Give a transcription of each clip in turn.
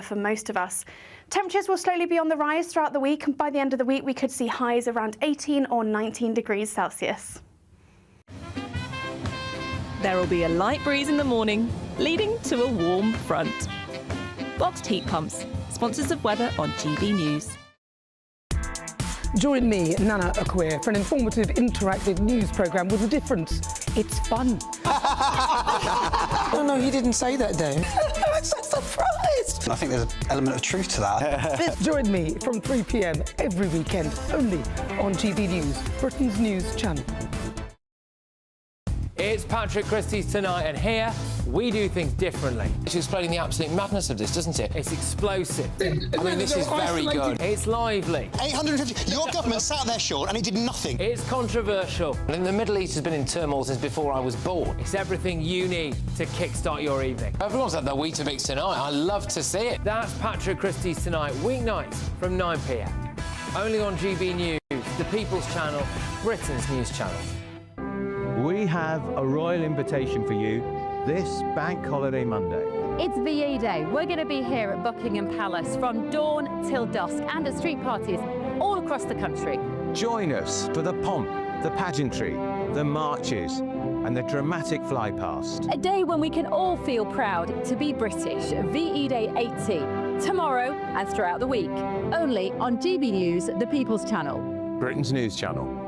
for most of us. Temperatures will slowly be on the rise throughout the week, and by the end of the week we could see highs around 18 or 19 degrees Celsius. There will be a light breeze in the morning, leading to a warm front. Boxed heat pumps, sponsors of weather on GB News. Join me, Nana Akweer, for an informative, interactive news programme with a difference. It's fun. Oh no, he didn't say that, Dave. I'm so surprised. I think there's an element of truth to that. Join me from 3 p.m. every weekend, only on GB News, Britain's news channel. It's Patrick Christie's Tonight, and here we do things differently. It's explaining the absolute madness of this, doesn't it? It's explosive. I mean, this is very good. It's lively. 850. Your government sat there, Sean, and it did nothing. It's controversial. And the Middle East has been in turmoil since before I was born. It's everything you need to kickstart your evening. Everyone's had their Weetabix tonight. I love to see it. That's Patrick Christie's Tonight, weeknights from 9 p.m. Only on GB News, the People's Channel, Britain's news channel. We have a royal invitation for you this Bank Holiday Monday. It's VE Day. We're going to be here at Buckingham Palace from dawn till dusk and at street parties all across the country. Join us for the pomp, the pageantry, the marches and the dramatic fly past. A day when we can all feel proud to be British. VE Day 80, tomorrow and throughout the week. Only on GB News, the People's Channel. Britain's news channel.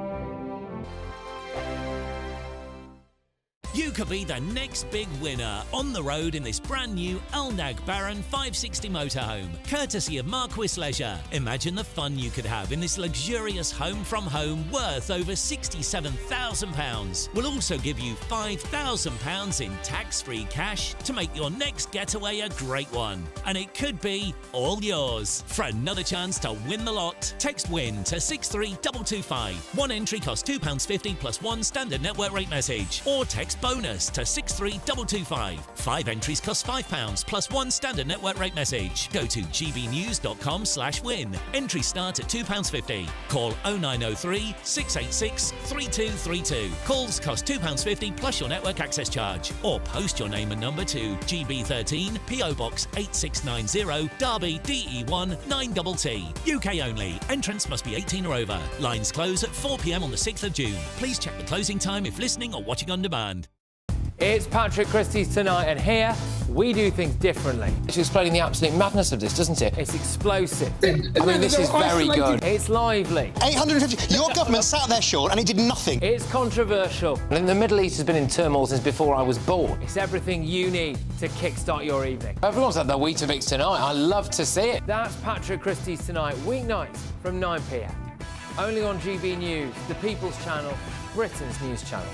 You could be the next big winner on the road in this brand new Alnag Baron 560 motorhome, courtesy of Marquis Leisure. Imagine the fun you could have in this luxurious home from home worth over £67,000. We'll also give you £5,000 in tax-free cash to make your next getaway a great one. And it could be all yours. For another chance to win the lot, text WIN to 63225. One entry costs £2.50 plus one standard network rate message. Or text bonus to 63225. 5 entries cost £5 plus one standard network rate message. Go to gbnews.com/win. Entries start at £2.50. Call 0903 686 3232. Calls cost £2.50 plus your network access charge. Or post your name and number to GB13 PO Box 8690 Derby DE1 9TT. UK only. Entrance must be 18 or over. Lines close at 4 p.m. on the 6th of June. Please check the closing time if listening or watching on demand. It's Patrick Christie's Tonight, and here we do things differently. It's explaining the absolute madness of this, doesn't it? It's explosive. I mean, this is very good. It's lively. 850. Your government sat there, Sean, and it did nothing. It's controversial. And the Middle East has been in turmoil since before I was born. It's everything you need to kickstart your evening. Everyone's had their Weetabix tonight. I love to see it. That's Patrick Christie's Tonight, weeknights from 9 p.m. Only on GB News, the People's Channel, Britain's news channel.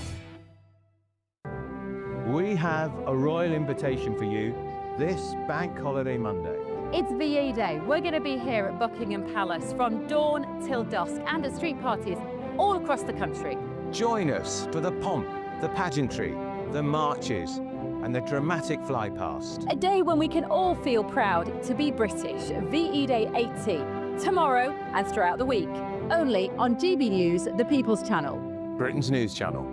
We have a royal invitation for you this Bank Holiday Monday. It's VE Day. We're going to be here at Buckingham Palace from dawn till dusk and at street parties all across the country. Join us for the pomp, the pageantry, the marches and the dramatic fly past. A day when we can all feel proud to be British. VE Day 80, tomorrow and throughout the week. Only on GB News, the People's Channel. Britain's news channel.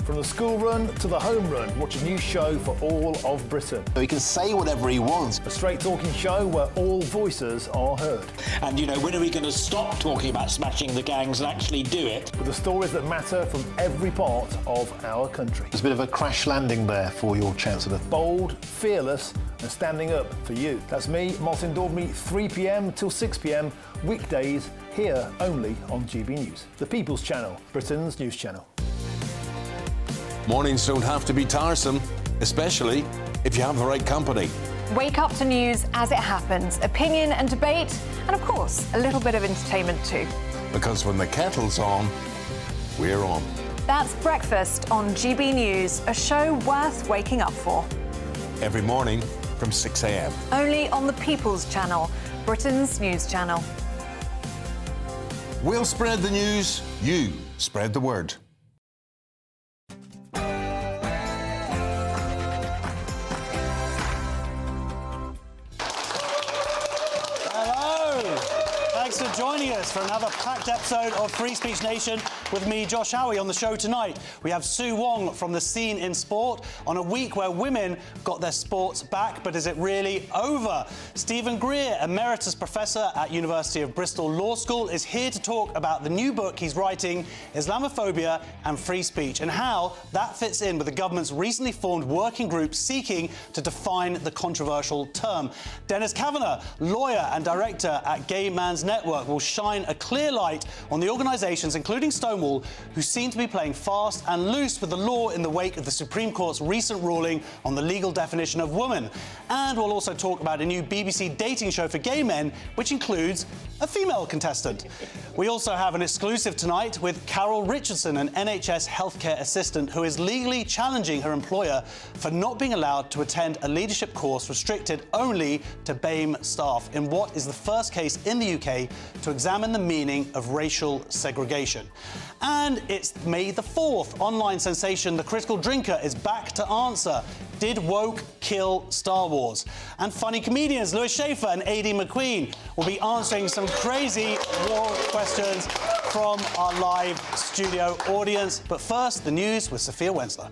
From the school run to the home run, watch a new show for all of Britain. So he can say whatever he wants. A straight-talking show where all voices are heard. And, you know, when are we going to stop talking about smashing the gangs and actually do it? With the stories that matter from every part of our country. There's a bit of a crash landing there for your Chancellor. Bold, fearless and standing up for you. That's me, Martin Daubney, 3 p.m. till 6 p.m, weekdays, here only on GB News. The People's Channel, Britain's news channel. Mornings don't have to be tiresome, especially if you have the right company. Wake up to news as it happens, opinion and debate, and of course, a little bit of entertainment too. Because when the kettle's on, we're on. That's Breakfast on GB News, a show worth waking up for. Every morning from 6 a.m. Only on the People's Channel, Britain's news channel. We'll spread the news, you spread the word. Thanks for joining us for another packed episode of Free Speech Nation. With me, Josh Howie, on the show tonight. We have Sue Wong from The Scene in Sport on a week where women got their sports back, but is it really over? Stephen Greer, Emeritus Professor at University of Bristol Law School, is here to talk about the new book he's writing, Islamophobia and Free Speech, and how that fits in with the government's recently formed working group seeking to define the controversial term. Noel Kavanagh, lawyer and director at Gay Man's Network, will shine a clear light on the organisations, including Stonewall, who seem to be playing fast and loose with the law in the wake of the Supreme Court's recent ruling on the legal definition of woman. And we'll also talk about a new BBC dating show for gay men, which includes a female contestant. We also have an exclusive tonight with Carol Richardson, an NHS healthcare assistant who is legally challenging her employer for not being allowed to attend a leadership course restricted only to BAME staff in what is the first case in the UK to examine the meaning of racial segregation. And it's May the 4th. Online sensation The Critical Drinker is back to answer. Did woke kill Star Wars? And funny comedians Lewis Schaefer and A.D. McQueen will be answering some crazy war questions from our live studio audience. But first, the news with Sophia Wensler.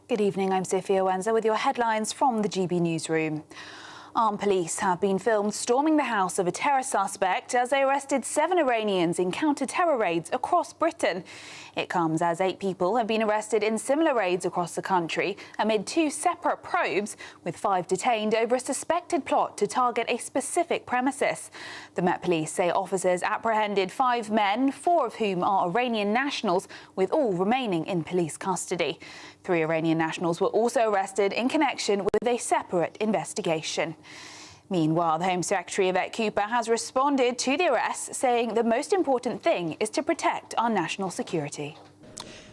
Good evening, I'm Sophia Wensler with your headlines from the GB Newsroom. Armed police have been filmed storming the house of a terror suspect as they arrested 7 Iranians in counter-terror raids across Britain. It comes as 8 people have been arrested in similar raids across the country amid 2 separate probes, with 5 detained over a suspected plot to target a specific premises. The Met Police say officers apprehended 5 men, 4 of whom are Iranian nationals, with all remaining in police custody. 3 Iranian nationals were also arrested in connection with a separate investigation. Meanwhile, the Home Secretary, Yvette Cooper, has responded to the arrests, saying the most important thing is to protect our national security.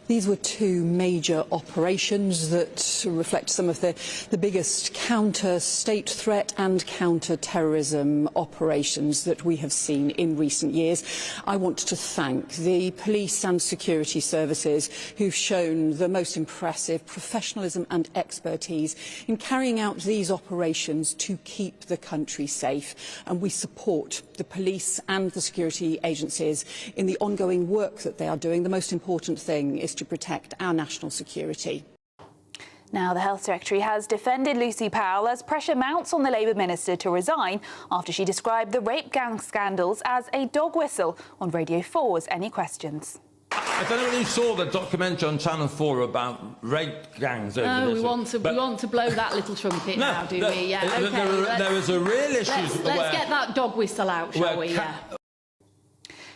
These were 2 major operations that reflect some of the biggest counter-state threat and counter-terrorism operations that we have seen in recent years. I want to thank the police and security services who've shown the most impressive professionalism and expertise in carrying out these operations to keep the country safe. And we support the police and the security agencies in the ongoing work that they are doing. The most important thing is to protect our national security. Now, the Health Secretary has defended Lucy Powell as pressure mounts on the Labour Minister to resign after she described the rape gang scandals as a dog whistle on Radio 4's Any Questions. I don't know whether you saw the documentary on Channel 4 about rape gangs over No, this. we want to blow that little trumpet now, do we? Yeah, OK. There was a real issue. Let's get that dog whistle out, shall we? Yeah.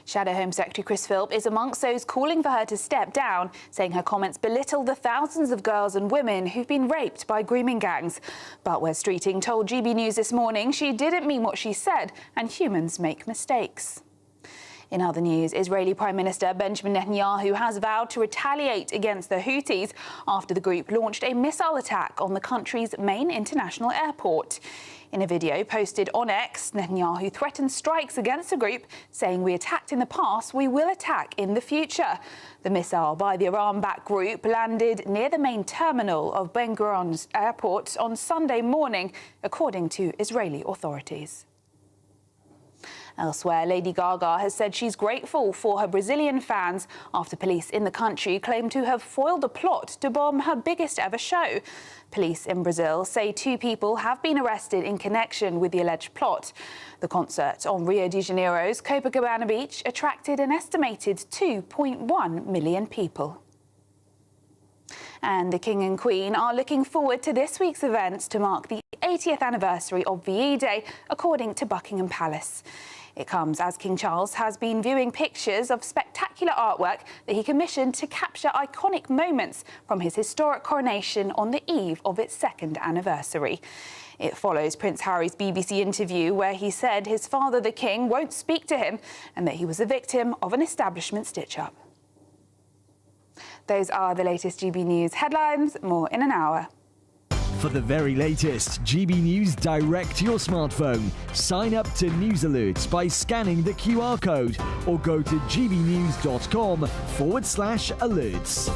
Shadow Home Secretary Chris Philp is amongst those calling for her to step down, saying her comments belittle the thousands of girls and women who've been raped by grooming gangs. But Wes Streeting told GB News this morning she didn't mean what she said, and humans make mistakes. In other news, Israeli Prime Minister Benjamin Netanyahu has vowed to retaliate against the Houthis after the group launched a missile attack on the country's main international airport. In a video posted on X, Netanyahu threatened strikes against the group, saying, "We attacked in the past, we will attack in the future." The missile by the Iran-backed group landed near the main terminal of Ben Gurion's airport on Sunday morning, according to Israeli authorities. Elsewhere, Lady Gaga has said she's grateful for her Brazilian fans after police in the country claim to have foiled a plot to bomb her biggest ever show. Police in Brazil say 2 people have been arrested in connection with the alleged plot. The concert on Rio de Janeiro's Copacabana Beach attracted an estimated 2.1 million people. And the King and Queen are looking forward to this week's events to mark the 80th anniversary of VE Day, according to Buckingham Palace. It comes as King Charles has been viewing pictures of spectacular artwork that he commissioned to capture iconic moments from his historic coronation on the eve of its 2nd anniversary. It follows Prince Harry's BBC interview where he said his father, the King, won't speak to him and that he was a victim of an establishment stitch-up. Those are the latest GB News headlines. More in an hour. For the very latest GB News direct to your smartphone, sign up to News Alerts by scanning the QR code or go to gbnews.com/alerts.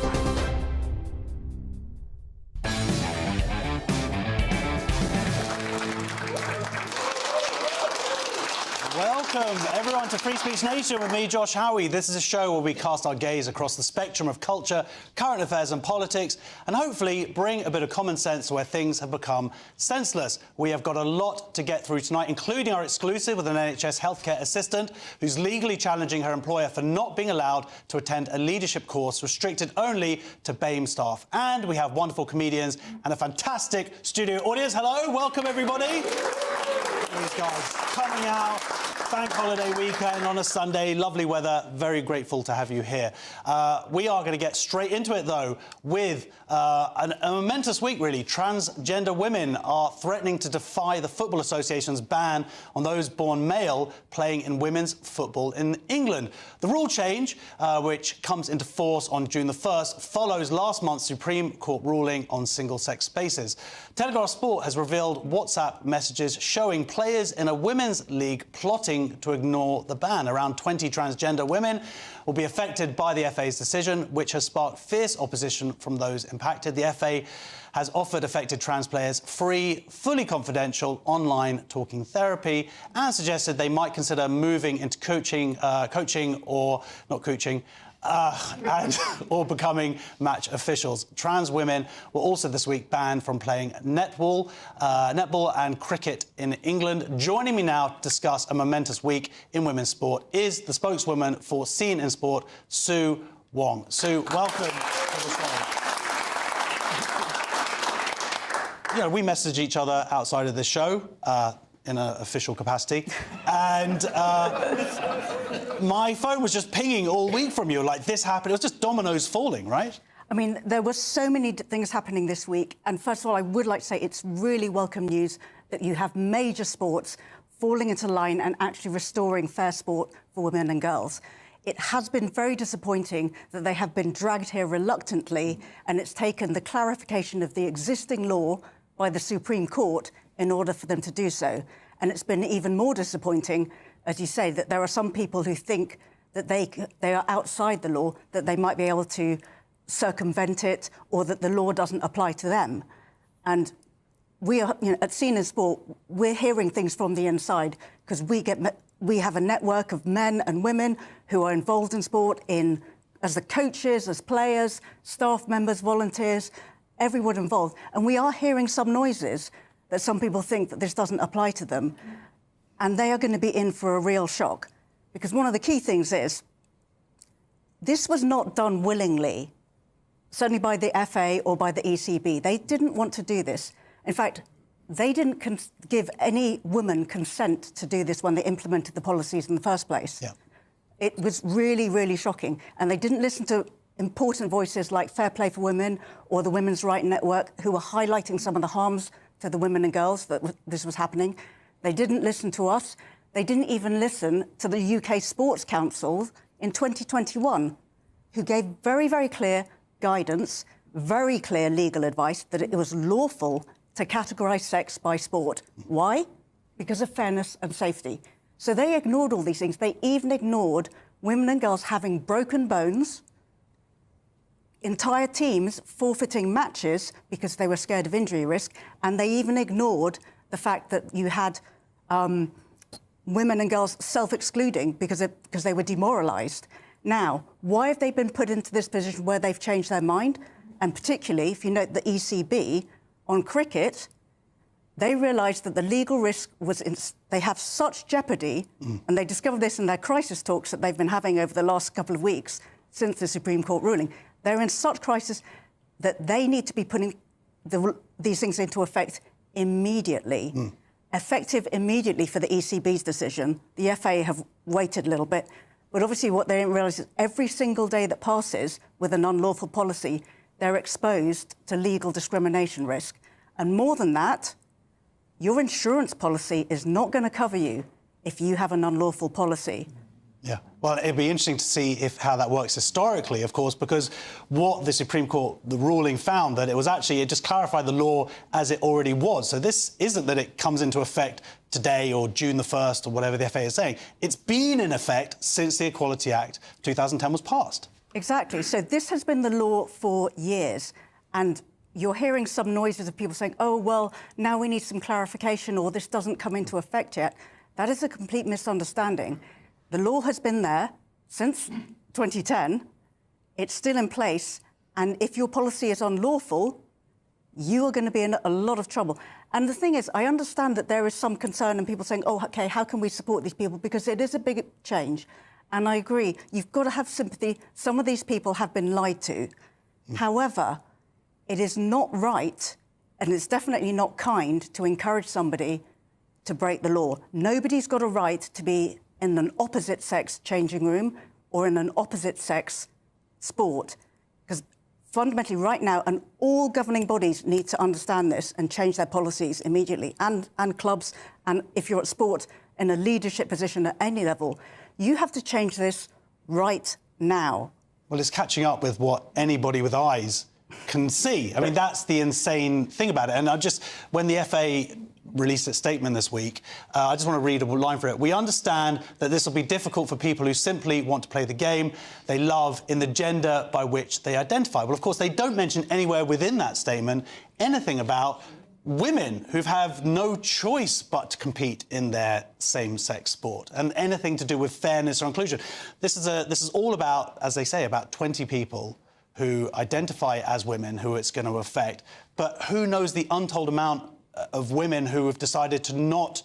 Welcome, everyone, to Free Speech Nation with me, Josh Howie. This is a show where we cast our gaze across the spectrum of culture, current affairs and politics, and hopefully bring a bit of common sense to where things have become senseless. We have got a lot to get through tonight, including our exclusive with an NHS healthcare assistant who's legally challenging her employer for not being allowed to attend a leadership course restricted only to BAME staff. And we have wonderful comedians and a fantastic studio audience. Hello, welcome, everybody. These guys coming out, bank holiday weekend on a Sunday, lovely weather, very grateful to have you here. We are going to get straight into it, though, with a momentous week, really. Transgender women are threatening to defy the Football Association's ban on those born male playing in women's football in England. The rule change, which comes into force on June the 1st, follows last month's Supreme Court ruling on single-sex spaces. Telegraph Sport has revealed WhatsApp messages showing players in a women's league plotting to ignore the ban. Around 20 transgender women will be affected by the FA's decision, which has sparked fierce opposition from those impacted. The FA has offered affected trans players free, fully confidential online talking therapy and suggested they might consider moving into or becoming match officials. Trans women were also this week banned from playing netball and cricket in England. Joining me now to discuss a momentous week in women's sport is the spokeswoman for Scene in Sport, Sue Wong. Sue, welcome to the show. You know, we message each other outside of the show in an official capacity, and my phone was just pinging all week from you, like this happened. It was just dominoes falling, right? I mean, there were so many things happening this week, and first of all, I would like to say it's really welcome news that you have major sports falling into line and actually restoring fair sport for women and girls. It has been very disappointing that they have been dragged here reluctantly, and it's taken the clarification of the existing law by the Supreme Court in order for them to do so. And it's been even more disappointing, as you say, that there are some people who think that they are outside the law, that they might be able to circumvent it, or that the law doesn't apply to them. And we are, you know, at Scene in Sport, we're hearing things from the inside because we have a network of men and women who are involved in sport, as the coaches, as players, staff members, volunteers, everyone involved. And we are hearing some noises that some people think that this doesn't apply to them. And they are going to be in for a real shock. Because one of the key things is, this was not done willingly, certainly by the FA or by the ECB. They didn't want to do this. In fact, they didn't give any woman consent to do this when they implemented the policies in the first place. Yeah. It was really, really shocking. And they didn't listen to important voices like Fair Play for Women or the Women's Right Network, who were highlighting some of the harms to the women and girls that this was happening. They didn't listen to us. They didn't even listen to the UK Sports Council in 2021, who gave very, very clear guidance, very clear legal advice that it was lawful to categorise sex by sport. Why? Because of fairness and safety. So they ignored all these things. They even ignored women and girls having broken bones, entire teams forfeiting matches because they were scared of injury risk, and they even ignored the fact that you had women and girls self-excluding because they were demoralised. Now, why have they been put into this position where they've changed their mind? And particularly, if you note the ECB, on cricket, they realised that the legal risk was... they have such jeopardy, and they discovered this in their crisis talks that they've been having over the last couple of weeks since the Supreme Court ruling. They're in such crisis that they need to be putting these things into effect immediately. Effective immediately for the ECB's decision. The FA have waited a little bit. But obviously what they didn't realise is every single day that passes with an unlawful policy, they're exposed to legal discrimination risk. And more than that, your insurance policy is not going to cover you if you have an unlawful policy. Yeah, well, it'd be interesting to see how that works historically, of course, because what the Supreme Court, the ruling found, that it just clarified the law as it already was. So this isn't that it comes into effect today or June the 1st or whatever the FA is saying. It's been in effect since the Equality Act 2010 was passed. Exactly. So this has been the law for years. And you're hearing some noises of people saying, oh, well, now we need some clarification or this doesn't come into effect yet. That is a complete misunderstanding. The law has been there since 2010. It's still in place. And if your policy is unlawful, you are going to be in a lot of trouble. And the thing is, I understand that there is some concern and people saying, oh, OK, how can we support these people? Because it is a big change. And I agree, you've got to have sympathy. Some of these people have been lied to. However, it is not right, and it's definitely not kind to encourage somebody to break the law. Nobody's got a right to be in an opposite-sex changing room or in an opposite-sex sport. Because fundamentally, right now, and all governing bodies need to understand this and change their policies immediately, and clubs, and if you're at sport in a leadership position at any level, you have to change this right now. Well, it's catching up with what anybody with eyes can see. I mean, that's the insane thing about it. And when the FA released its statement this week, I just want to read a line for it. We understand that this will be difficult for people who simply want to play the game they love in the gender by which they identify. Well, of course, they don't mention anywhere within that statement anything about women who have no choice but to compete in their same-sex sport, and anything to do with fairness or inclusion. This is all about, as they say, about 20 people who identify as women who it's going to affect. But who knows the untold amount of women who have decided to not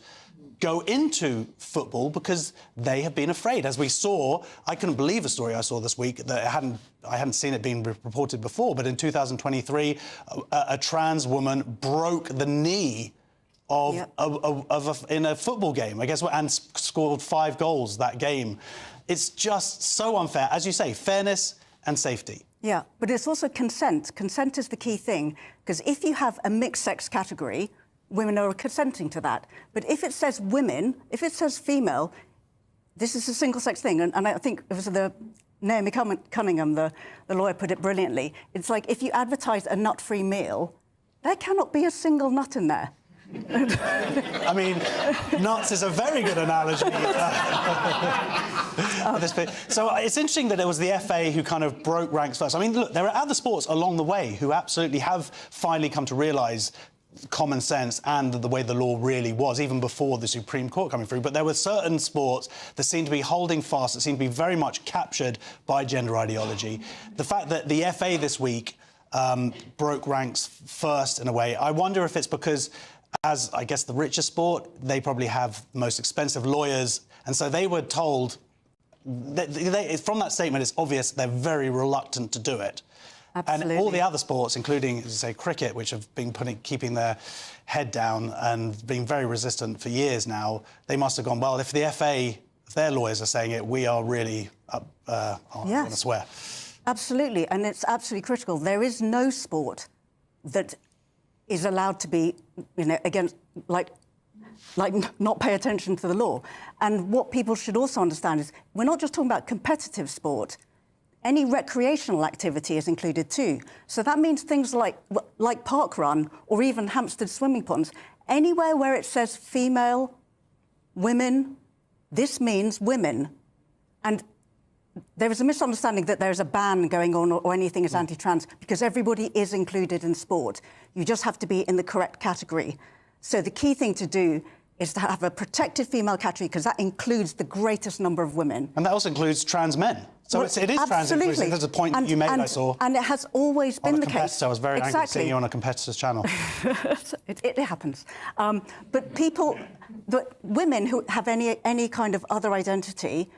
go into football because they have been afraid. As we saw, I couldn't believe a story I saw this week that I hadn't seen it being reported before, but in 2023, a trans woman broke the knee in a football game, I guess, and scored 5 goals that game. It's just so unfair. As you say, fairness and safety. Yeah, but it's also consent. Consent is the key thing, because if you have a mixed-sex category, women are consenting to that. But if it says women, if it says female, this is a single-sex thing. And I think it was Naomi Cunningham, the lawyer, put it brilliantly. It's like if you advertise a nut-free meal, there cannot be a single nut in there. I mean, nuts is a very good analogy. So it's interesting that it was the FA who kind of broke ranks first. I mean, look, there are other sports along the way who absolutely have finally come to realise common sense and the way the law really was, even before the Supreme Court coming through. But there were certain sports that seemed to be holding fast, that seemed to be very much captured by gender ideology. The fact that the FA this week broke ranks first, in a way, I wonder if it's because, as I guess the richer sport, they probably have the most expensive lawyers, and so they were told from that statement, it's obvious they're very reluctant to do it. Absolutely. And all the other sports, including, as you say, cricket, which have been keeping their head down and being very resistant for years now, they must have gone, well, if the FA, if their lawyers are saying it, we are really up, I'm going to swear. Absolutely, and it's absolutely critical. There is no sport that is allowed to be, against, like not pay attention to the law. And what people should also understand is we're not just talking about competitive sport. Any recreational activity is included too. So that means things like parkrun or even Hampstead swimming ponds. Anywhere where it says female, women, this means women. And there is a misunderstanding that there is a ban going on or anything is anti-trans, because everybody is included in sport. You just have to be in the correct category. So the key thing to do is to have a protected female category, because that includes the greatest number of women. And that also includes trans men. So it is trans inclusive. There's a point that you made, I saw. And it has always been the case. I was very angry seeing you on a competitor's channel. It happens. But women who have any kind of other identity,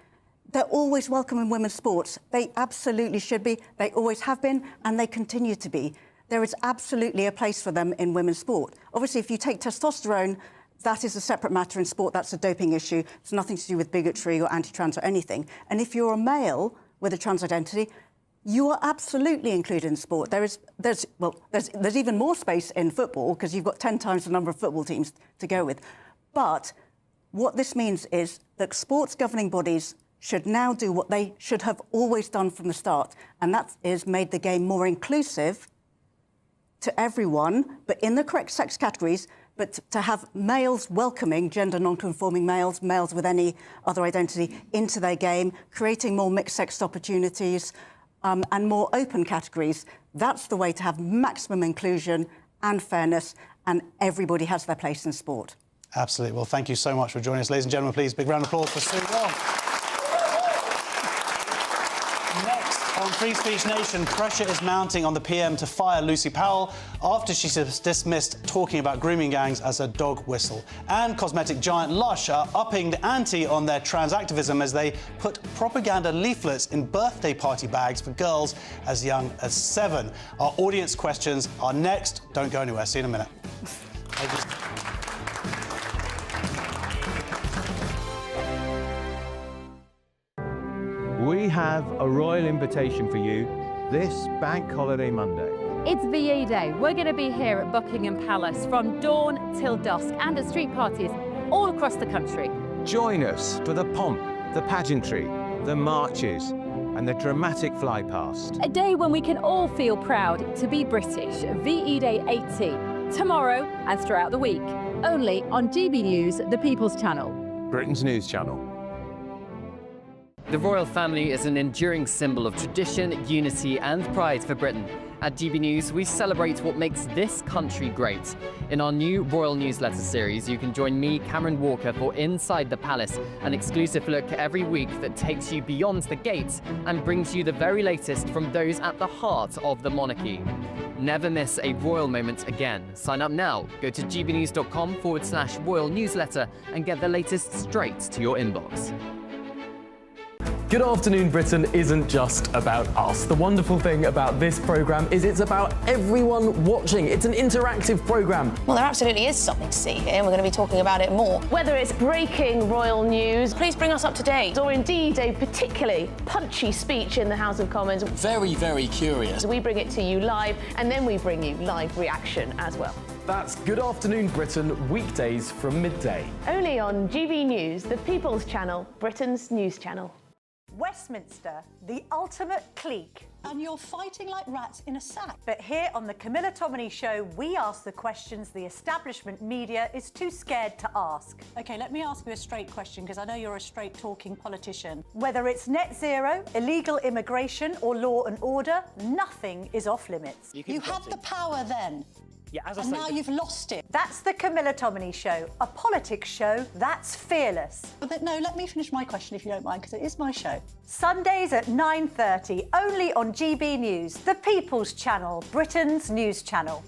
they're always welcome in women's sports. They absolutely should be. They always have been, and they continue to be. There is absolutely a place for them in women's sport. Obviously, if you take testosterone, that is a separate matter in sport. That's a doping issue. It's nothing to do with bigotry or anti-trans or anything. And if you're a male with a trans identity, you are absolutely included in sport. There's even more space in football, because you've got 10 times the number of football teams to go with. But what this means is that sports governing bodies should now do what they should have always done from the start, and that is made the game more inclusive to everyone, but in the correct sex categories, but to have males welcoming gender non-conforming males, males with any other identity into their game, creating more mixed-sex opportunities and more open categories. That's the way to have maximum inclusion and fairness, and everybody has their place in sport. Absolutely. Well, thank you so much for joining us. Ladies and gentlemen, please, big round of applause for Sue Wong. Next, on Free Speech Nation, pressure is mounting on the PM to fire Lucy Powell after she dismissed talking about grooming gangs as a dog whistle. And cosmetic giant Lush are upping the ante on their trans activism as they put propaganda leaflets in birthday party bags for girls as young as 7. Our audience questions are next. Don't go anywhere. See you in a minute. We have a royal invitation for you this Bank Holiday Monday. It's VE Day. We're going to be here at Buckingham Palace from dawn till dusk and at street parties all across the country. Join us for the pomp, the pageantry, the marches and the dramatic fly past. A day when we can all feel proud to be British. VE Day 80. Tomorrow and throughout the week. Only on GB News, the People's Channel. Britain's news channel. The royal family is an enduring symbol of tradition, unity and pride for Britain. At GB News, we celebrate what makes this country great. In our new royal newsletter series, you can join me, Cameron Walker, for Inside the Palace, an exclusive look every week that takes you beyond the gates and brings you the very latest from those at the heart of the monarchy. Never miss a royal moment again. Sign up now. Go to gbnews.com/royal newsletter and get the latest straight to your inbox. Good Afternoon Britain isn't just about us. The wonderful thing about this programme is it's about everyone watching. It's an interactive programme. Well, there absolutely is something to see here, and we're going to be talking about it more. Whether it's breaking royal news, please bring us up to date, or indeed a particularly punchy speech in the House of Commons. Very, very curious. We bring it to you live, and then we bring you live reaction as well. That's Good Afternoon Britain, weekdays from midday. Only on GB News, the People's Channel, Britain's news channel. Westminster, the ultimate clique. And you're fighting like rats in a sack. But here on the Camilla Tominey Show, we ask the questions the establishment media is too scared to ask. OK, let me ask you a straight question, because I know you're a straight-talking politician. Whether it's net zero, illegal immigration or law and order, nothing is off limits. You had the power then. Yeah, as I and say, now you've lost it. That's the Camilla Tominey Show, a politics show that's fearless. But no, let me finish my question if you don't mind, because it is my show. Sundays at 9:30, only on GB News, the People's Channel, Britain's news channel.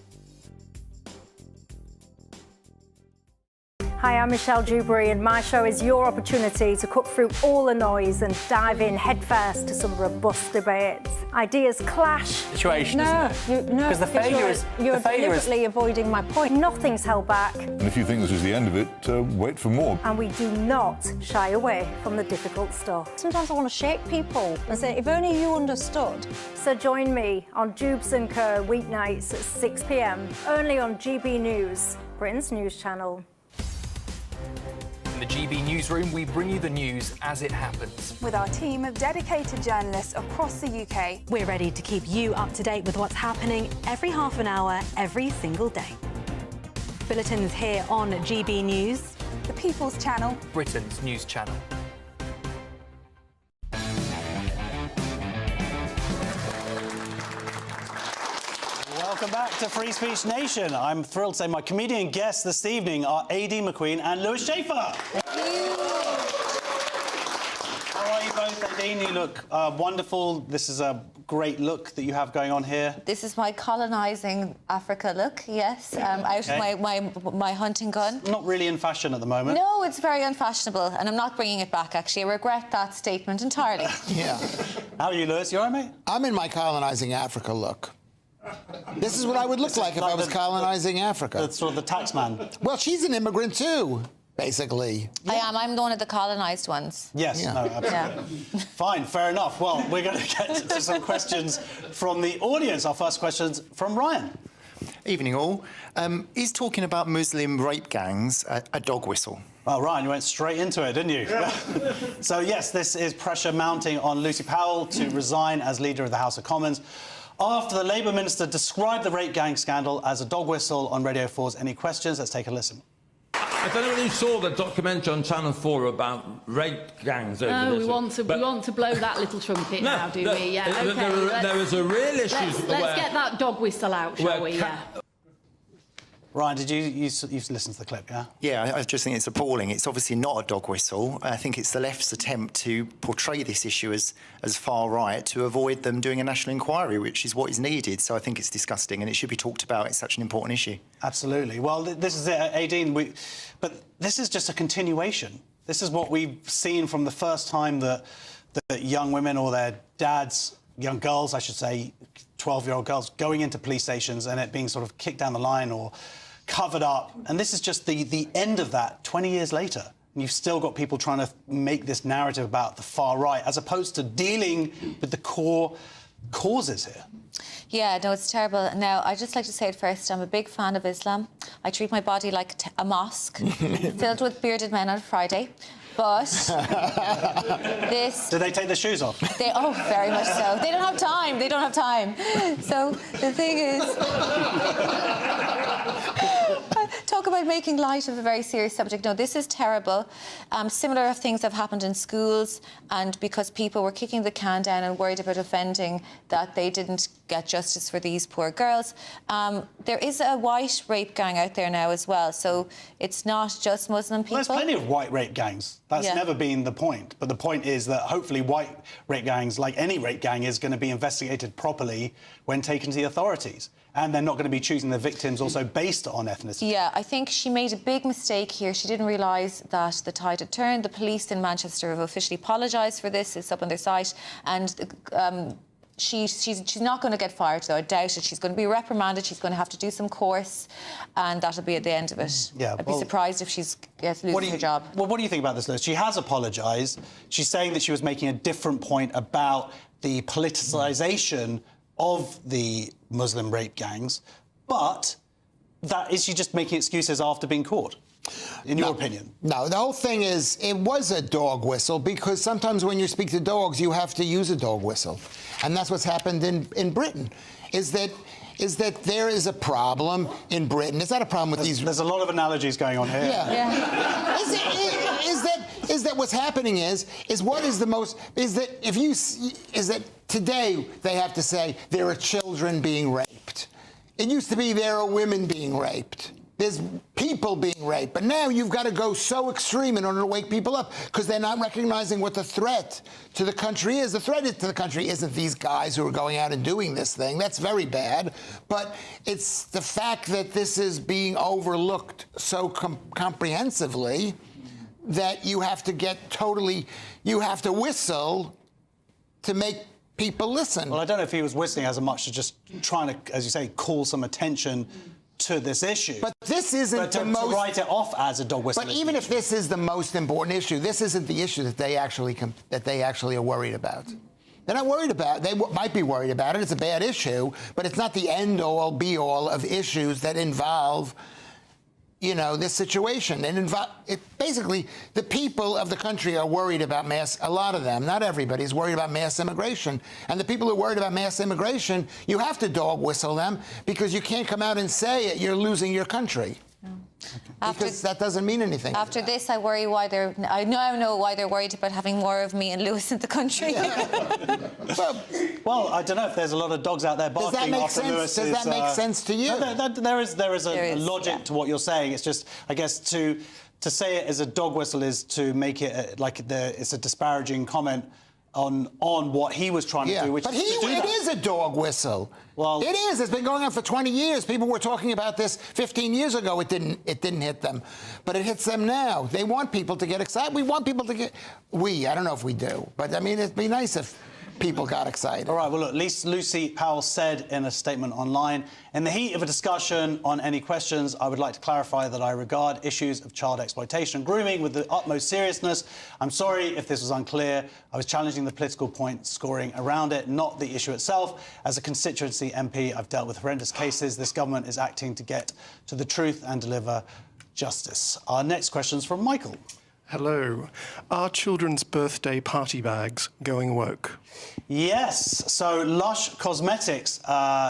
Hi, I'm Michelle Dewberry, and my show is your opportunity to cut through all the noise and dive in headfirst to some robust debates. Ideas clash. Situation, isn't it? No, because the failure is you're deliberately avoiding my point. Nothing's held back. And if you think this is the end of it, wait for more. And we do not shy away from the difficult stuff. Sometimes I want to shake people and say, if only you understood. So join me on Dubes & Co. weeknights at 6 p.m, only on GB News, Britain's news channel. In the GB newsroom, we bring you the news as it happens. With our team of dedicated journalists across the UK, we're ready to keep you up to date with what's happening every half an hour, every single day. Bulletins here on GB News, the People's Channel, Britain's news channel. Welcome back to Free Speech Nation. I'm thrilled to say my comedian guests this evening are AD McQueen and Lewis Schaefer. How are you both, Adine? You look wonderful. This is a great look that you have going on here. This is my colonising Africa look, yes. Out of my hunting gun. Not really in fashion at the moment. No, it's very unfashionable, and I'm not bringing it back, actually. I regret that statement entirely. Yeah. How are you, Lewis? You all right, mate? I'm in my colonising Africa look. This is what I would look like if I was colonising Africa. That's sort of the tax man. Well, she's an immigrant too, basically. I am. I'm one of the colonised ones. Yes, yeah. No, absolutely. Yeah. Fine, fair enough. Well, we're going to get to some questions from the audience. Our first question's from Ryan. Evening, all. Is talking about Muslim rape gangs a dog whistle? Well, Ryan, you went straight into it, didn't you? Yeah. So, yes, this is pressure mounting on Lucy Powell to resign as leader of the House of Commons after the Labour minister described the rape gang scandal as a dog whistle on Radio 4's Any Questions? Let's take a listen. I don't know whether you saw the documentary on Channel 4 about rape gangs over No, this. we want to blow that little trumpet now, do we? Yeah, OK. There was a real issue Let's get that dog whistle out, shall we? Yeah. Ryan, did you listen to the clip, yeah? Yeah, I just think it's appalling. It's obviously not a dog whistle. I think it's the left's attempt to portray this issue as far right to avoid them doing a national inquiry, which is what is needed. So I think it's disgusting and it should be talked about. It's such an important issue. Absolutely. Well, this is it, Aideen. But this is just a continuation. This is what we've seen from the first time that young women or their dads, young girls, I should say, 12-year-old girls, going into police stations and it being sort of kicked down the line or covered up. And this is just the end of that 20 years later. And you've still got people trying to make this narrative about the far right, as opposed to dealing with the core causes here. Yeah, no, it's terrible. Now, I'd just like to say it first, I'm a big fan of Islam. I treat my body like a mosque, filled with bearded men on Friday. But this... Do they take their shoes off? Oh, very much so. They don't have time. They don't have time. So the thing is... Talk about making light of a very serious subject. No, this is terrible. Similar things have happened in schools, and because people were kicking the can down and worried about offending that they didn't get justice for these poor girls. There is a white rape gang out there now as well, so it's not just Muslim people. Well, there's plenty of white rape gangs. That's never been the point. But the point is that hopefully white rape gangs, like any rape gang, is going to be investigated properly when taken to the authorities. And they're not going to be choosing their victims also based on ethnicity. Yeah, I think she made a big mistake here. She didn't realise that the tide had turned. The police in Manchester have officially apologised for this. It's up on their site. And she's not going to get fired, though. I doubt it. She's going to be reprimanded. She's going to have to do some course. And that'll be at the end of it. Yeah, I'd be surprised if she's losing her job. Well, what do you think about this, Liz? She has apologised. She's saying that she was making a different point about the politicisation of the Muslim rape gangs, but is she just making excuses after being caught, in your opinion? No, the whole thing is, it was a dog whistle, because sometimes when you speak to dogs, you have to use a dog whistle. And that's what's happened in Britain, is that there is a problem in Britain. It's not a problem with these... There's a lot of analogies going on here. Yeah. Is that what's happening is that today they have to say there are children being raped. It used to be there are women being raped. There's people being raped. But now you've got to go so extreme in order to wake people up, because they're not recognizing what the threat to the country is. The threat to the country isn't these guys who are going out and doing this thing. That's very bad. But it's the fact that this is being overlooked so comprehensively that you have to you have to whistle to make people listen. Well, I don't know if he was whistling as much as just trying to, as you say, call some attention to this issue. But this isn't to write it off as a dog whistle. But even if this is the most important issue, this isn't the issue that they actually are worried about. They're not worried about it. They might be worried about it. It's a bad issue, but it's not the end-all, be-all of issues that involve, this situation. Basically, the people of the country are worried about a lot of them, not everybody, is worried about mass immigration. And the people who are worried about mass immigration, you have to dog whistle them, because you can't come out and say it, you're losing your country. Because that doesn't mean anything. After this, I worry I know why they're worried about having more of me and Lewis in the country. Well, I don't know if there's a lot of dogs out there barking after Lewis. Does that make sense to you? No, there is a logic to what you're saying. It's just, I guess, to say it as a dog whistle is to make it it's a disparaging comment on what he was trying to do, which it is a dog whistle. Well, it is. It's been going on for 20 years. People were talking about this 15 years ago. It didn't hit them, but it hits them now. They want people to get excited. We want people to get. I don't know if we do, but I mean, it'd be nice if people got excited. All right, well, look, Lucy Powell said in a statement online, in the heat of a discussion on any questions, I would like to clarify that I regard issues of child exploitation and grooming with the utmost seriousness. I'm sorry if this was unclear. I was challenging the political point scoring around it, not the issue itself. As a constituency MP, I've dealt with horrendous cases. This government is acting to get to the truth and deliver justice. Our next question is from Michael. Hello. Are children's birthday party bags going woke? Yes. So Lush Cosmetics,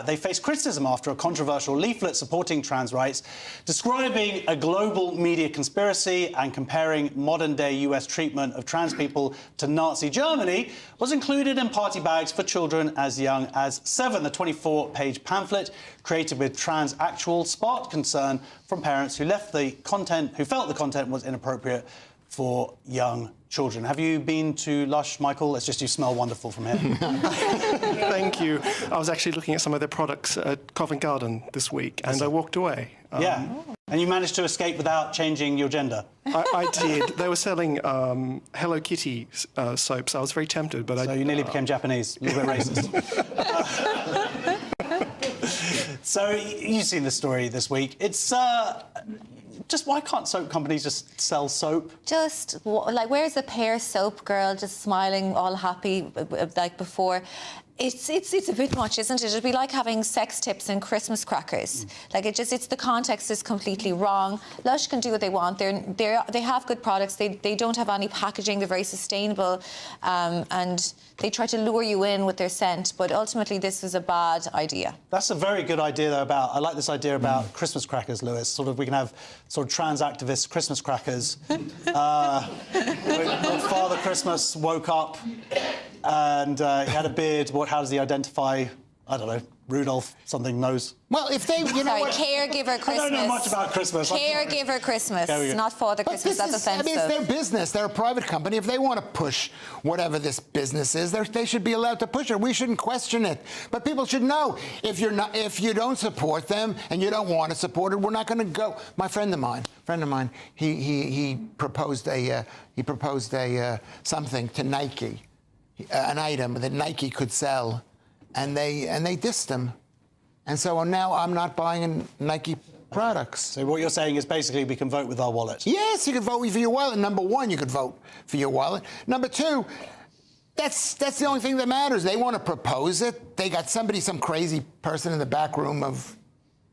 they face criticism after a controversial leaflet supporting trans rights, describing a global media conspiracy and comparing modern-day US treatment of trans people to Nazi Germany, was included in party bags for children as young as 7. The 24-page pamphlet, created with trans actual, sparked concern from parents who felt the content was inappropriate for young children. Have you been to Lush, Michael? It's just you smell wonderful from here. Thank you. I was actually looking at some of their products at Covent Garden this week, and I walked away. Yeah. And you managed to escape without changing your gender? I did. They were selling Hello Kitty soaps. I was very tempted, but So you nearly became Japanese, a little bit racist. So you've seen the story this week. It's... just why can't soap companies just sell soap? Just, like, where's the Pear soap girl just smiling, all happy, like before? It's a bit much, isn't it? It'd be like having sex tips and Christmas crackers. Like, it's the context is completely wrong. Lush can do what they want. They have good products. They don't have any packaging. They're very sustainable, and they try to lure you in with their scent. But ultimately, this is a bad idea. That's a very good idea, though. I like this idea about Christmas crackers, Lewis. Sort of, we can have sort of trans activist Christmas crackers. When Father Christmas woke up and he had a beard. How does he identify? I don't know. Rudolph something knows. Well, if they, you know, Caregiver Christmas. I don't know much about Christmas. Caregiver Christmas, not Father Christmas. That's offensive. I mean, it's their business. They're a private company. If they want to push whatever this business is, they should be allowed to push it. We shouldn't question it. But people should know if you don't support them and you don't want to support it, we're not going to go. My friend of mine, he proposed something to Nike, an item that Nike could sell. And they dissed him. And so now I'm not buying Nike products. So what you're saying is basically we can vote with our wallet? Yes, you can vote for your wallet. Number one, you could vote for your wallet. Number two, that's the only thing that matters. They want to propose it. They got some crazy person in the back room of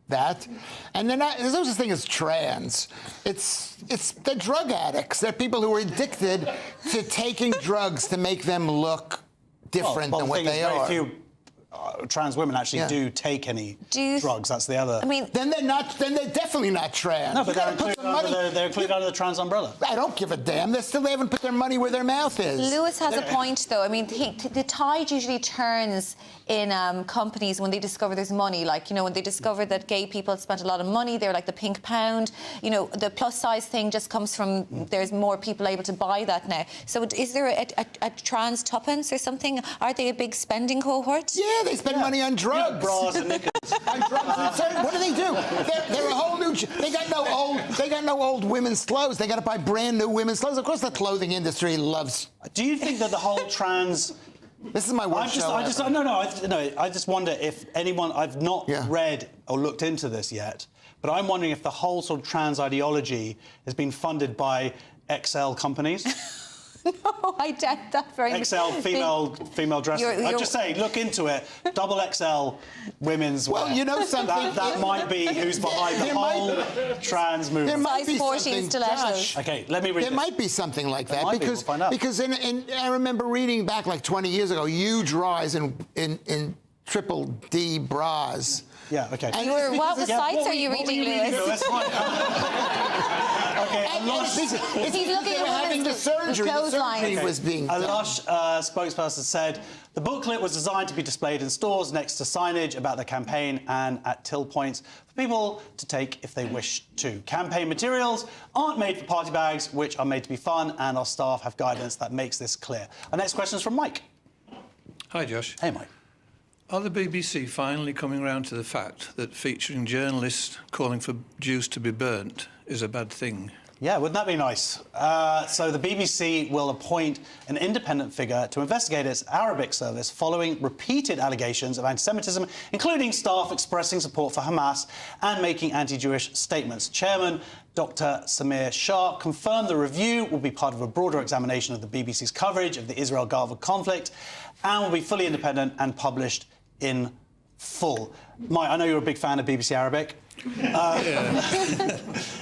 that. And they're not, there's no such thing as trans. They're drug addicts. They're people who are addicted to taking drugs to make them look different than what they are. Very few trans women actually do take any drugs. That's the other. I mean, then they're definitely not trans. No, but they're included under the trans umbrella. I don't give a damn. They haven't put their money where their mouth is. Lewis has a point, though. I mean, the tide usually turns in companies when they discover there's money. Like, you know, when they discover that gay people spent a lot of money, they're like the pink pound. You know, the plus size thing just comes from there's more people able to buy that now. So is there a trans tuppence or something? Are they a big spending cohort? Yeah, they spend money on drugs. Yeah, bras and knickers. On drugs. What do? They're a whole new. They got no old women's clothes. They got to buy brand new women's clothes. Of course, the clothing industry loves. Do you think that the whole trans? This is my worst show. I just wonder if anyone. I've not read or looked into this yet, but I'm wondering if the whole sort of trans ideology has been funded by XL companies. No, I doubt that very much. XL female dressing. I'm just saying, look into it. Double XL women's wear. Well, you know something. That might be who's behind the whole trans movement. There might be Size 14 stilettos. Okay, let me read There this. might be something like that We'll find out. because I remember reading back like 20 years ago, huge rise in triple D bras. Yeah, okay. And what sites are you reading, Lewis? Okay, He's looking at having the surgery. The surgery was being done. A Lush spokesperson said the booklet was designed to be displayed in stores next to signage about the campaign and at till points for people to take if they wish to. Campaign materials aren't made for party bags, which are made to be fun, and our staff have guidance that makes this clear. Our next question is from Mike. Hi, Josh. Hey, Mike. Are the BBC finally coming round to the fact that featuring journalists calling for Jews to be burnt is a bad thing? Yeah, wouldn't that be nice? So the BBC will appoint an independent figure to investigate its Arabic service following repeated allegations of anti-Semitism, including staff expressing support for Hamas and making anti-Jewish statements. Chairman Dr. Samir Shah confirmed the review will be part of a broader examination of the BBC's coverage of the Israel-Gaza conflict and will be fully independent and published in full. Mike, I know you're a big fan of BBC Arabic.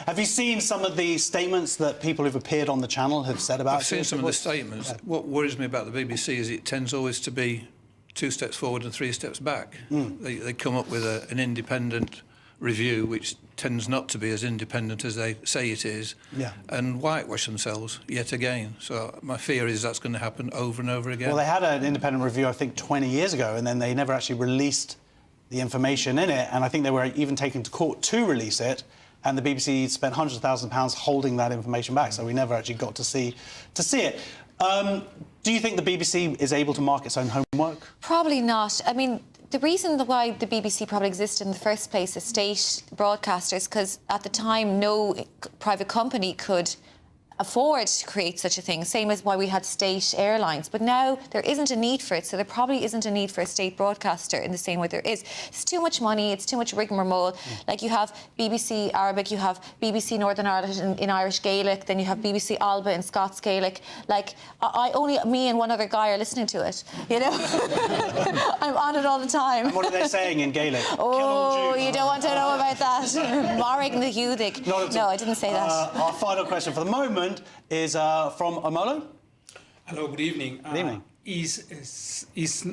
Have you seen some of the statements that people who've appeared on the channel have said about it? I've seen some of the statements. Yeah. What worries me about the BBC is it tends always to be 2 steps forward and 3 steps back. They come up with an independent review which tends not to be as independent as they say it is, and whitewash themselves yet again. So my fear is that's going to happen over and over again. Well, they had an independent review, I think, 20 years ago, and then they never actually released the information in it, and I think they were even taken to court to release it, and the BBC spent hundreds of thousands of pounds holding that information back, so we never actually got to see it. Do you think the BBC is able to mark its own homework? Probably not. I mean, the reason why the BBC probably existed in the first place as state broadcasters, because at the time no private company could afford to create such a thing, same as why we had state airlines. But now there isn't a need for it, so there probably isn't a need for a state broadcaster in the same way there is. It's too much money, it's too much rigmarole. Like, you have BBC Arabic, you have BBC Northern Ireland in Irish Gaelic, then you have BBC Alba in Scots Gaelic. Like, me and one other guy are listening to it, you know? I'm on it all the time. And what are they saying in Gaelic? Oh, you don't want to know about that. Marrig na Hudig. No, I didn't say that. Our final question for the moment is from Omolo. Hello, good evening. Good evening. Is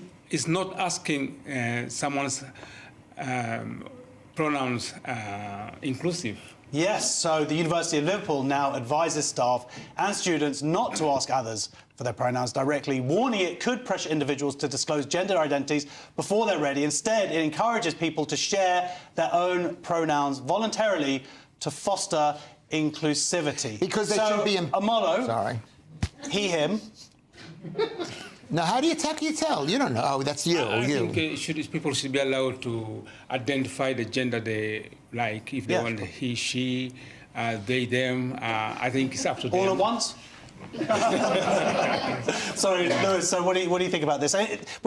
not asking someone's pronouns inclusive? Yes, so the University of Liverpool now advises staff and students not to ask others for their pronouns directly, warning it could pressure individuals to disclose gender identities before they're ready. Instead, it encourages people to share their own pronouns voluntarily to foster inclusivity. Because they should be... Amolo. Sorry. He, him. Now, how do you tell? You don't know. Oh, that's you. I think people should be allowed to identify the gender they like. If they want he, she, they, them. I think it's up to them. All at once? Sorry, Lewis, so what do you think about this?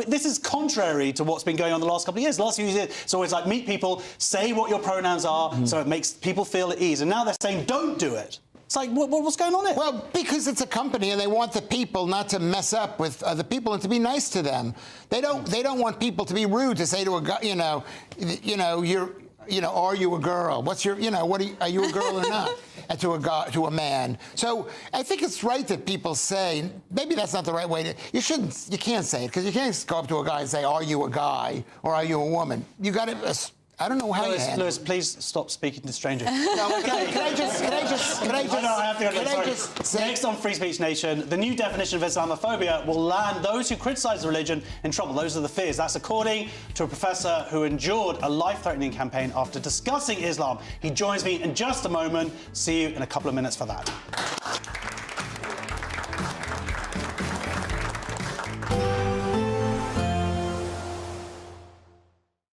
This is contrary to what's been going on the last couple of years. The last few years, it's always like, meet people, say what your pronouns are, so it makes people feel at ease. And now they're saying, don't do it. It's like, what's going on there? Well, because it's a company and they want the people not to mess up with other people and to be nice to them. They don't want people to be rude, to say to a guy, are you a girl? What's your, are you a girl or not? And to a man. So I think it's right that people say, maybe that's not the right way to, you can't say it, because you can't go up to a guy and say, are you a guy or are you a woman? You got to, I don't know how you handle it. Lewis, please stop speaking to strangers. No, okay, can I just say... Next on Free Speech Nation, the new definition of Islamophobia will land those who criticise the religion in trouble. Those are the fears. That's according to a professor who endured a life-threatening campaign after discussing Islam. He joins me in just a moment. See you in a couple of minutes for that.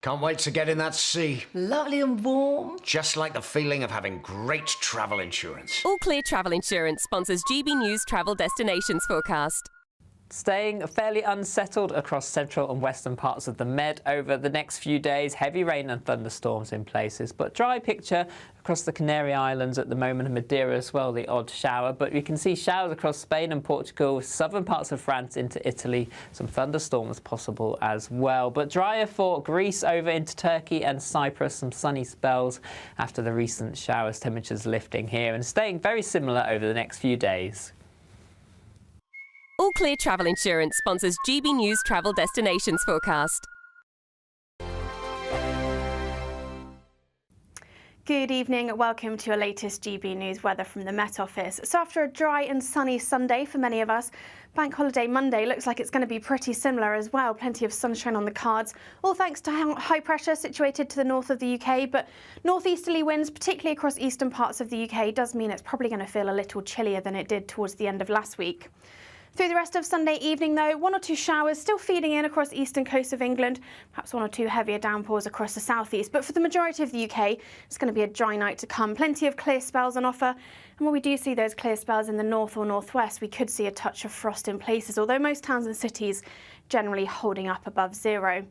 Can't wait to get in that sea. Lovely and warm. Just like the feeling of having great travel insurance. All Clear Travel Insurance sponsors GB News Travel Destinations Forecast. Staying fairly unsettled across central and western parts of the Med over the next few days. Heavy rain and thunderstorms in places, but dry picture across the Canary Islands at the moment, and Madeira as well, the odd shower. But we can see showers across Spain and Portugal, southern parts of France into Italy. Some thunderstorms possible as well. But drier for Greece over into Turkey and Cyprus. Some sunny spells after the recent showers. Temperatures lifting here and staying very similar over the next few days. All Clear Travel Insurance sponsors GB News Travel Destinations Forecast. Good evening, welcome to your latest GB News weather from the Met Office. So after a dry and sunny Sunday for many of us, Bank Holiday Monday looks like it's going to be pretty similar as well. Plenty of sunshine on the cards, all thanks to high pressure situated to the north of the UK. But northeasterly winds, particularly across eastern parts of the UK, does mean it's probably going to feel a little chillier than it did towards the end of last week. Through the rest of Sunday evening, though, 1 or 2 showers still feeding in across the eastern coast of England, perhaps 1 or 2 heavier downpours across the southeast. But for the majority of the UK, it's going to be a dry night to come. Plenty of clear spells on offer. And when we do see those clear spells in the north or northwest, we could see a touch of frost in places, although most towns and cities generally holding up above 0.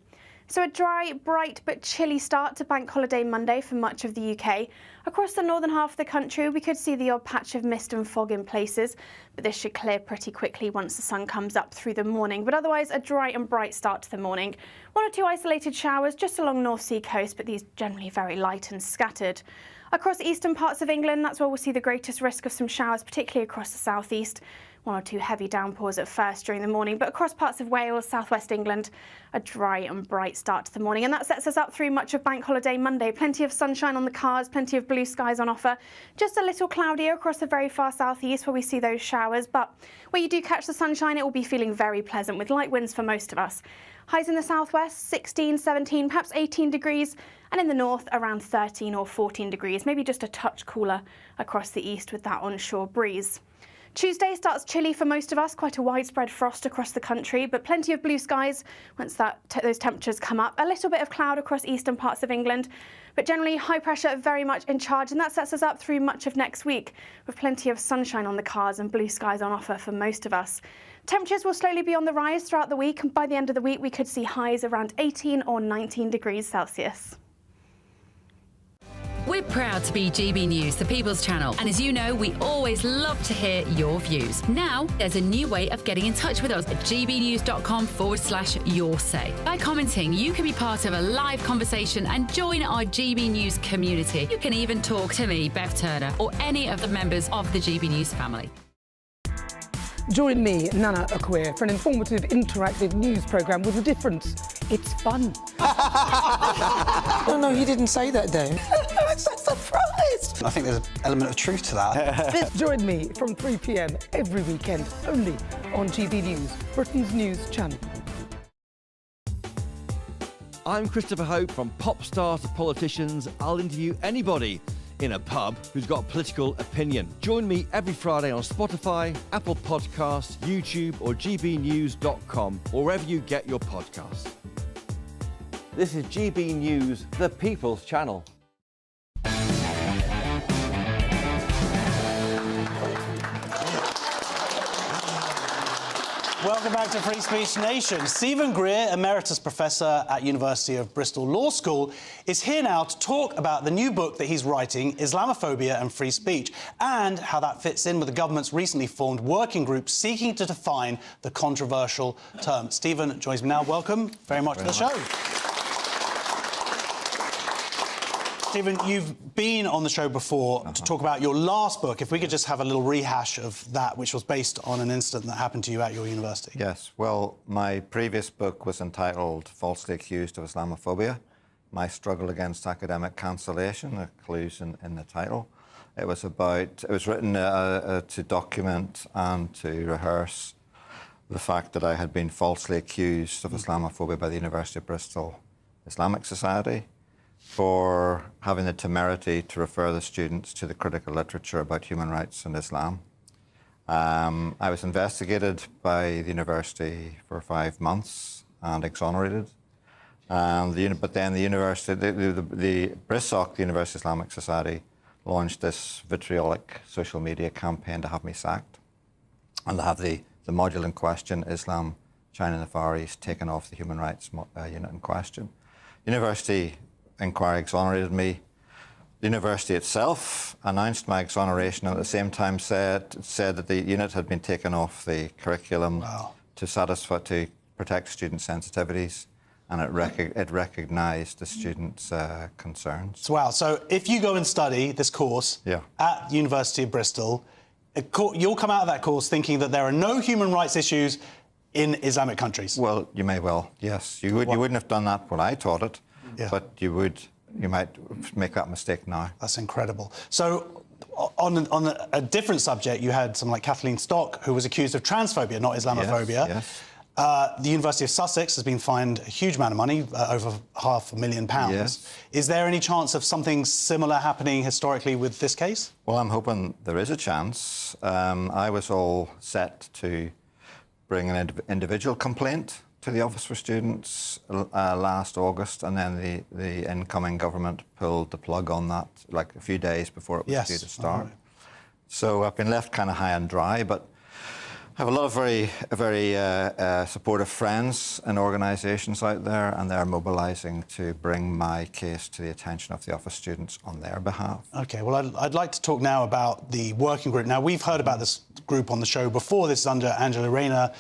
So a dry, bright but chilly start to Bank Holiday Monday for much of the UK. Across the northern half of the country, we could see the odd patch of mist and fog in places, but this should clear pretty quickly once the sun comes up through the morning. But otherwise, a dry and bright start to the morning. 1 or 2 isolated showers just along North Sea coast, but these generally very light and scattered. Across eastern parts of England, that's where we'll see the greatest risk of some showers, particularly across the southeast. 1 or 2 heavy downpours at first during the morning, but across parts of Wales, southwest England, a dry and bright start to the morning. And that sets us up through much of Bank Holiday Monday. Plenty of sunshine on the cards, plenty of blue skies on offer. Just a little cloudier across the very far southeast where we see those showers, but where you do catch the sunshine, it will be feeling very pleasant with light winds for most of us. Highs in the southwest, 16, 17, perhaps 18 degrees, and in the north, around 13 or 14 degrees, maybe just a touch cooler across the east with that onshore breeze. Tuesday starts chilly for most of us, quite a widespread frost across the country, but plenty of blue skies once those temperatures come up. A little bit of cloud across eastern parts of England, but generally high pressure very much in charge, and that sets us up through much of next week with plenty of sunshine on the cards and blue skies on offer for most of us. Temperatures will slowly be on the rise throughout the week, and by the end of the week we could see highs around 18 or 19 degrees Celsius. We're proud to be GB News, the People's Channel, and as you know, we always love to hear your views. Now, there's a new way of getting in touch with us at gbnews.com/yoursay. By commenting, you can be part of a live conversation and join our GB News community. You can even talk to me, Bev Turner, or any of the members of the GB News family. Join me, Nana Akwe, for an informative, interactive news programme with a difference. It's fun. No, he didn't say that, Dave. I'm so surprised. I think there's an element of truth to that. Join me from 3 p.m. every weekend, only on GB News, Britain's news channel. I'm Christopher Hope. From pop stars to politicians, I'll interview anybody in a pub who's got a political opinion. Join me every Friday on Spotify, Apple Podcasts, YouTube or gbnews.com, or wherever you get your podcasts. This is GB News, the People's Channel. Welcome back to Free Speech Nation. Stephen Greer, Emeritus Professor at University of Bristol Law School, is here now to talk about the new book that he's writing, Islamophobia and Free Speech, and how that fits in with the government's recently formed working group seeking to define the controversial term. Stephen joins me now. Welcome very much to the show. Stephen, you've been on the show before to talk about your last book. If we could just have a little rehash of that, which was based on an incident that happened to you at your university. Yes. Well, my previous book was entitled Falsely Accused of Islamophobia, My Struggle Against Academic Cancellation, the clues in the title. It was written to document and to rehearse the fact that I had been falsely accused of Islamophobia by the University of Bristol Islamic Society for having the temerity to refer the students to the critical literature about human rights and Islam. I was investigated by the university for 5 months and exonerated. But then the university, the BRISOC, the University Islamic Society, launched this vitriolic social media campaign to have me sacked and to have the module in question, Islam, China and the Far East, taken off the human rights unit in question. University inquiry exonerated me. The university itself announced my exoneration and at the same time said that the unit had been taken off the curriculum to protect student sensitivities, and it recognised the students' concerns. So, wow. So if you go and study this course at the University of Bristol, you'll come out of that course thinking that there are no human rights issues in Islamic countries. Well, you may well, yes. You wouldn't have done that when I taught it. Yeah. But you might make that mistake now. That's incredible. So, on a different subject, you had someone like Kathleen Stock, who was accused of transphobia, not Islamophobia. Yes. The University of Sussex has been fined a huge amount of money, over £500,000. Yes. Is there any chance of something similar happening historically with this case? Well, I'm hoping there is a chance. I was all set to bring an individual complaint to the Office for Students last August, and then the incoming government pulled the plug on that like a few days before it was due to start. Right. So I've been left kind of high and dry, but I have a lot of very supportive friends and organisations out there, and they're mobilising to bring my case to the attention of the office students on their behalf. OK, well, I'd like to talk now about the working group. Now, we've heard about this group on the show before. This is under Angela Rayner.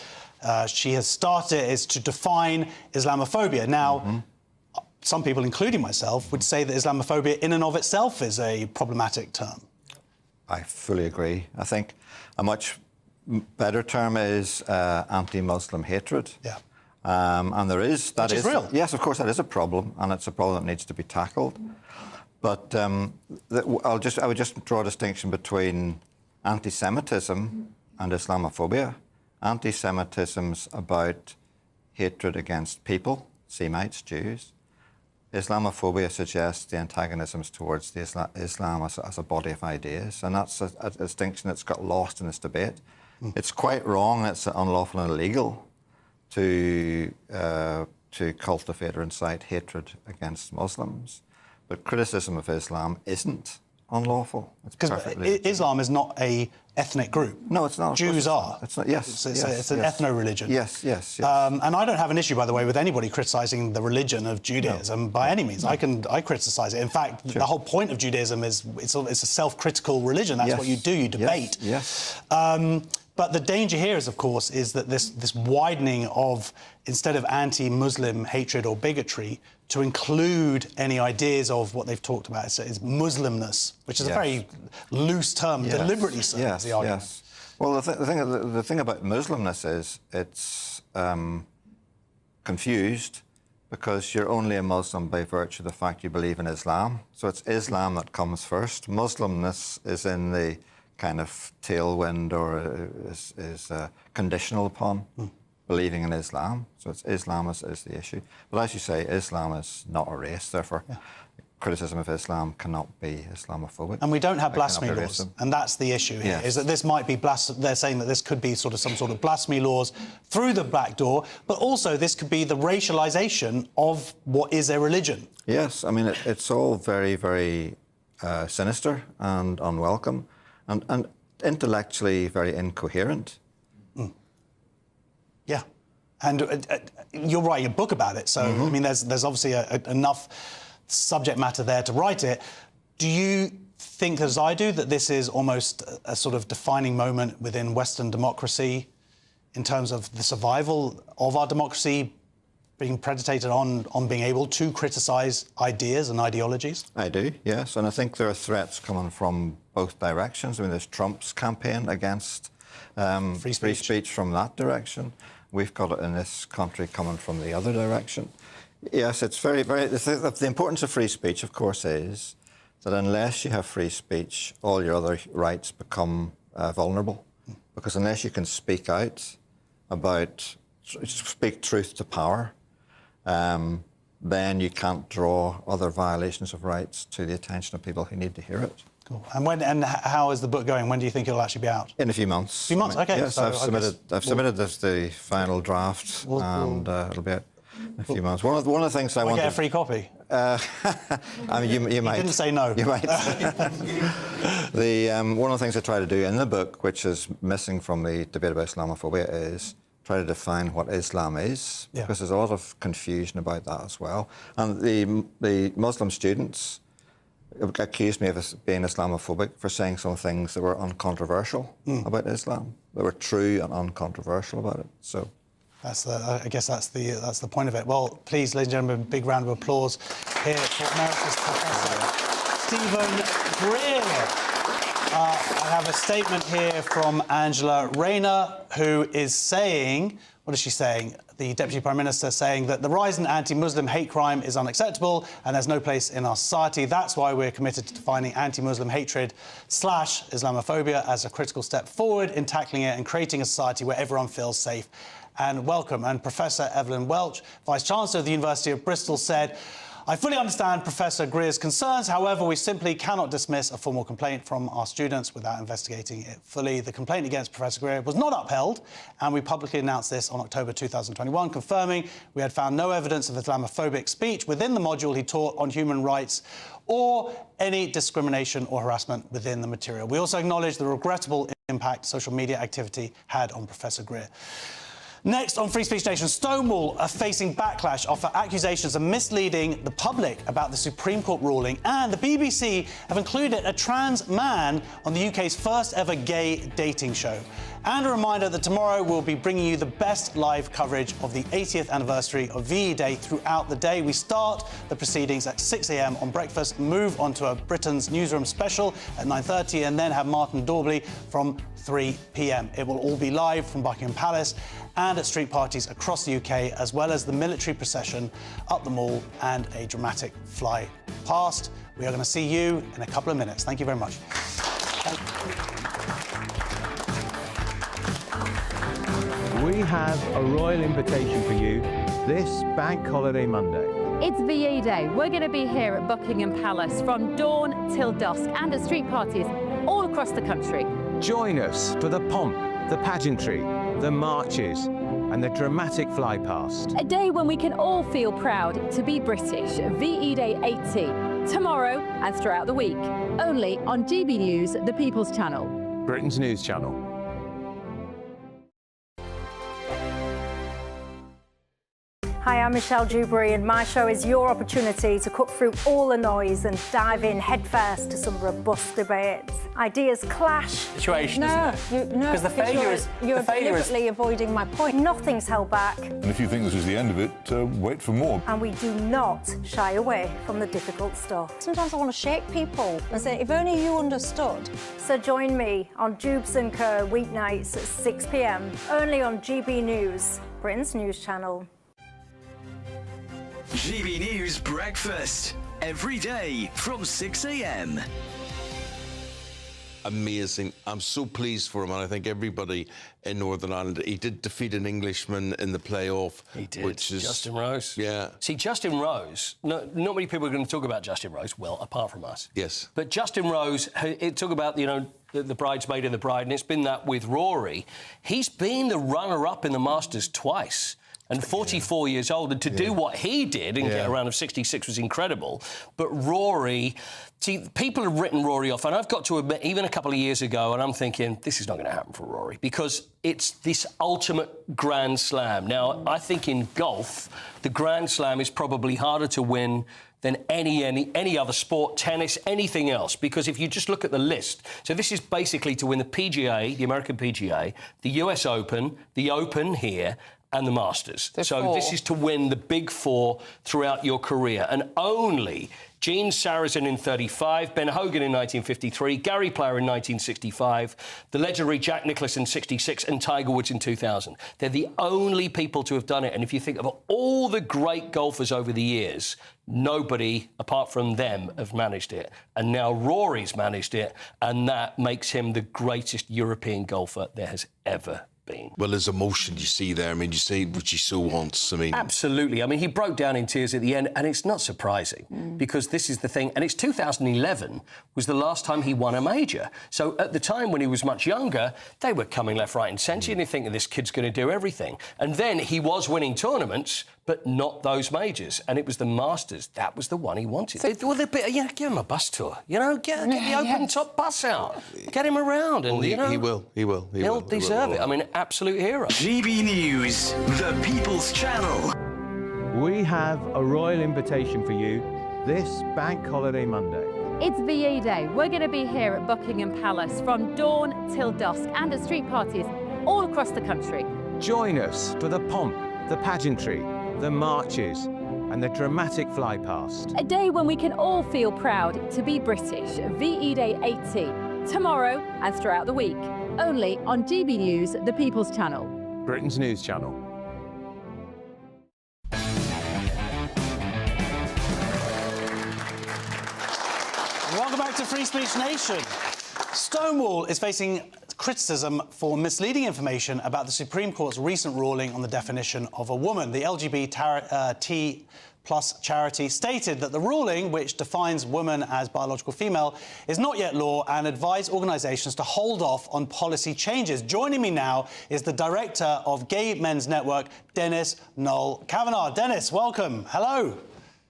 She has started is to define Islamophobia. Now, some people, including myself, would say that Islamophobia in and of itself is a problematic term. I fully agree. I think a much better term is anti-Muslim hatred. Yeah. And there is... Which is real. Yes, of course, that is a problem, and it's a problem that needs to be tackled. But I would just draw a distinction between anti-Semitism and Islamophobia. Anti-Semitism's about hatred against people, Semites, Jews. Islamophobia suggests the antagonisms towards the Islam as a body of ideas, and that's a distinction that's got lost in this debate. It's quite wrong, it's unlawful and illegal to cultivate or incite hatred against Muslims, but criticism of Islam isn't unlawful. Because Islam is not a ethnic group. No, it's not. Jews are. It's not. Yes, it's an ethno-religion. Yes. And I don't have an issue, by the way, with anybody criticising the religion of Judaism by any means. I criticise it. In fact, the whole point of Judaism is it's a self-critical religion. That's what you do. You debate. Yes. But the danger here is, of course, is that this widening of, instead of anti-Muslim hatred or bigotry, to include any ideas of what they've talked about is Muslimness, which is a very loose term, deliberately so. Yes, the argument. yes. Well, the thing about Muslimness is it's confused because you're only a Muslim by virtue of the fact you believe in Islam. So it's Islam that comes first. Muslimness is in the kind of tailwind or is conditional upon believing in Islam. So it's Islam is the issue. But as you say, Islam is not a race, therefore criticism of Islam cannot be Islamophobic. And we don't have blasphemy laws, and that's the issue here, is that this might be they're saying that this could be some sort of blasphemy laws through the back door, but also this could be the racialisation of what is a religion. Yes, I mean, it's all very, very sinister and unwelcome. And intellectually very incoherent. Yeah, and you're writing a book about it, so I mean, there's obviously enough subject matter there to write it. Do you think, as I do, that this is almost a sort of defining moment within Western democracy in terms of the survival of our democracy being predicated on being able to criticise ideas and ideologies? I do, yes, and I think there are threats coming from both directions. I mean, there's Trump's campaign against free speech from that direction. We've got it in this country coming from the other direction. Yes, it's very, very... The importance of free speech, of course, is that unless you have free speech, all your other rights become vulnerable. Because unless you can speak out about... speak truth to power, then you can't draw other violations of rights to the attention of people who need to hear it. Cool. And how is the book going? When do you think it'll actually be out? In a few months. A few months, OK. Yes, so I've submitted the final draft, and it'll be out in a few months. One of the things I want to... get a free copy? I mean, you might. You didn't say no. You might. One of the things I try to do in the book, which is missing from the debate about Islamophobia, is try to define what Islam is, because there's a lot of confusion about that as well. And the Muslim students accused me of being Islamophobic for saying some things that were uncontroversial about Islam. They were true and uncontroversial about it. So I guess that's the point of it. Well, please, ladies and gentlemen, big round of applause here for Emeritus Professor Stephen Greer. I have a statement here from Angela Rayner, who is saying, what is she saying? The Deputy Prime Minister saying that the rise in anti-Muslim hate crime is unacceptable and there's no place in our society. That's why we're committed to defining anti-Muslim hatred / Islamophobia as a critical step forward in tackling it and creating a society where everyone feels safe and welcome. And Professor Evelyn Welch, Vice-Chancellor of the University of Bristol, said, I fully understand Professor Greer's concerns. However, we simply cannot dismiss a formal complaint from our students without investigating it fully. The complaint against Professor Greer was not upheld, and we publicly announced this on October 2021, confirming we had found no evidence of Islamophobic speech within the module he taught on human rights or any discrimination or harassment within the material. We also acknowledge the regrettable impact social media activity had on Professor Greer. Next on Free Speech Nation, Stonewall are facing backlash after accusations of misleading the public about the Supreme Court ruling, and the BBC have included a trans man on the UK's first ever gay dating show. And a reminder that tomorrow we'll be bringing you the best live coverage of the 80th anniversary of VE Day throughout the day. We start the proceedings at 6 a.m. on breakfast, move on to a Britain's Newsroom special at 9:30, and then have Martin Daubly from 3 p.m. It will all be live from Buckingham Palace and at street parties across the UK, as well as the military procession up the Mall and a dramatic fly past. We are going to see you in a couple of minutes. Thank you very much. We have a royal invitation for you this Bank Holiday Monday. It's VE Day. We're going to be here at Buckingham Palace from dawn till dusk and at street parties all across the country. Join us for the pomp, the pageantry, the marches and the dramatic fly past. A day when we can all feel proud to be British. VE Day 80, tomorrow and throughout the week. Only on GB News, the People's Channel. Britain's News Channel. Hi, I'm Michelle Dewberry, and my show is your opportunity to cut through all the noise and dive in headfirst to some robust debates. Ideas clash. Situation, no, isn't it? No, because the failure is you're deliberately avoiding my point. Nothing's held back. And if you think this is the end of it, wait for more. And we do not shy away from the difficult stuff. Sometimes I want to shake people and say, if only you understood. So join me on Dubes & Co. weeknights at 6 p.m. only on GB News, Britain's news channel. GB News Breakfast, every day from 6 a.m. Amazing. I'm so pleased for him, and I think everybody in Northern Ireland. He did defeat an Englishman in the playoff. He did. Which is, Justin Rose. Yeah. See, Justin Rose, not many people are going to talk about Justin Rose, well, apart from us. Yes. But Justin Rose, it talk about, the bridesmaid and the bride, and it's been that with Rory. He's been the runner-up in the Masters twice. And 44 years old, and to do what he did and get a round of 66 was incredible. But Rory, see, people have written Rory off, and I've got to admit, even a couple of years ago, and I'm thinking, this is not going to happen for Rory, because it's this ultimate Grand Slam. Now, I think in golf, the Grand Slam is probably harder to win than any other sport, tennis, anything else. Because if you just look at the list, so this is basically to win the PGA, the American PGA, the US Open, the Open here, and the Masters. So this is to win the big four throughout your career. And only Gene Sarazen in 35, Ben Hogan in 1953, Gary Player in 1965, the legendary Jack Nicklaus in 66, and Tiger Woods in 2000. They're the only people to have done it. And if you think of all the great golfers over the years, nobody, apart from them, have managed it. And now Rory's managed it, and that makes him the greatest European golfer there has ever been. Well, there's emotion you see there. I mean, you see what you so wants. I mean, absolutely. I mean, he broke down in tears at the end, and it's not surprising because this is the thing. And it's 2011 was the last time he won a major. So at the time when he was much younger, they were coming left, right, and centre, and you think this kid's going to do everything. And then he was winning tournaments, but not those majors. And it was the Masters. That was the one he wanted. Well, give him a bus tour. Get the open top bus out. Get him around, and he will. He'll deserve it. I mean, absolute hero. GB News, the People's Channel. We have a royal invitation for you this Bank Holiday Monday. It's VE Day. We're going to be here at Buckingham Palace from dawn till dusk and at street parties all across the country. Join us for the pomp, the pageantry, the marches and the dramatic fly past. A day when we can all feel proud to be British. VE Day 80, tomorrow and throughout the week. Only on GB News, the People's Channel. Britain's News Channel. Welcome back to Free Speech Nation. Stonewall is facing criticism for misleading information about the Supreme Court's recent ruling on the definition of a woman. The LGBT Plus charity stated that the ruling, which defines woman as biological female, is not yet law and advised organisations to hold off on policy changes. Joining me now is the director of Gay Men's Network, Noel Kavanagh. Dennis, welcome. Hello.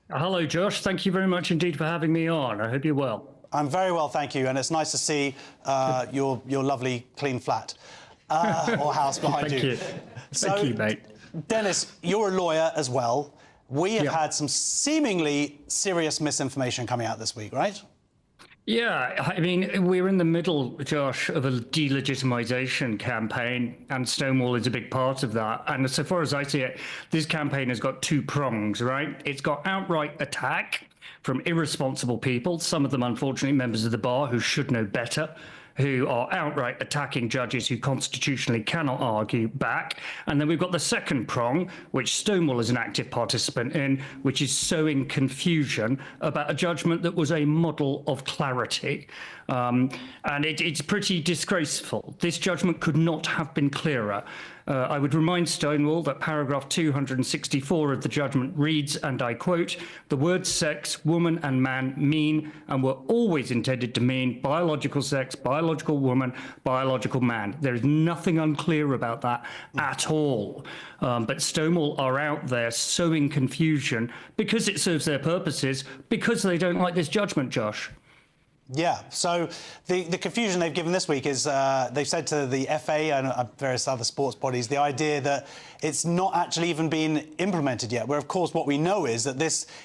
Hello, Josh. Thank you very much indeed for having me on. I hope you're well. I'm very well, thank you, and it's nice to see your lovely clean flat or house behind you. Thank you, mate. Dennis, you're a lawyer as well. We have had some seemingly serious misinformation coming out this week, right? Yeah, I mean, we're in the middle, Josh, of a delegitimization campaign, and Stonewall is a big part of that. And so far as I see it, this campaign has got two prongs, right? It's got outright attack from irresponsible people, some of them, unfortunately, members of the bar who should know better, who are outright attacking judges who constitutionally cannot argue back. And then we've got the second prong, which Stonewall is an active participant in, which is sowing confusion about a judgment that was a model of clarity. And it's pretty disgraceful. This judgment could not have been clearer. I would remind Stonewall that paragraph 264 of the judgment reads, and I quote, "The words sex, woman and man mean and were always intended to mean biological sex, biological woman, biological man." There is nothing unclear about that at all. But Stonewall are out there sowing confusion because it serves their purposes, because they don't like this judgment, Josh. Yeah, so the confusion they've given this week is they've said to the FA and various other sports bodies the idea that it's not actually even been implemented yet, where, of course, what we know is that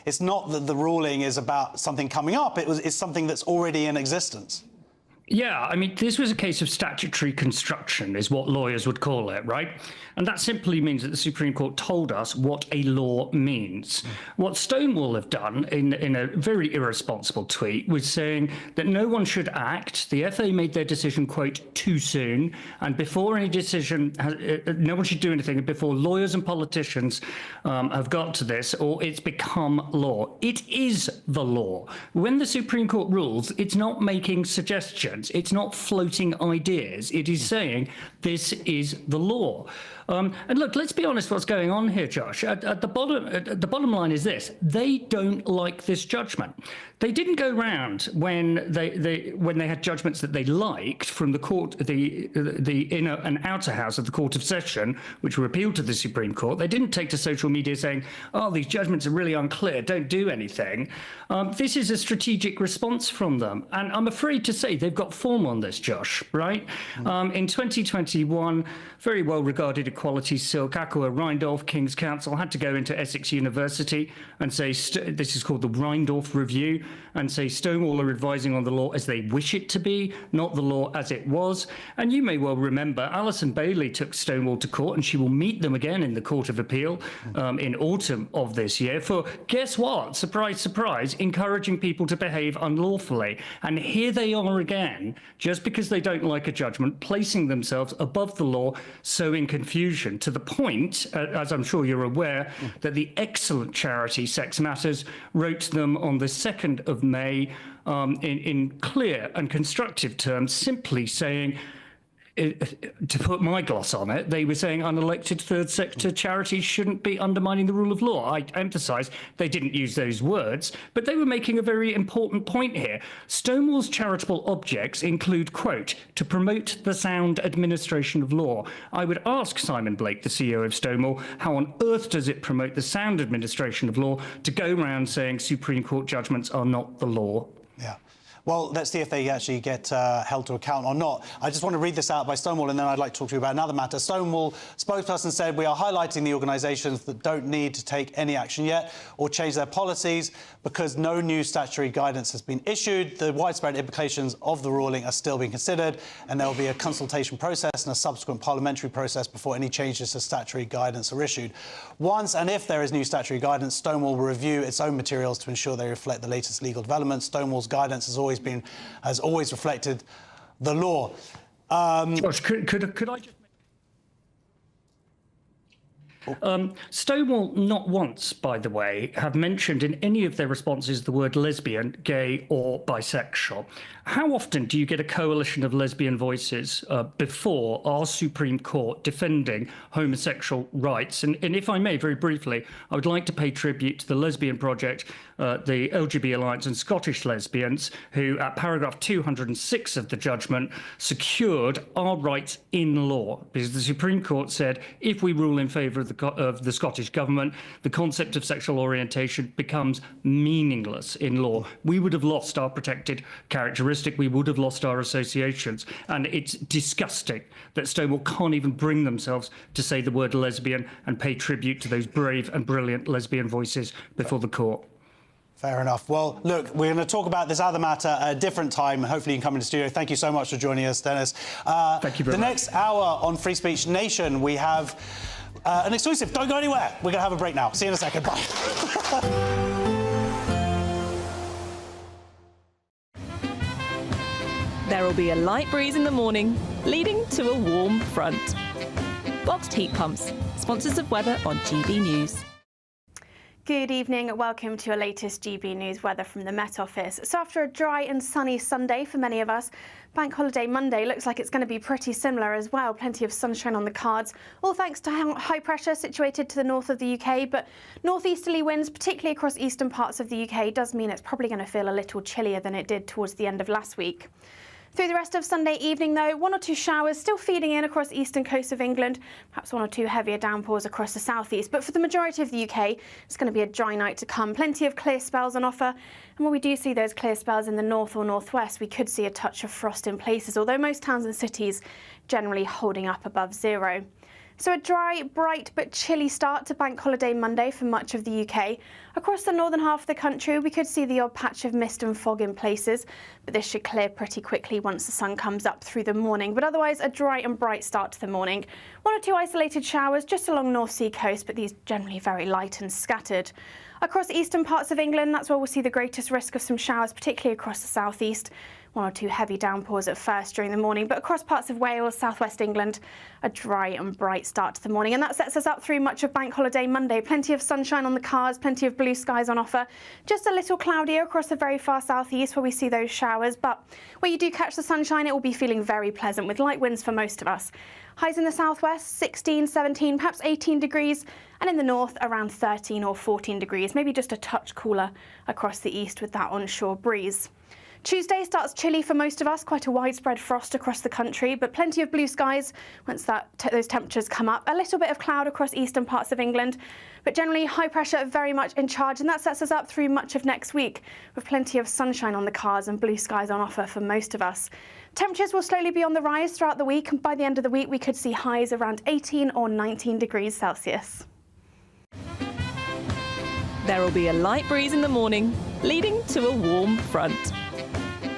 it's not that the ruling is about something coming up, it's something that's already in existence. Yeah, I mean, this was a case of statutory construction, is what lawyers would call it, right? And that simply means that the Supreme Court told us what a law means. What Stonewall have done in a very irresponsible tweet was saying that no one should act. The FA made their decision, quote, too soon, and before any decision, no one should do anything before lawyers and politicians have got to this, or it's become law. It is the law. When the Supreme Court rules, it's not making suggestions. It's not floating ideas. It is saying this is the law. And look, let's be honest what's going on here, Josh. At the bottom line is this. They don't like this judgment. They didn't go round when they had judgments that they liked from the court, the inner and outer house of the Court of Session, which were appealed to the Supreme Court. They didn't take to social media saying, oh, these judgments are really unclear, don't do anything. This is a strategic response from them. And I'm afraid to say they've got form on this, Josh, right? In 2021, very well-regarded equality silk, Aqua Rheindorf King's Counsel had to go into Essex University and say, this is called the Rheindorf Review, and say Stonewall are advising on the law as they wish it to be, not the law as it was. And you may well remember Alison Bailey took Stonewall to court, and she will meet them again in the Court of Appeal in autumn of this year for, guess what, surprise, surprise, encouraging people to behave unlawfully. And here they are again, just because they don't like a judgment, placing themselves above the law, sowing confusion, to the point, as I'm sure you're aware, that the excellent charity Sex Matters wrote to them on the 2nd of May in clear and constructive terms, simply saying, to put my gloss on it, they were saying unelected third sector charities shouldn't be undermining the rule of law. I emphasise they didn't use those words, but they were making a very important point here. Stonewall's charitable objects include, quote, to promote the sound administration of law. I would ask Simon Blake, the CEO of Stonewall, how on earth does it promote the sound administration of law to go around saying Supreme Court judgments are not the law? Yeah. Well, let's see if they actually get held to account or not. I just want to read this out by Stonewall, and then I'd like to talk to you about another matter. Stonewall spokesperson said, we are highlighting the organisations that don't need to take any action yet or change their policies because no new statutory guidance has been issued. The widespread implications of the ruling are still being considered, and there will be a consultation process and a subsequent parliamentary process before any changes to statutory guidance are issued. Once and if there is new statutory guidance, Stonewall will review its own materials to ensure they reflect the latest legal developments. Stonewall's guidance has always reflected the law. Josh, could I just... Stonewall not once, by the way, have mentioned in any of their responses the word lesbian, gay or bisexual. How often do you get a coalition of lesbian voices before our Supreme Court defending homosexual rights? And if I may, very briefly, I would like to pay tribute to the Lesbian Project the LGB Alliance and Scottish lesbians, who at paragraph 206 of the judgment secured our rights in law, because the Supreme Court said if we rule in favour of the Scottish government, the concept of sexual orientation becomes meaningless in law. We would have lost our protected characteristic, we would have lost our associations, and it's disgusting that Stonewall can't even bring themselves to say the word lesbian and pay tribute to those brave and brilliant lesbian voices before the court. Fair enough. Well, look, we're going to talk about this other matter at a different time. Hopefully you can come into the studio. Thank you so much for joining us, Dennis. Thank you very much. The next hour on Free Speech Nation, we have an exclusive. Don't go anywhere. We're going to have a break now. See you in a second. Bye. There will be a light breeze in the morning, leading to a warm front. Boxed heat pumps, sponsors of weather on GB News. Good evening, welcome to your latest GB News weather from the Met Office. So after a dry and sunny Sunday for many of us, Bank Holiday Monday looks like it's going to be pretty similar as well. Plenty of sunshine on the cards, all thanks to high pressure situated to the north of the UK, but northeasterly winds, particularly across eastern parts of the UK, does mean it's probably going to feel a little chillier than it did towards the end of last week. Through the rest of Sunday evening, though, 1 or 2 showers still feeding in across the eastern coast of England, perhaps 1 or 2 heavier downpours across the southeast. But for the majority of the UK, it's going to be a dry night to come. Plenty of clear spells on offer. And when we do see those clear spells in the north or northwest, we could see a touch of frost in places, although most towns and cities generally holding up above zero. So a dry, bright but chilly start to Bank Holiday Monday for much of the UK. Across the northern half of the country, we could see the odd patch of mist and fog in places, but this should clear pretty quickly once the sun comes up through the morning. But otherwise, a dry and bright start to the morning. 1 or 2 isolated showers just along North Sea coast, but these generally very light and scattered. Across eastern parts of England, that's where we'll see the greatest risk of some showers, particularly across the southeast. 1 or 2 heavy downpours at first during the morning, but across parts of Wales, southwest England, a dry and bright start to the morning. And that sets us up through much of Bank Holiday Monday. Plenty of sunshine on the cards, plenty of blue skies on offer. Just a little cloudier across the very far southeast where we see those showers, but where you do catch the sunshine, it will be feeling very pleasant with light winds for most of us. Highs in the southwest, 16, 17, perhaps 18 degrees, and in the north, around 13 or 14 degrees, maybe just a touch cooler across the east with that onshore breeze. Tuesday starts chilly for most of us, quite a widespread frost across the country, but plenty of blue skies once those temperatures come up. A little bit of cloud across eastern parts of England, but generally high pressure very much in charge, and that sets us up through much of next week with plenty of sunshine on the cards and blue skies on offer for most of us. Temperatures will slowly be on the rise throughout the week, and by the end of the week we could see highs around 18 or 19 degrees Celsius. There will be a light breeze in the morning, leading to a warm front.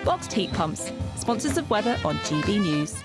Boxed heat pumps, sponsors of weather on GB News.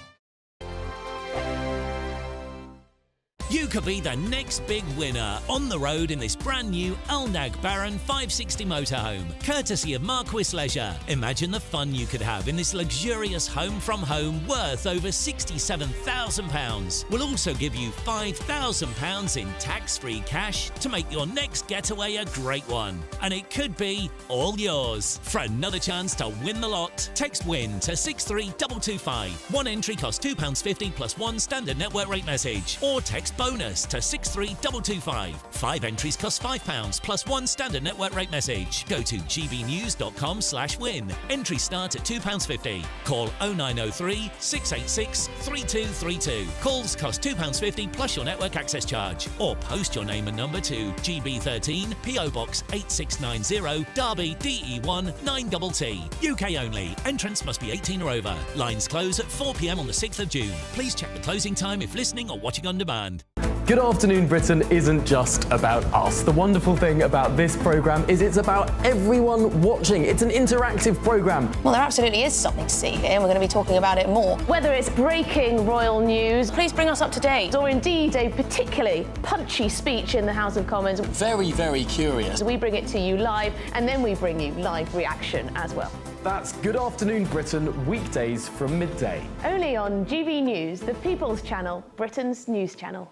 You could be the next big winner on the road in this brand new Alnag Baron 560 motorhome, courtesy of Marquis Leisure. Imagine the fun you could have in this luxurious home from home worth over £67,000. We'll also give you £5,000 in tax-free cash to make your next getaway a great one. And it could be all yours. For another chance to win the lot, text WIN to 63225. One entry costs £2.50 plus 1 standard network rate message. Or text bonus to 63225. 5 entries cost £5 plus 1 standard network rate message. Go to gbnews.com/win. Entry start at £2.50. Call 0903 686 3232. Calls cost £2.50 plus your network access charge. Or post your name and number to GB13 PO Box 8690 Derby DE1 9TT. UK only. Entrance must be 18 or over. Lines close at 4 p.m. on the 6th of June. Please check the closing time if listening or watching on demand. Good Afternoon Britain isn't just about us. The wonderful thing about this programme is it's about everyone watching. It's an interactive programme. Well, there absolutely is something to see here, and we're going to be talking about it more. Whether it's breaking royal news, please bring us up to date, or indeed a particularly punchy speech in the House of Commons. Very, very curious. We bring it to you live, and then we bring you live reaction as well. That's Good Afternoon Britain, weekdays from midday. Only on GB News, the People's Channel, Britain's news channel.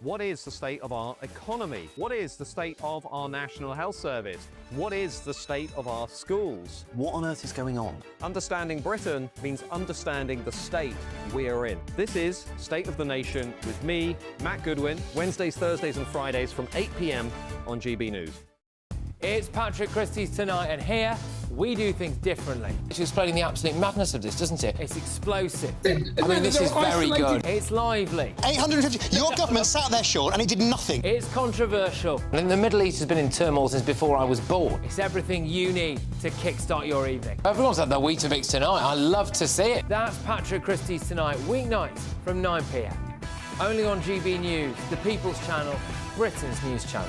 What is the state of our economy? What is the state of our National Health Service? What is the state of our schools? What on earth is going on? Understanding Britain means understanding the state we are in. This is State of the Nation with me, Matt Goodwin, Wednesdays, Thursdays and Fridays from 8 p.m. on GB News. It's Patrick Christie's Tonight, and here we do things differently. It's explaining the absolute madness of this, doesn't it? It's explosive. I mean, this is very good. It's lively. 850. Your government sat there, Sean, and it did nothing. It's controversial. And the Middle East has been in turmoil since before I was born. It's everything you need to kickstart your evening. Everyone's had their Weetabix tonight. I love to see it. That's Patrick Christie's Tonight, weeknights from 9 p.m. Only on GB News, the People's Channel, Britain's news channel.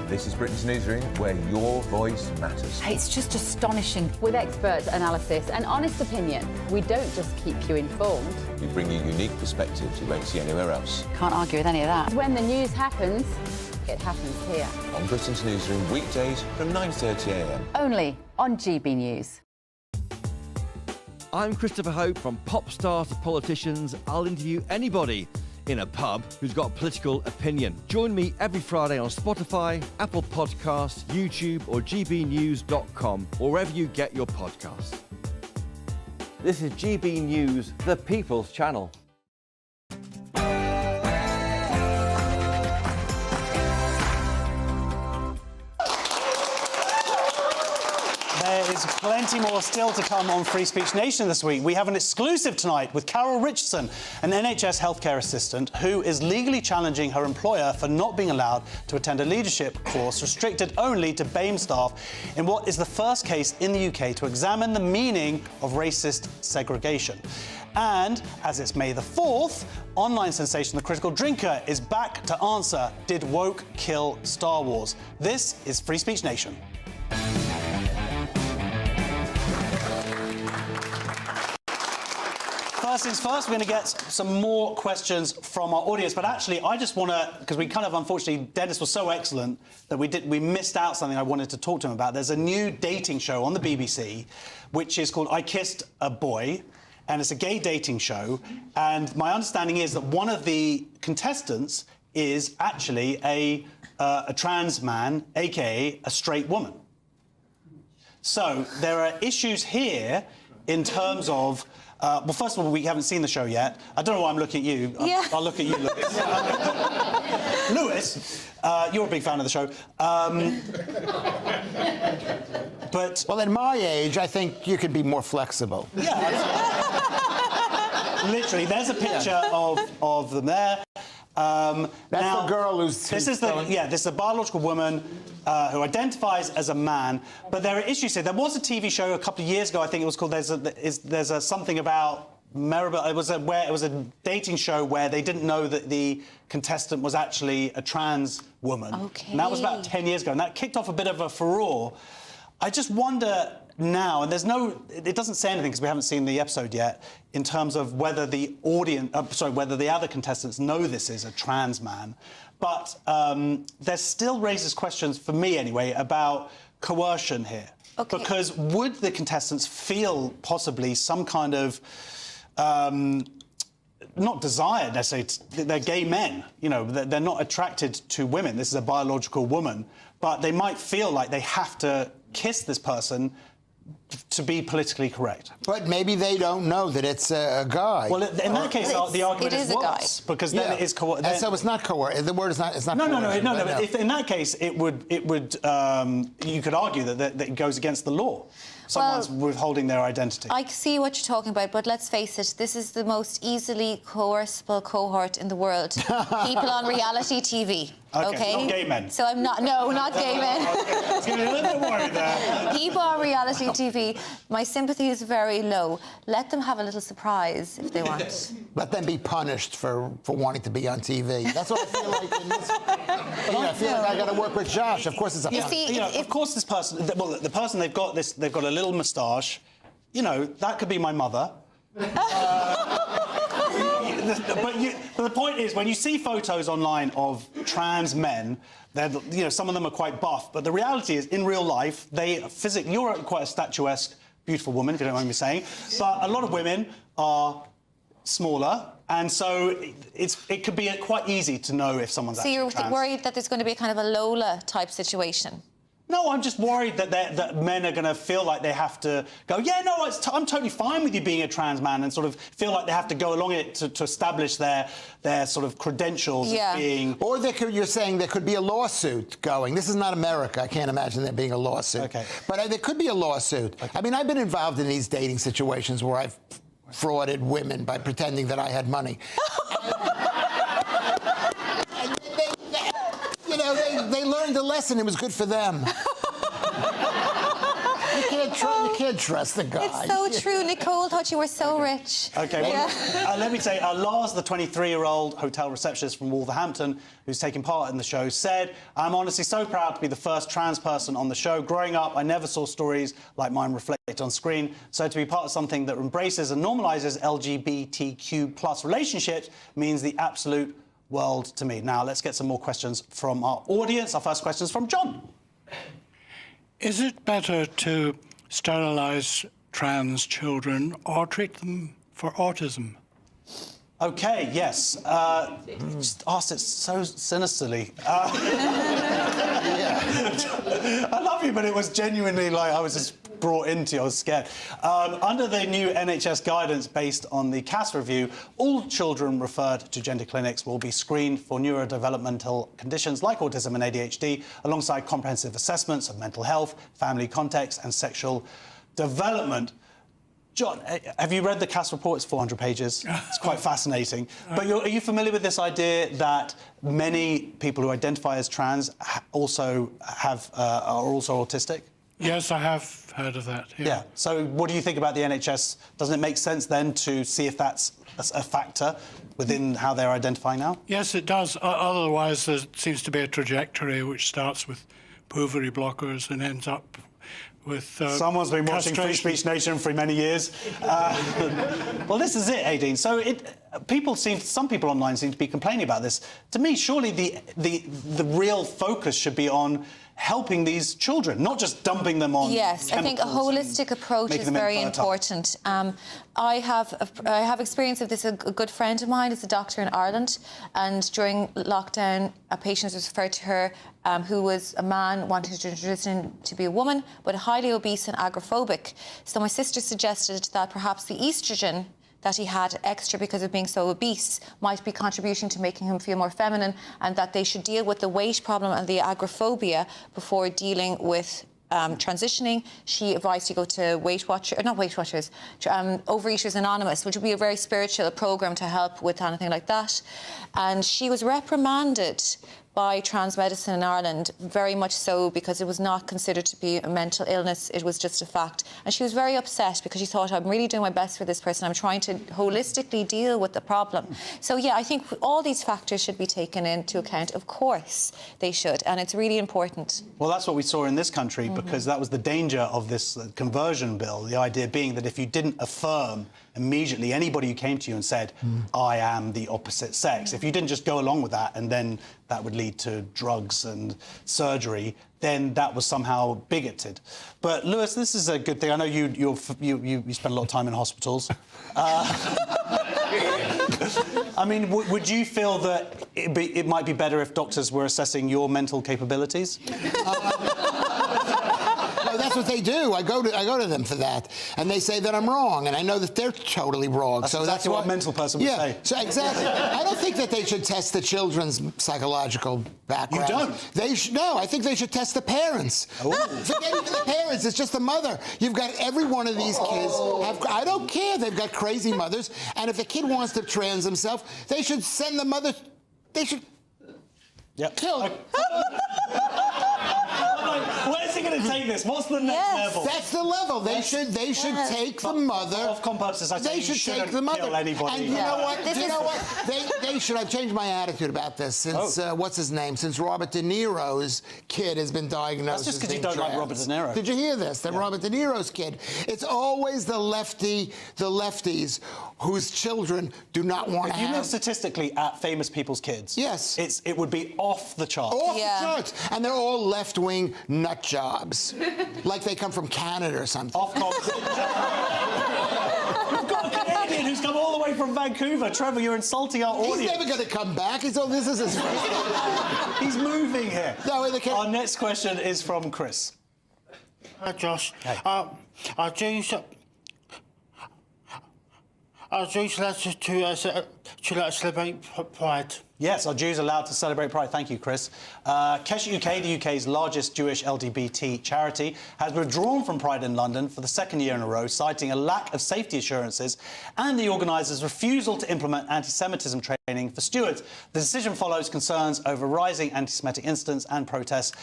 This is Britain's Newsroom, where your voice matters. It's just astonishing. With expert analysis and honest opinion, we don't just keep you informed. We bring you unique perspectives you won't see anywhere else. Can't argue with any of that. When the news happens, it happens here. On Britain's Newsroom, weekdays from 9:30 a.m. Only on GB News. I'm Christopher Hope. From pop star to politicians, I'll interview anybody in a pub who's got a political opinion. Join me every Friday on Spotify, Apple Podcasts, YouTube or gbnews.com, or wherever you get your podcasts. This is GB News, the People's Channel. There is plenty more still to come on Free Speech Nation this week. We have an exclusive tonight with Carol Richardson, an NHS healthcare assistant who is legally challenging her employer for not being allowed to attend a leadership course restricted only to BAME staff in what is the first case in the UK to examine the meaning of racist segregation. And as it's May the 4th, online sensation The Critical Drinker is back to answer, did woke kill Star Wars? This is Free Speech Nation. First things first, we're going to get some more questions from our audience. But actually, I just want to, because we kind of, unfortunately, Dennis was so excellent that we missed out something I wanted to talk to him about. There's a new dating show on the BBC, which is called I Kissed a Boy, and it's a gay dating show. And my understanding is that one of the contestants is actually a trans man, a.k.a. a straight woman. So there are issues here in terms of... well, first of all, we haven't seen the show yet. I don't know why I'm looking at you. Yeah. I'll look at you, Lewis. Lewis, you're a big fan of the show. But... Well, at my age, I think you could be more flexible. Yeah. Literally, there's a picture of them there. That's now, the girl who's... This is a biological woman who identifies as a man, but there are issues here. There was a TV show a couple of years ago, I think it was called, there's a something about Maribel. It was a dating show where they didn't know that the contestant was actually a trans woman. Okay. And that was about 10 years ago, and that kicked off a bit of a furore. I just wonder now, and it doesn't say anything because we haven't seen the episode yet, in terms of whether the whether the other contestants know this is a trans man. But there still raises questions, for me anyway, about coercion here. Okay. Because would the contestants feel possibly some kind of, not desire necessarily, they're gay men, you know, they're not attracted to women, this is a biological woman, but they might feel like they have to kiss this person to be politically correct. But maybe they don't know that it's a guy. Well, in that case, the argument is worse, because then it is And so it's not coercion. The word is not. It's not. No. If in that case, it would. You could argue that it goes against the law. Someone's withholding their identity. I see what you're talking about, but let's face it, this is the most easily coercible cohort in the world. People on reality TV. Okay? Not gay men. So I'm not. No, not gay men. It's going to be a little bit worried there. People on reality TV. My sympathy is very low. Let them have a little surprise if they want. Let them be punished for wanting to be on TV. That's what I feel like in this. I feel like I got to work with Josh. Of course, it's a. Of course, this person. Well, the person they've got a little moustache. You know, that could be my mother. But the point is, when you see photos online of trans men, some of them are quite buff, but the reality is, in real life, you're quite a statuesque, beautiful woman, if you don't mind me saying, but a lot of women are smaller, and so it could be quite easy to know if someone's actually trans. So you're worried that there's going to be a kind of a Lola-type situation? No, I'm just worried that men are going to feel like they have to go, yeah, no, I'm totally fine with you being a trans man, and sort of feel like they have to go along it to establish their sort of credentials as being... Or you're saying there could be a lawsuit going. This is not America. I can't imagine there being a lawsuit. Okay. But there could be a lawsuit. Okay. I mean, I've been involved in these dating situations where I've frauded women by pretending that I had money. They learned a lesson. It was good for them. You can't trust the guy. It's so true. Nicole thought you were so rich. Okay, well, let me say, Lars, the 23-year-old hotel receptionist from Wolverhampton, who's taking part in the show, said, I'm honestly so proud to be the first trans person on the show. Growing up, I never saw stories like mine reflected on screen. So to be part of something that embraces and normalises LGBTQ+ relationships means the absolute world to me. Now, let's get some more questions from our audience. Our first question is from John. Is it better to sterilise trans children or treat them for autism? OK, yes. Just asked it so sinisterly. I love you, but it was genuinely like I was just brought into you. I was scared. Under the new NHS guidance based on the CAS review, all children referred to gender clinics will be screened for neurodevelopmental conditions like autism and ADHD, alongside comprehensive assessments of mental health, family context and sexual development. John, have you read the CAS report? It's 400 pages. It's quite fascinating. But are you familiar with this idea that many people who identify as trans are also autistic? Yes, I have heard of that. Yeah. So what do you think about the NHS? Doesn't it make sense then to see if that's a factor within how they're identifying now? Yes, it does. Otherwise, there seems to be a trajectory which starts with puberty blockers and ends up with someone's been watching Free Speech Nation for many years. Well, this is it, Aideen. So some people online seem to be complaining about this. To me, surely the real focus should be on helping these children, not just dumping them on. Yes, I think a holistic approach is very important. I have experience of this. A good friend of mine is a doctor in Ireland, and during lockdown, a patient was referred to her who was a man wanting to transition to be a woman, but highly obese and agoraphobic. So my sister suggested that perhaps the estrogen that he had extra because of being so obese might be contributing to making him feel more feminine, and that they should deal with the weight problem and the agoraphobia before dealing with transitioning. She advised to go to Overeaters Anonymous, which would be a very spiritual programme to help with anything like that. And she was reprimanded by trans medicine in Ireland, very much so, because it was not considered to be a mental illness, it was just a fact. And she was very upset because she thought, I'm really doing my best for this person, I'm trying to holistically deal with the problem. So yeah, I think all these factors should be taken into account. Of course they should, and it's really important. Well, that's what we saw in this country, because that was the danger of this conversion bill, the idea being that if you didn't affirm immediately anybody who came to you and said, I am the opposite sex, if you didn't just go along with that and then that would lead to drugs and surgery, then that was somehow bigoted. But, Lewis, this is a good thing. I know you spend a lot of time in hospitals. I mean, would you feel that it might be better if doctors were assessing your mental capabilities? No, that's what they do. I go to them for that, and they say that I'm wrong, and I know that they're totally wrong. That's exactly what a mental person would say. So exactly. I don't think that they should test the children's psychological background. You don't? No, I think they should test the parents. Oh. Forget even the parents. It's just the mother. You've got every one of these kids. I don't care. They've got crazy mothers, and if the kid wants to trans himself, they should send the mother. They should. Kill. Where's he going to take this? What's the next level? That's the level. They should take the mother. Ofcom purposes, I say they should take the mother. Kill anybody. And you know what? They should. I've changed my attitude about this since what's his name? Since Robert De Niro's kid has been diagnosed. That's just because you don't like Robert De Niro. Did you hear this? That Robert De Niro's kid. It's always the lefties whose children do not want to have. If you look statistically at famous people's kids, yes, it would be off the charts. Off the charts, and they're all left-wing nut jobs, like they come from Canada or something. Ofcom. We've got to get Canadian who's come all the way from Vancouver. Trevor, you're insulting our audience. He's never going to come back. This is his first He's moving here. No, our next question is from Chris. Hi, Josh. Hey. Are Jews allowed to celebrate Pride? Yes, are Jews allowed to celebrate Pride? Thank you, Chris. Keshet UK, the UK's largest Jewish LGBT charity, has withdrawn from Pride in London for the second year in a row, citing a lack of safety assurances and the organisers' refusal to implement anti-Semitism training for stewards. The decision follows concerns over rising anti-Semitic incidents and protests,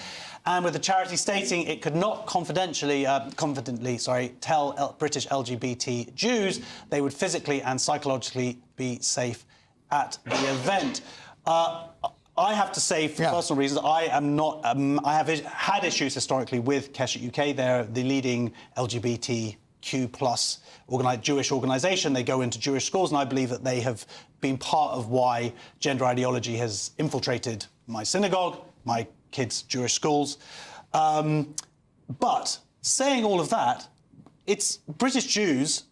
and with the charity stating it could not confidently tell British LGBT Jews they would physically and psychologically be safe at the event. I have to say, for personal reasons, I am not. I have had issues historically with Keshet UK. They're the leading LGBTQ+ Jewish organisation. They go into Jewish schools, and I believe that they have been part of why gender ideology has infiltrated my synagogue, my kids' Jewish schools. But saying all of that, it's British Jews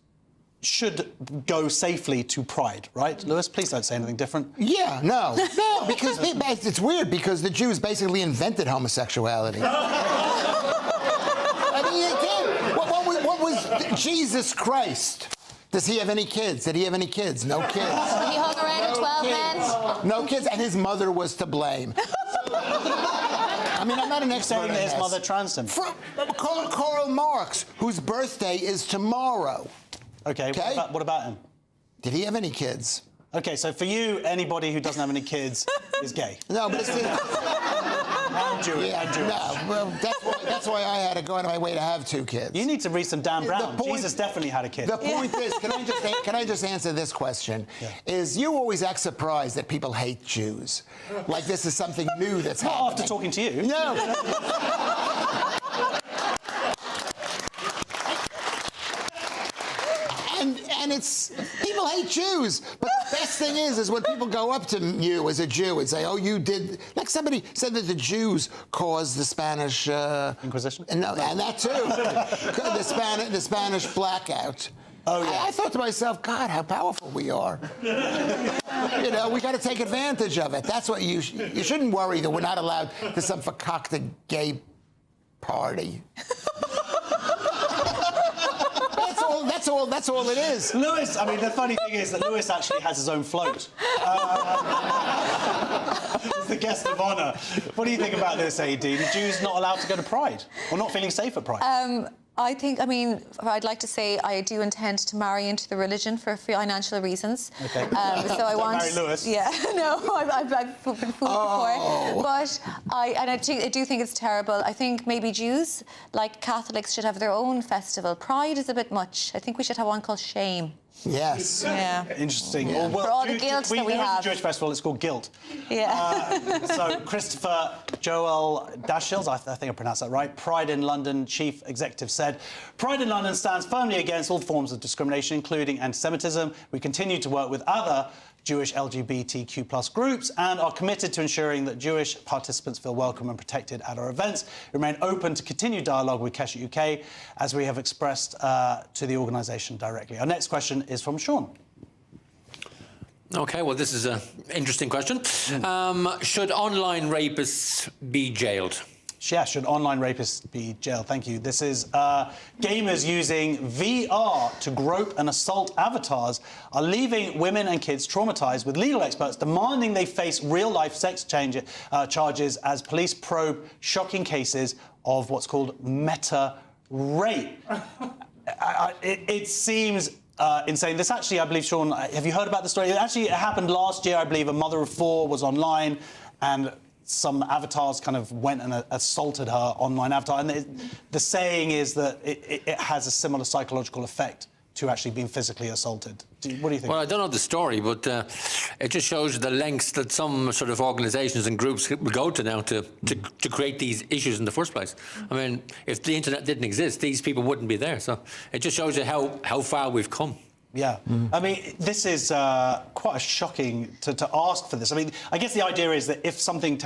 should go safely to Pride, right? Lewis, please don't say anything different. Yeah, no, because it's weird because the Jews basically invented homosexuality. I mean, again, what was Jesus Christ? Does he have any kids? Did he have any kids? No kids. He hung around with 12 men. No kids, and his mother was to blame. I mean, I'm not an expert saying on that his this. mother transed him. Karl Marx, whose birthday is tomorrow. Okay. What about him? Did he have any kids? Okay, so for you, anybody who doesn't have any kids is gay. No, but it's... And Jewish. Yeah, no, well, that's why I had to go out of my way to have 2 kids. You need to read some Dan Brown. Jesus definitely had a kid. The point is, can I just answer this question? Yeah. Is you always act surprised that people hate Jews. Like this is something new that's happening. Not after talking to you. No. And it's people hate Jews, but the best thing is when people go up to you as a Jew and say, "Oh, you did," like somebody said that the Jews caused the Spanish Inquisition. No, and that too, the Spanish blackout. Oh yeah. I thought to myself, God, how powerful we are. You know, we got to take advantage of it. That's what you shouldn't worry that we're not allowed to some fakakta gay party. That's all it is. Lewis, I mean, the funny thing is that Lewis actually has his own float. He's the guest of honour. What do you think about this, AD? The Jews not allowed to go to Pride? Or not feeling safe at Pride? I mean, I'd like to say I do intend to marry into the religion for financial reasons. Okay. So I want... Marry Lewis. Yeah, no, I've been fooled before. But I do think it's terrible. I think maybe Jews, like Catholics, should have their own festival. Pride is a bit much. I think we should have one called Shame. Yes. Yeah. Interesting. Yeah. Well, for all the guilt that we have. Jewish festival, it's called Guilt. Yeah. So Christopher Joel Dashills, I think I pronounced that right, Pride in London chief executive said, "Pride in London stands firmly against all forms of discrimination, including anti-Semitism. We continue to work with other Jewish LGBTQ+ groups and are committed to ensuring that Jewish participants feel welcome and protected at our events. We remain open to continued dialogue with Keshet UK, as we have expressed to the organisation directly." Our next question is from Sean. OK, well, this is an interesting question. Should online rapists be jailed? Yeah, should online rapists be jailed? Thank you. This is gamers using VR to grope and assault avatars are leaving women and kids traumatised, with legal experts demanding they face real-life sex charges as police probe shocking cases of what's called meta-rape. It seems insane. This actually, I believe, Sean, have you heard about the story? It happened last year, I believe. A mother of 4 was online and some avatars kind of went and assaulted her online avatar. And the saying is that it has a similar psychological effect to actually being physically assaulted. What do you think? Well, I don't know the story, but it just shows the lengths that some sort of organisations and groups will go to now to create these issues in the first place. I mean, if the internet didn't exist, these people wouldn't be there. So it just shows you how far we've come. Yeah. I mean, this is quite shocking to ask for this. I mean, I guess the idea is that if something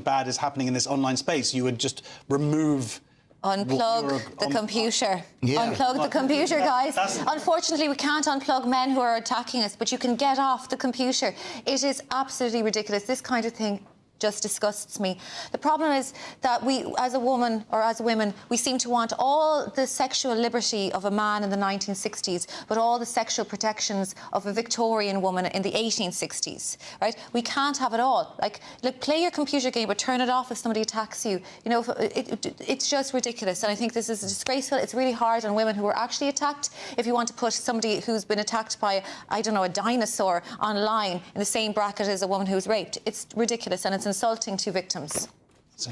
bad is happening in this online space, you would just remove Unplug the computer. Yeah. Unplug the computer, guys. Unfortunately, we can't unplug men who are attacking us, but you can get off the computer. It is absolutely ridiculous. This kind of thing just disgusts me. The problem is that we, as a woman or as women, we seem to want all the sexual liberty of a man in the 1960s, but all the sexual protections of a Victorian woman in the 1860s, right? We can't have it all. Like, look, play your computer game, but turn it off if somebody attacks you. You know, it's just ridiculous. And I think this is disgraceful. It's really hard on women who are actually attacked. If you want to put somebody who's been attacked by, I don't know, a dinosaur online in the same bracket as a woman who's raped, it's ridiculous, and it's insulting to victims.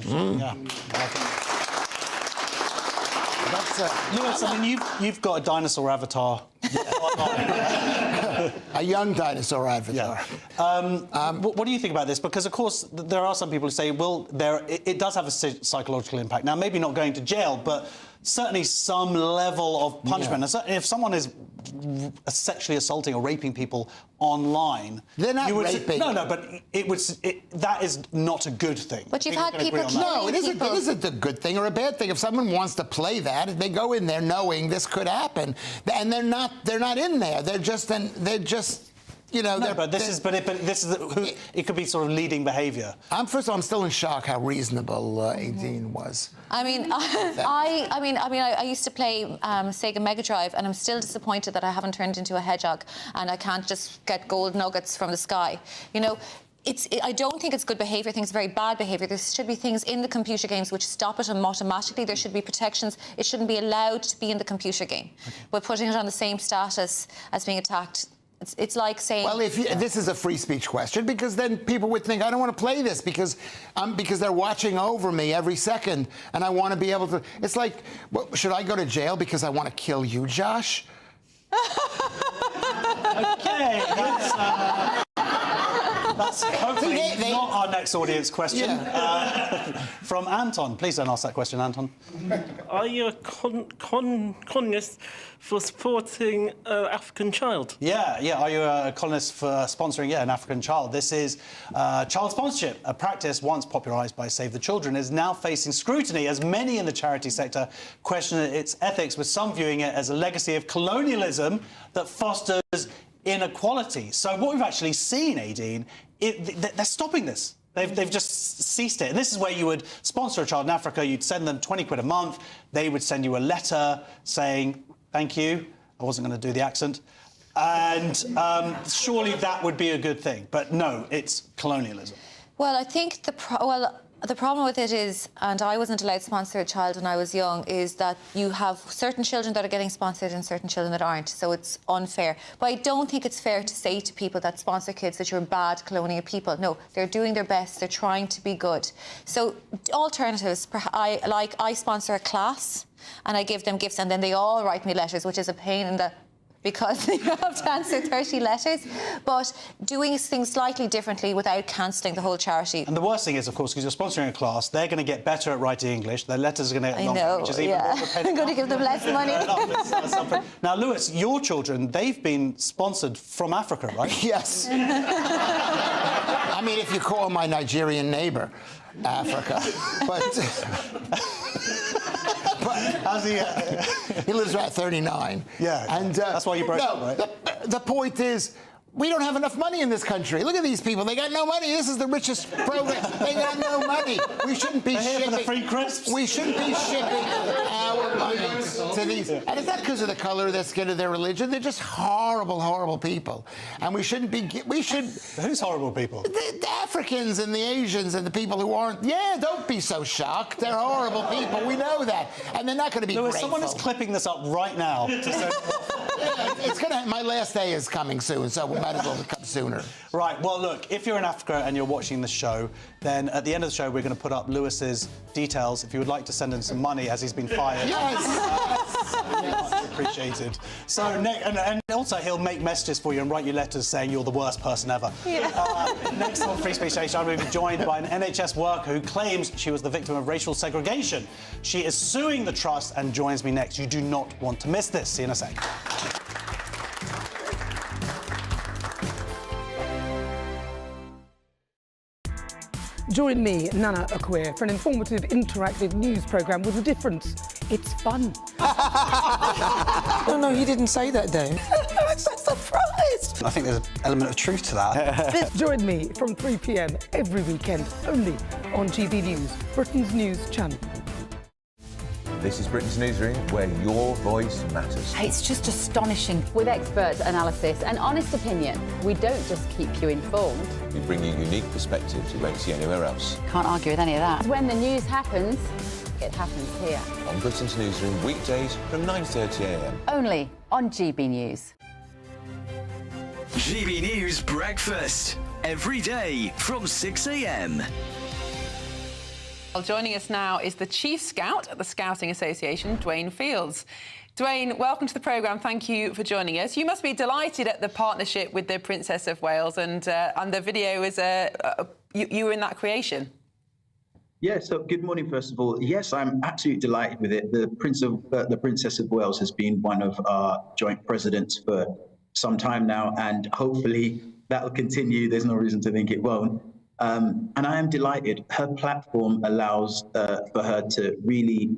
Yeah. Lewis, I mean, you've got a dinosaur avatar. A young dinosaur avatar. Yeah. What do you think about this? Because, of course, there are some people who say, well, it does have a psychological impact. Now, maybe not going to jail, but certainly some level of punishment. Yeah. And if someone is sexually assaulting or raping people online, they're not raping. No, but that is not a good thing. But you've had people killing No, it isn't a good thing or a bad thing. If someone wants to play that, they go in there knowing this could happen, and they're not in there. They're just. You know, no, but it could be sort of leading behaviour. First of all, I'm still in shock how reasonable Aideen was. I mean, I used to play Sega Mega Drive, and I'm still disappointed that I haven't turned into a hedgehog and I can't just get gold nuggets from the sky. You know, I don't think it's good behaviour. I think it's very bad behaviour. There should be things in the computer games which stop it automatically. There should be protections. It shouldn't be allowed to be in the computer game. Okay. But putting it on the same status as being attacked, it's like saying... Well, this is a free speech question, because then people would think, I don't want to play this because they're watching over me every second, and I want to be able to... It's like, well, should I go to jail because I want to kill you, Josh? OK, that's hopefully not our next audience question. Yeah. From Anton. Please don't ask that question, Anton. Are you a columnist for supporting an African child? Yeah. Are you a columnist for sponsoring, an African child? This is child sponsorship, a practice once popularised by Save the Children, is now facing scrutiny as many in the charity sector question its ethics, with some viewing it as a legacy of colonialism that fosters inequality. So what we've actually seen, Aideen, they're stopping this. They've just ceased it. And this is where you would sponsor a child in Africa, you'd send them 20 quid a month, they would send you a letter saying, thank you, I wasn't going to do the accent, and surely that would be a good thing. But no, it's colonialism. Well, I think the problem with it is, and I wasn't allowed to sponsor a child when I was young, is that you have certain children that are getting sponsored and certain children that aren't, so it's unfair. But I don't think it's fair to say to people that sponsor kids that you're bad colonial people. No, they're doing their best, they're trying to be good. So alternatives, I sponsor a class and I give them gifts, and then they all write me letters, which is a pain in the... because they have to answer 30 letters, but doing things slightly differently without cancelling the whole charity. And the worst thing is, of course, because you're sponsoring a class, they're going to get better at writing English, their letters are going to get longer, which is even more repetitive. I'm going to give them less money. Now, Lewis, your children, they've been sponsored from Africa, right? Yes. I mean, if you call my Nigerian neighbour Africa, but how's he? He lives about 39. Yeah, and that's why you broke up, right? The point is, we don't have enough money in this country. Look at these people. They got no money. This is the richest program. They got no money. We shouldn't be shipping... for the free crisps. We shouldn't be shipping our money to these... And it's not because of the colour of their skin or their religion. They're just horrible, horrible people. And we shouldn't be... We should... Who's horrible people? The Africans and the Asians and the people who aren't... Yeah, don't be so shocked. They're horrible people. We know that. And they're not going to be Lewis, grateful. someone is clipping this up right now to say... It's gonna. My last day is coming soon, so we might as well come sooner. Right. Well, look. If you're in Africa and you're watching the show, then at the end of the show we're going to put up Lewis's details. If you would like to send him some money, as he's been fired. Yes. Much appreciated. So, and also he'll make messages for you and write you letters saying you're the worst person ever. Yeah. Next on Free Speech Station, I'm going to be joined by an NHS worker who claims she was the victim of racial segregation. She is suing the trust and joins me next. You do not want to miss this. See you in a sec. Join me, Nana Akweer, for an informative, interactive news programme with a difference. It's fun. No, he didn't say that, though. I'm so surprised. I think there's an element of truth to that. Join me from 3 p.m. every weekend, only on GB News, Britain's news channel. This is Britain's Newsroom, where your voice matters. It's just astonishing. With expert analysis and honest opinion, we don't just keep you informed. We bring you unique perspectives you won't see anywhere else. Can't argue with any of that. When the news happens, it happens here. On Britain's Newsroom, weekdays from 9:30 a.m. Only on GB News. GB News Breakfast, every day from 6 a.m. Well, joining us now is the Chief Scout at the Scouting Association, Dwayne Fields. Dwayne, welcome to the programme. Thank you for joining us. You must be delighted at the partnership with the Princess of Wales, and the video is you were in that creation. Yeah, so good morning, first of all. Yes, I'm absolutely delighted with it. The Princess of Wales has been one of our joint presidents for some time now, and hopefully that will continue. There's no reason to think it won't. And I am delighted. Her platform allows for her to really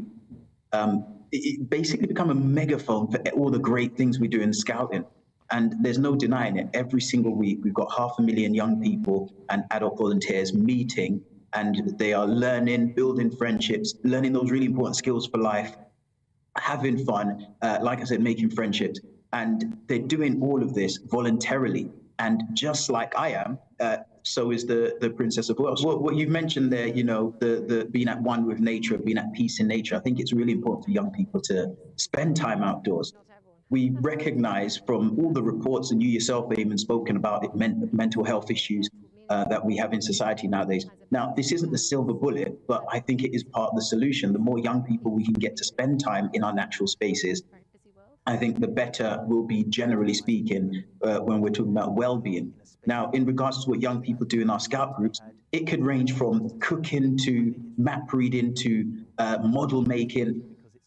basically become a megaphone for all the great things we do in Scouting. And there's no denying it. Every single week, we've got 500,000 young people and adult volunteers meeting, and they are learning, building friendships, learning those really important skills for life, having fun, like I said, making friendships. And they're doing all of this voluntarily. And just like I am, so is the Princess of Wales. What you've mentioned there, you know, the being at one with nature, being at peace in nature, I think it's really important for young people to spend time outdoors. We recognize from all the reports, and you yourself have even spoken about it, mental health issues that we have in society nowadays. Now, this isn't the silver bullet, but I think it is part of the solution. The more young people we can get to spend time in our natural spaces, I think the better we'll be, generally speaking, when we're talking about well-being. Now, in regards to what young people do in our scout groups, it could range from cooking to map reading to model making.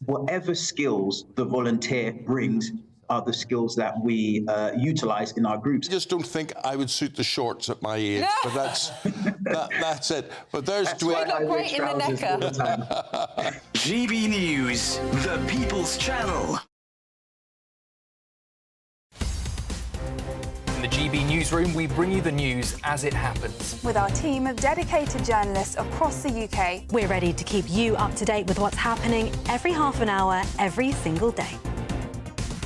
Whatever skills the volunteer brings are the skills that we utilise in our groups. I just don't think I would suit the shorts at my age, but that's it. But there's Dwayne. You look great in the necker. GB News, the People's Channel. In the GB Newsroom, we bring you the news as it happens. With our team of dedicated journalists across the UK, we're ready to keep you up to date with what's happening every half an hour, every single day.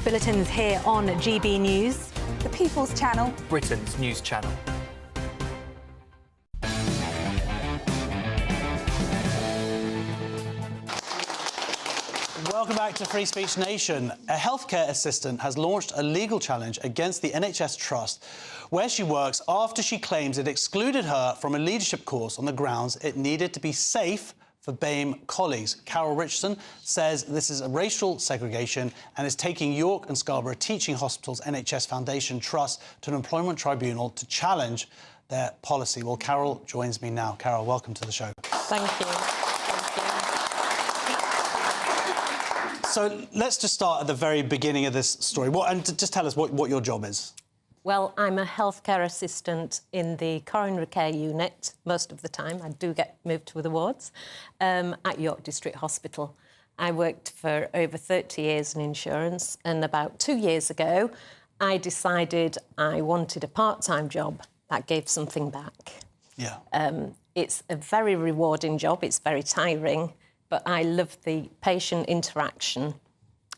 Bulletins here on GB News, the People's Channel, Britain's news channel. Welcome back to Free Speech Nation. A healthcare assistant has launched a legal challenge against the NHS Trust, where she works, after she claims it excluded her from a leadership course on the grounds it needed to be safe for BAME colleagues. Carol Richardson says this is a racial segregation and is taking York and Scarborough Teaching Hospitals NHS Foundation Trust to an employment tribunal to challenge their policy. Well, Carol joins me now. Carol, welcome to the show. Thank you. So let's just start at the very beginning of this story. And just tell us what your job is. Well, I'm a healthcare assistant in the coronary care unit most of the time. I do get moved to the wards at York District Hospital. I worked for over 30 years in insurance, and about 2 years ago, I decided I wanted a part-time job that gave something back. Yeah. It's a very rewarding job. It's very tiring, but I love the patient interaction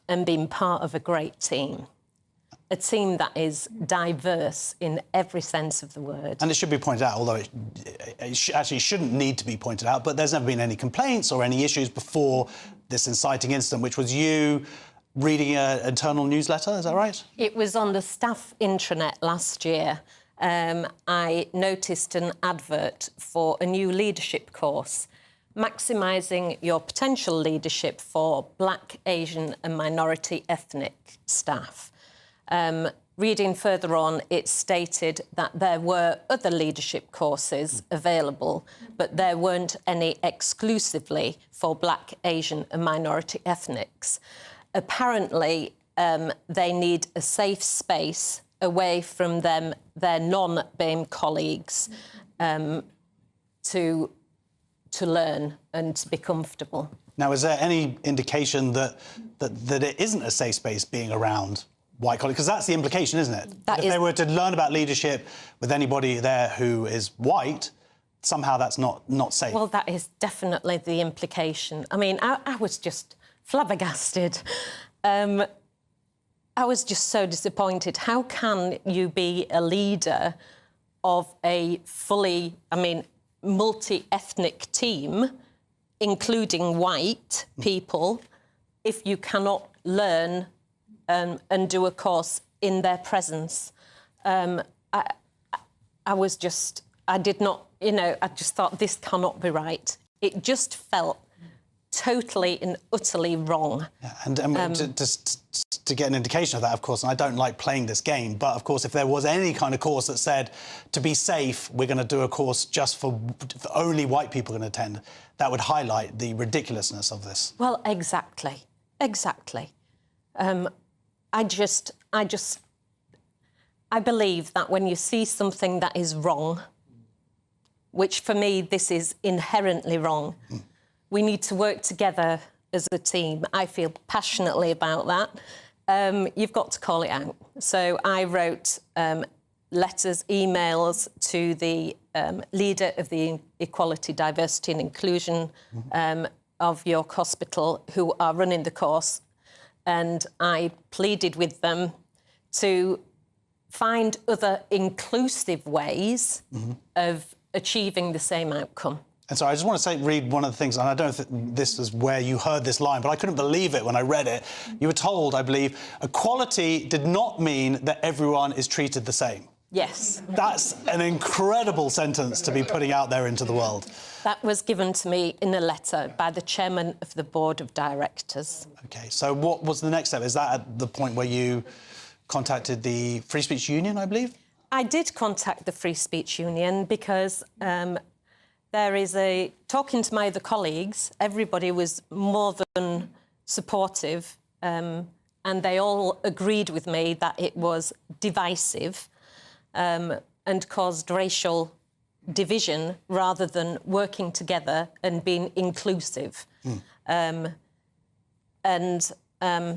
and being part of a great team. A team that is diverse in every sense of the word. And it should be pointed out, although it actually shouldn't need to be pointed out, but there's never been any complaints or any issues before this inciting incident, which was you reading an internal newsletter, is that right? It was on the staff intranet last year. I noticed an advert for a new leadership course, maximising your potential leadership for Black, Asian and minority ethnic staff. Reading further on, it stated that there were other leadership courses available, but there weren't any exclusively for Black, Asian and minority ethnics. Apparently, they need a safe space away from their non-BAME colleagues to learn and to be comfortable. Now, is there any indication that it isn't a safe space being around white colleagues? Because that's the implication, isn't it? If they were to learn about leadership with anybody there who is white, somehow that's not safe. Well, that is definitely the implication. I mean, I was just flabbergasted. I was just so disappointed. How can you be a leader of a fully, multi-ethnic team, including white people, if you cannot learn and do a course in their presence? I just thought this cannot be right. It just felt totally and utterly wrong. Yeah, and to get an indication of that, of course, and I don't like playing this game, but of course, if there was any kind of course that said, to be safe, we're going to do a course just for only white people can attend, that would highlight the ridiculousness of this. Well, exactly. I believe that when you see something that is wrong, which for me, this is inherently wrong, we need to work together as a team. I feel passionately about that. You've got to call it out. So I wrote letters, emails to the leader of the Equality, Diversity and Inclusion of York Hospital, who are running the course, and I pleaded with them to find other inclusive ways of achieving the same outcome. And so I just want to read one of the things, and I don't know if this is where you heard this line, but I couldn't believe it when I read it. You were told, I believe, equality did not mean that everyone is treated the same. Yes. That's an incredible sentence to be putting out there into the world. That was given to me in a letter by the chairman of the board of directors. OK, so what was the next step? Is that at the point where you contacted the Free Speech Union, I believe? I did contact the Free Speech Union because there is talking to my other colleagues, everybody was more than supportive, and they all agreed with me that it was divisive and caused racial division rather than working together and being inclusive.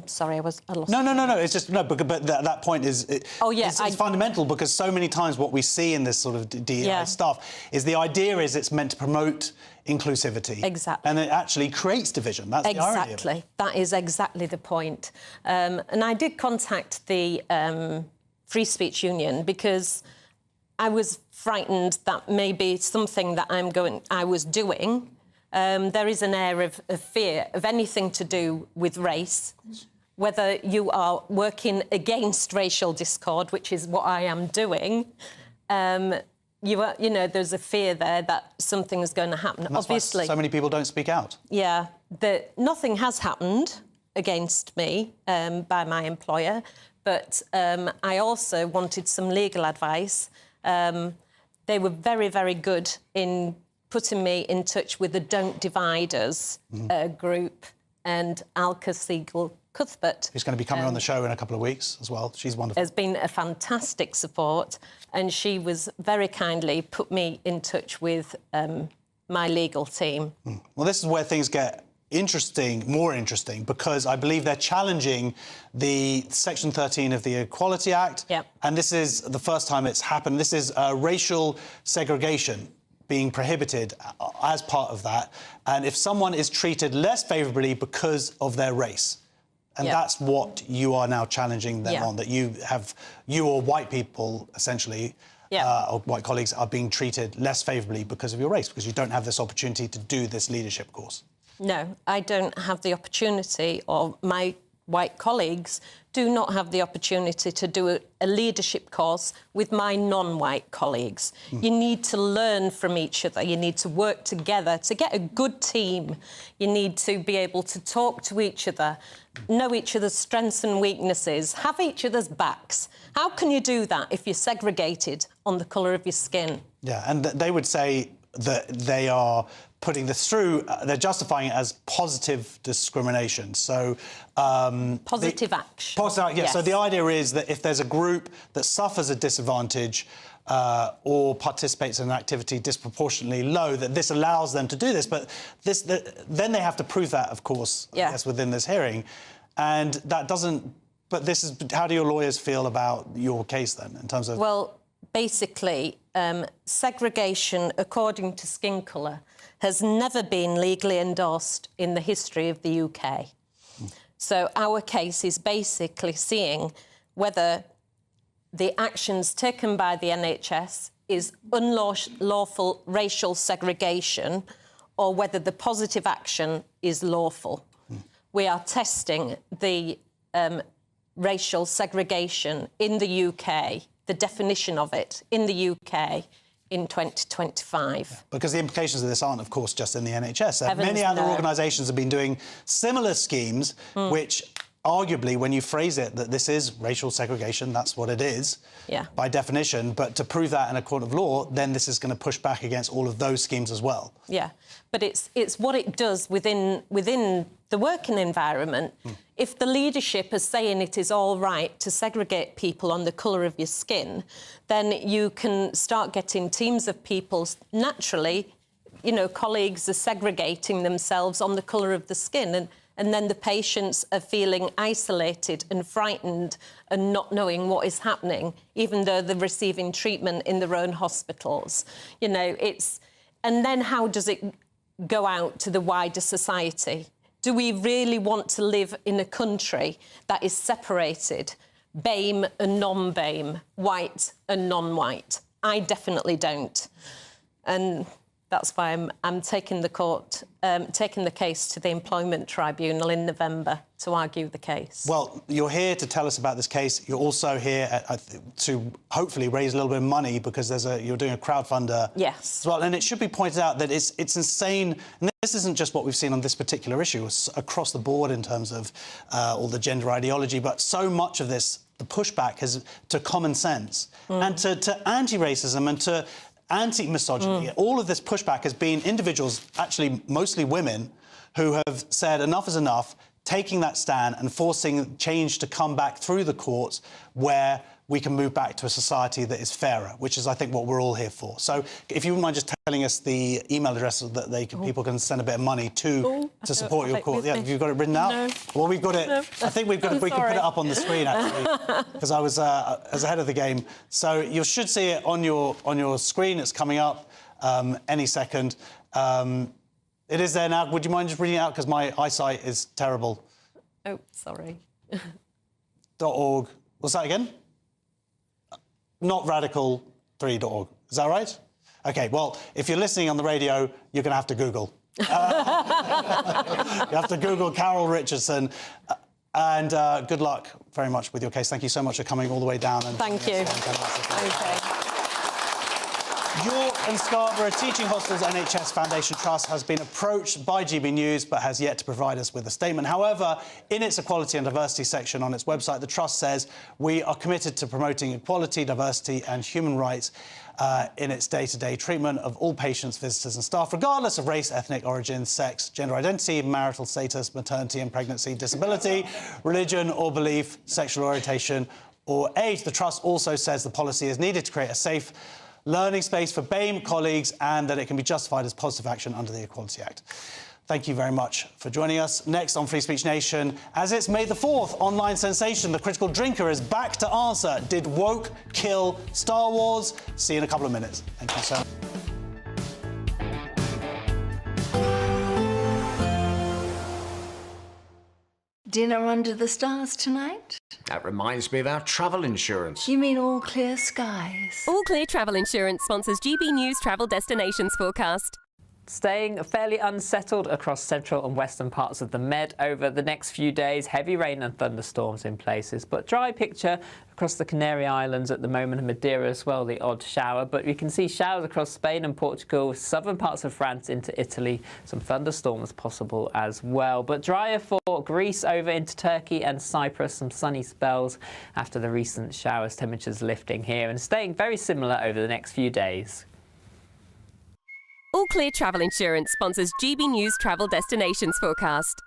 Sorry, I lost. No. It's just but that point is. It's fundamental because so many times what we see in this sort of DEI stuff is the idea is it's meant to promote inclusivity. Exactly. And it actually creates division. That's the irony of it. That is exactly the point. And I did contact the Free Speech Union because I was frightened that maybe something that I was doing. There is an air of fear of anything to do with race, whether you are working against racial discord, which is what I am doing. There's a fear there that something is going to happen. And that's obviously, why so many people don't speak out. Yeah, nothing has happened against me by my employer, but I also wanted some legal advice. They were very, very good in putting me in touch with the Don't Divide Us group and Alka Siegel-Cuthbert. Who's going to be coming on the show in a couple of weeks as well. She's wonderful. Has been a fantastic support, and she was very kindly put me in touch with my legal team. Well, this is where things get more interesting, because I believe they're challenging the Section 13 of the Equality Act. Yep. And this is the first time it's happened. This is racial segregation being prohibited as part of that. And if someone is treated less favourably because of their race, and that's what you are now challenging them on, that you or white people, essentially, or white colleagues, are being treated less favourably because of your race, because you don't have this opportunity to do this leadership course. No, I don't have the opportunity, or my white colleagues do not have the opportunity to do a leadership course with my non-white colleagues. You need to learn from each other. You need to work together to get a good team. You need to be able to talk to each other, know each other's strengths and weaknesses, have each other's backs. How can you do that if you're segregated on the colour of your skin? Yeah, and they would say that they are putting this through, they're justifying it as positive discrimination. So positive action. Positive, yes. So the idea is that if there's a group that suffers a disadvantage or participates in an activity disproportionately low, that this allows them to do this. But then they have to prove that, of course, I guess, within this hearing. And that doesn't... But this is... How do your lawyers feel about your case, then, in terms of... Well, basically, segregation according to skin colour has never been legally endorsed in the history of the UK. So our case is basically seeing whether the actions taken by the NHS is unlawful racial segregation or whether the positive action is lawful. We are testing the racial segregation in the UK, the definition of it in the UK in 2025. Because the implications of this aren't, of course, just in the NHS. Heavens, many other no. organisations have been doing similar schemes, which arguably, when you phrase it that this is racial segregation, that's what it is, by definition. But to prove that in a court of law, then this is going to push back against all of those schemes as well. Yeah, but it's what it does within the working environment. If the leadership is saying it is all right to segregate people on the colour of your skin, then you can start getting teams of people naturally, you know, colleagues are segregating themselves on the colour of the skin, and then the patients are feeling isolated and frightened and not knowing what is happening, even though they're receiving treatment in their own hospitals. You know, it's... And then how does it go out to the wider society? Do we really want to live in a country that is separated, BAME and non-BAME, white and non-white? I definitely don't. And that's why I'm taking the case to the Employment Tribunal in November to argue the case. Well, you're here to tell us about this case. You're also here to hopefully raise a little bit of money because you're doing a crowdfunder. Yes. As well, and it should be pointed out that it's insane. And this isn't just what we've seen on this particular issue. It's across the board in terms of all the gender ideology, but so much of this, the pushback is to common sense and to anti-racism and to anti-misogyny. All of this pushback has been individuals, actually mostly women, who have said enough is enough, taking that stand and forcing change to come back through the courts where we can move back to a society that is fairer, which is, I think, what we're all here for. So if you wouldn't mind just telling us the email address so that people can send a bit of money to support your cause. Yeah, have you got it written out? No. Well, we've got it. No. I think we can put it up on the screen, actually, because I was ahead of the game. So you should see it on your screen. It's coming up any second. It is there now. Would you mind just reading it out? Because my eyesight is terrible. Oh, sorry. .org. What's that again? Notradical3.org. Is that right? OK, well, if you're listening on the radio, you're going to have to Google. You have to Google Carol Richardson. And good luck very much with your case. Thank you so much for coming all the way down. And Thank you. York and Scarborough Teaching Hospitals NHS Foundation Trust has been approached by GB News but has yet to provide us with a statement. However, in its equality and diversity section on its website, the Trust says we are committed to promoting equality, diversity and human rights in its day-to-day treatment of all patients, visitors and staff, regardless of race, ethnic origin, sex, gender identity, marital status, maternity and pregnancy, disability, religion or belief, sexual orientation or age. The Trust also says the policy is needed to create a safe learning space for BAME colleagues and that it can be justified as positive action under the Equality Act. Thank you very much for joining us. Next on Free Speech Nation, as it's May the 4th, online sensation, the critical drinker is back to answer. Did woke kill Star Wars? See you in a couple of minutes. Thank you so much. Dinner under the stars tonight? That reminds me of our travel insurance. You mean All Clear Skies? All Clear Travel Insurance sponsors GB News travel destinations forecast. Staying fairly unsettled across central and western parts of the Med over the next few days. Heavy rain and thunderstorms in places, but dry picture across the Canary Islands at the moment, and Madeira as well, the odd shower. But we can see showers across Spain and Portugal, southern parts of France into Italy, some thunderstorms possible as well. But drier for Greece over into Turkey and Cyprus, some sunny spells after the recent showers, temperatures lifting here and staying very similar over the next few days. All Clear Travel Insurance sponsors GB News travel destinations forecast.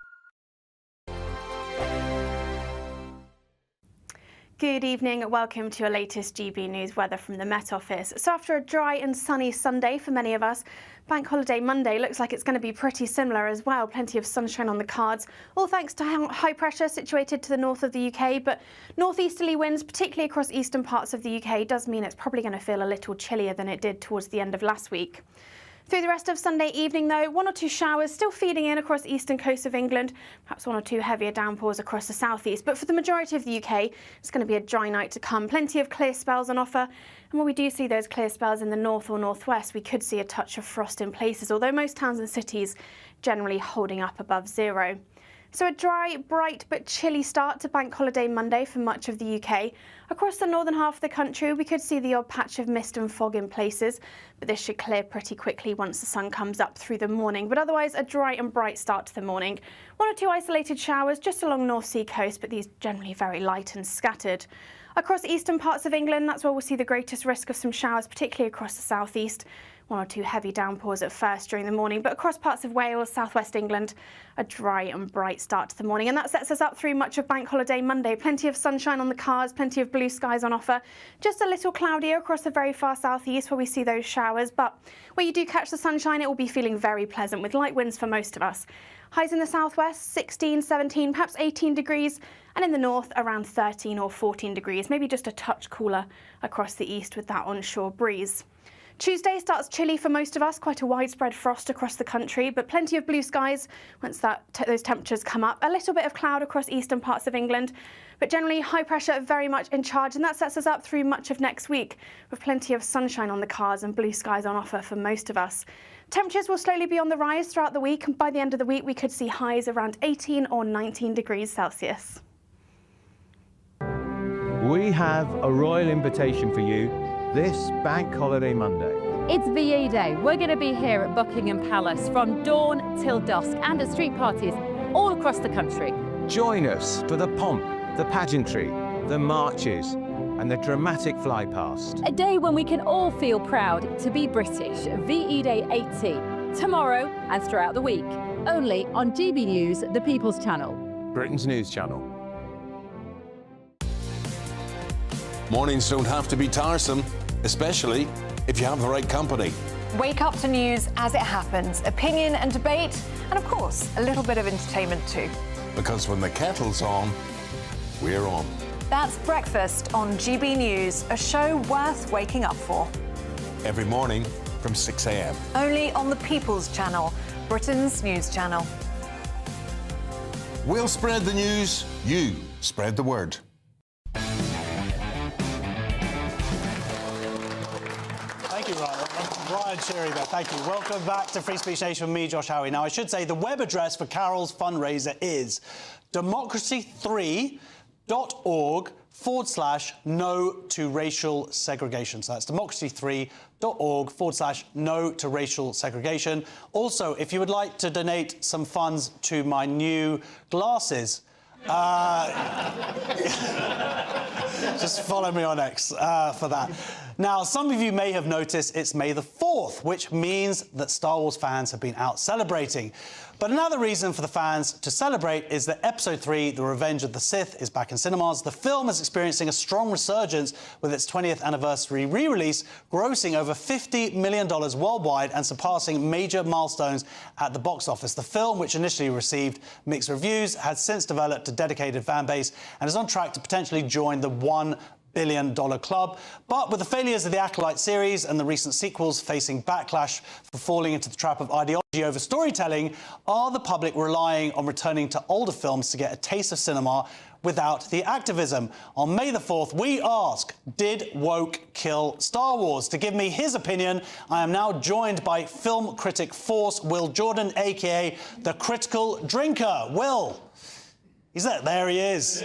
Good evening, welcome to your latest GB News weather from the Met Office. So after a dry and sunny Sunday for many of us, Bank Holiday Monday looks like it's going to be pretty similar as well. Plenty of sunshine on the cards, all thanks to high pressure situated to the north of the UK, but northeasterly winds, particularly across eastern parts of the UK, does mean it's probably going to feel a little chillier than it did towards the end of last week. Through the rest of Sunday evening, though, 1 or 2 showers still feeding in across the eastern coast of England, perhaps 1 or 2 heavier downpours across the southeast. But for the majority of the UK, it's going to be a dry night to come. Plenty of clear spells on offer. And when we do see those clear spells in the north or northwest, we could see a touch of frost in places, although most towns and cities generally holding up above 0. So a dry, bright but chilly start to Bank Holiday Monday for much of the UK. Across the northern half of the country, we could see the odd patch of mist and fog in places, but this should clear pretty quickly once the sun comes up through the morning. But otherwise, a dry and bright start to the morning. 1 or 2 isolated showers just along North Sea coast, but these generally very light and scattered. Across eastern parts of England, that's where we'll see the greatest risk of some showers, particularly across the southeast. 1 or 2 heavy downpours at first during the morning, but across parts of Wales, southwest England, a dry and bright start to the morning. And that sets us up through much of Bank Holiday Monday. Plenty of sunshine on the cards, plenty of blue skies on offer. Just a little cloudier across the very far southeast where we see those showers, but where you do catch the sunshine, it will be feeling very pleasant with light winds for most of us. Highs in the southwest, 16, 17, perhaps 18 degrees, and in the north, around 13 or 14 degrees, maybe just a touch cooler across the east with that onshore breeze. Tuesday starts chilly for most of us, quite a widespread frost across the country, but plenty of blue skies once those temperatures come up. A little bit of cloud across eastern parts of England, but generally high pressure very much in charge, and that sets us up through much of next week with plenty of sunshine on the cards and blue skies on offer for most of us. Temperatures will slowly be on the rise throughout the week, and by the end of the week we could see highs around 18 or 19 degrees Celsius. We have a royal invitation for you this Bank Holiday Monday. It's VE Day. We're going to be here at Buckingham Palace from dawn till dusk and at street parties all across the country. Join us for the pomp, the pageantry, the marches and the dramatic fly past. A day when we can all feel proud to be British. VE Day 80. Tomorrow and throughout the week. Only on GB News, the People's Channel. Britain's news channel. Mornings don't have to be tiresome, especially if you have the right company. Wake up to news as it happens, opinion and debate, and of course, a little bit of entertainment too. Because when the kettle's on, we're on. That's Breakfast on GB News, a show worth waking up for. Every morning from 6 a.m. Only on the People's Channel, Britain's news channel. We'll spread the news, you spread the word. Thank you, Ryan Cherry there. Thank you. Welcome back to Free Speech Nation with me, Josh Howie. Now, I should say the web address for Carol's fundraiser is democracy3.org/no to racial segregation. So that's democracy3.org/no to racial segregation. Also, if you would like to donate some funds to my new glasses, just follow me on X for that. Now, some of you may have noticed it's May the 4th, which means that Star Wars fans have been out celebrating. But another reason for the fans to celebrate is that Episode 3, The Revenge of the Sith, is back in cinemas. The film is experiencing a strong resurgence with its 20th anniversary re-release, grossing over $50 million worldwide and surpassing major milestones at the box office. The film, which initially received mixed reviews, has since developed a dedicated fan base and is on track to potentially join the $1 billion club. But with the failures of the Acolyte series and the recent sequels facing backlash for falling into the trap of ideology over storytelling, are the public relying on returning to older films to get a taste of cinema without the activism? On May the 4th, we ask, did woke kill Star Wars? To give me his opinion, I am now joined by film critic Force Will Jordan, a.k.a. the Critical Drinker. Will, he's there. There he is.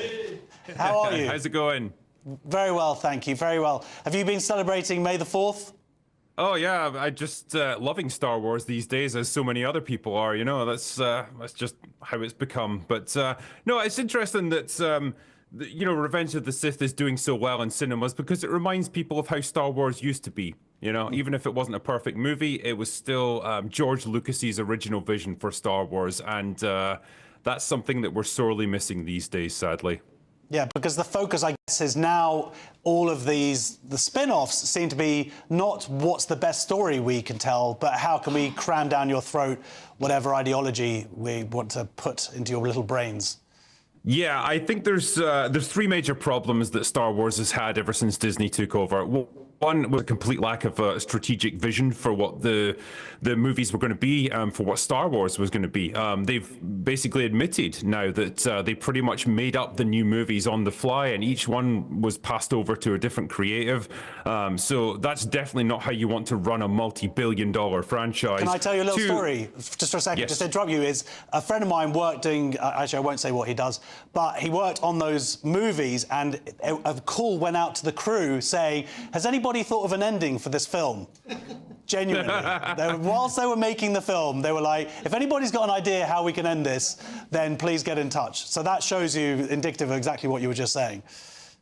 How are you? How's it going? Very well, thank you. Very well. Have you been celebrating May the 4th? Oh yeah, I just loving Star Wars these days, as so many other people are. You know, that's just how it's become. But no, it's interesting that you know, Revenge of the Sith is doing so well in cinemas because it reminds people of how Star Wars used to be. You know, even if it wasn't a perfect movie, it was still George Lucas's original vision for Star Wars, and that's something that we're sorely missing these days, sadly. Yeah, because the focus, I guess, is now all of the spin-offs seem to be not what's the best story we can tell, but how can we cram down your throat whatever ideology we want to put into your little brains. Yeah, I think there's 3 major problems that Star Wars has had ever since Disney took over. One was a complete lack of a strategic vision for what the movies were going to be, for what Star Wars was going to be. They've basically admitted now that they pretty much made up the new movies on the fly, and each one was passed over to a different creative. So that's definitely not how you want to run a multi-billion-dollar franchise. Can I tell you a little story, just for a second, just to interrupt you, is a friend of mine worked doing, actually I won't say what he does, but he worked on those movies, and a call went out to the crew saying, has anybody thought of an ending for this film? Genuinely. Whilst they were making the film, they were like, if anybody's got an idea how we can end this, then please get in touch. So that shows you indicative of exactly what you were just saying.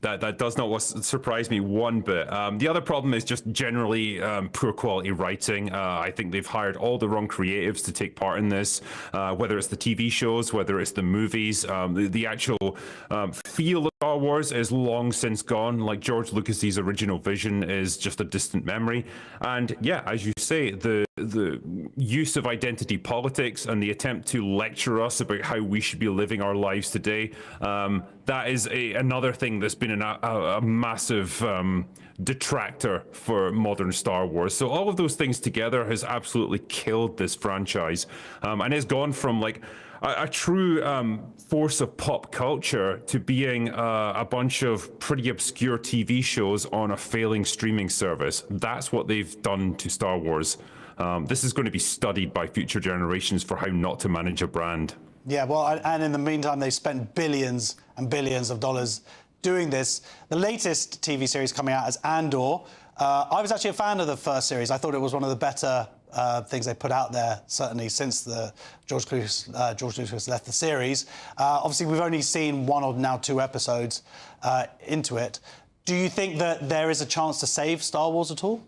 That does not surprise me one bit. The other problem is just generally poor quality writing. I think they've hired all the wrong creatives to take part in this, whether it's the TV shows, whether it's the movies. The actual feel of Star Wars is long since gone. Like George Lucas's original vision is just a distant memory. And yeah, as you say, the use of identity politics and the attempt to lecture us about how we should be living our lives today, that is another thing that's been a massive detractor for modern Star Wars. So all of those things together has absolutely killed this franchise, and it's gone from like a true force of pop culture to being a bunch of pretty obscure TV shows on a failing streaming service. That's what they've done to Star Wars. This is going to be studied by future generations for how not to manage a brand. Yeah, well, and in the meantime, they spent billions and billions of dollars doing this. The latest TV series coming out is Andor. I was actually a fan of the first series. I thought it was one of the better things they put out there, certainly since George Lucas left the series. Obviously, we've only seen 1 or now 2 episodes into it. Do you think that there is a chance to save Star Wars at all?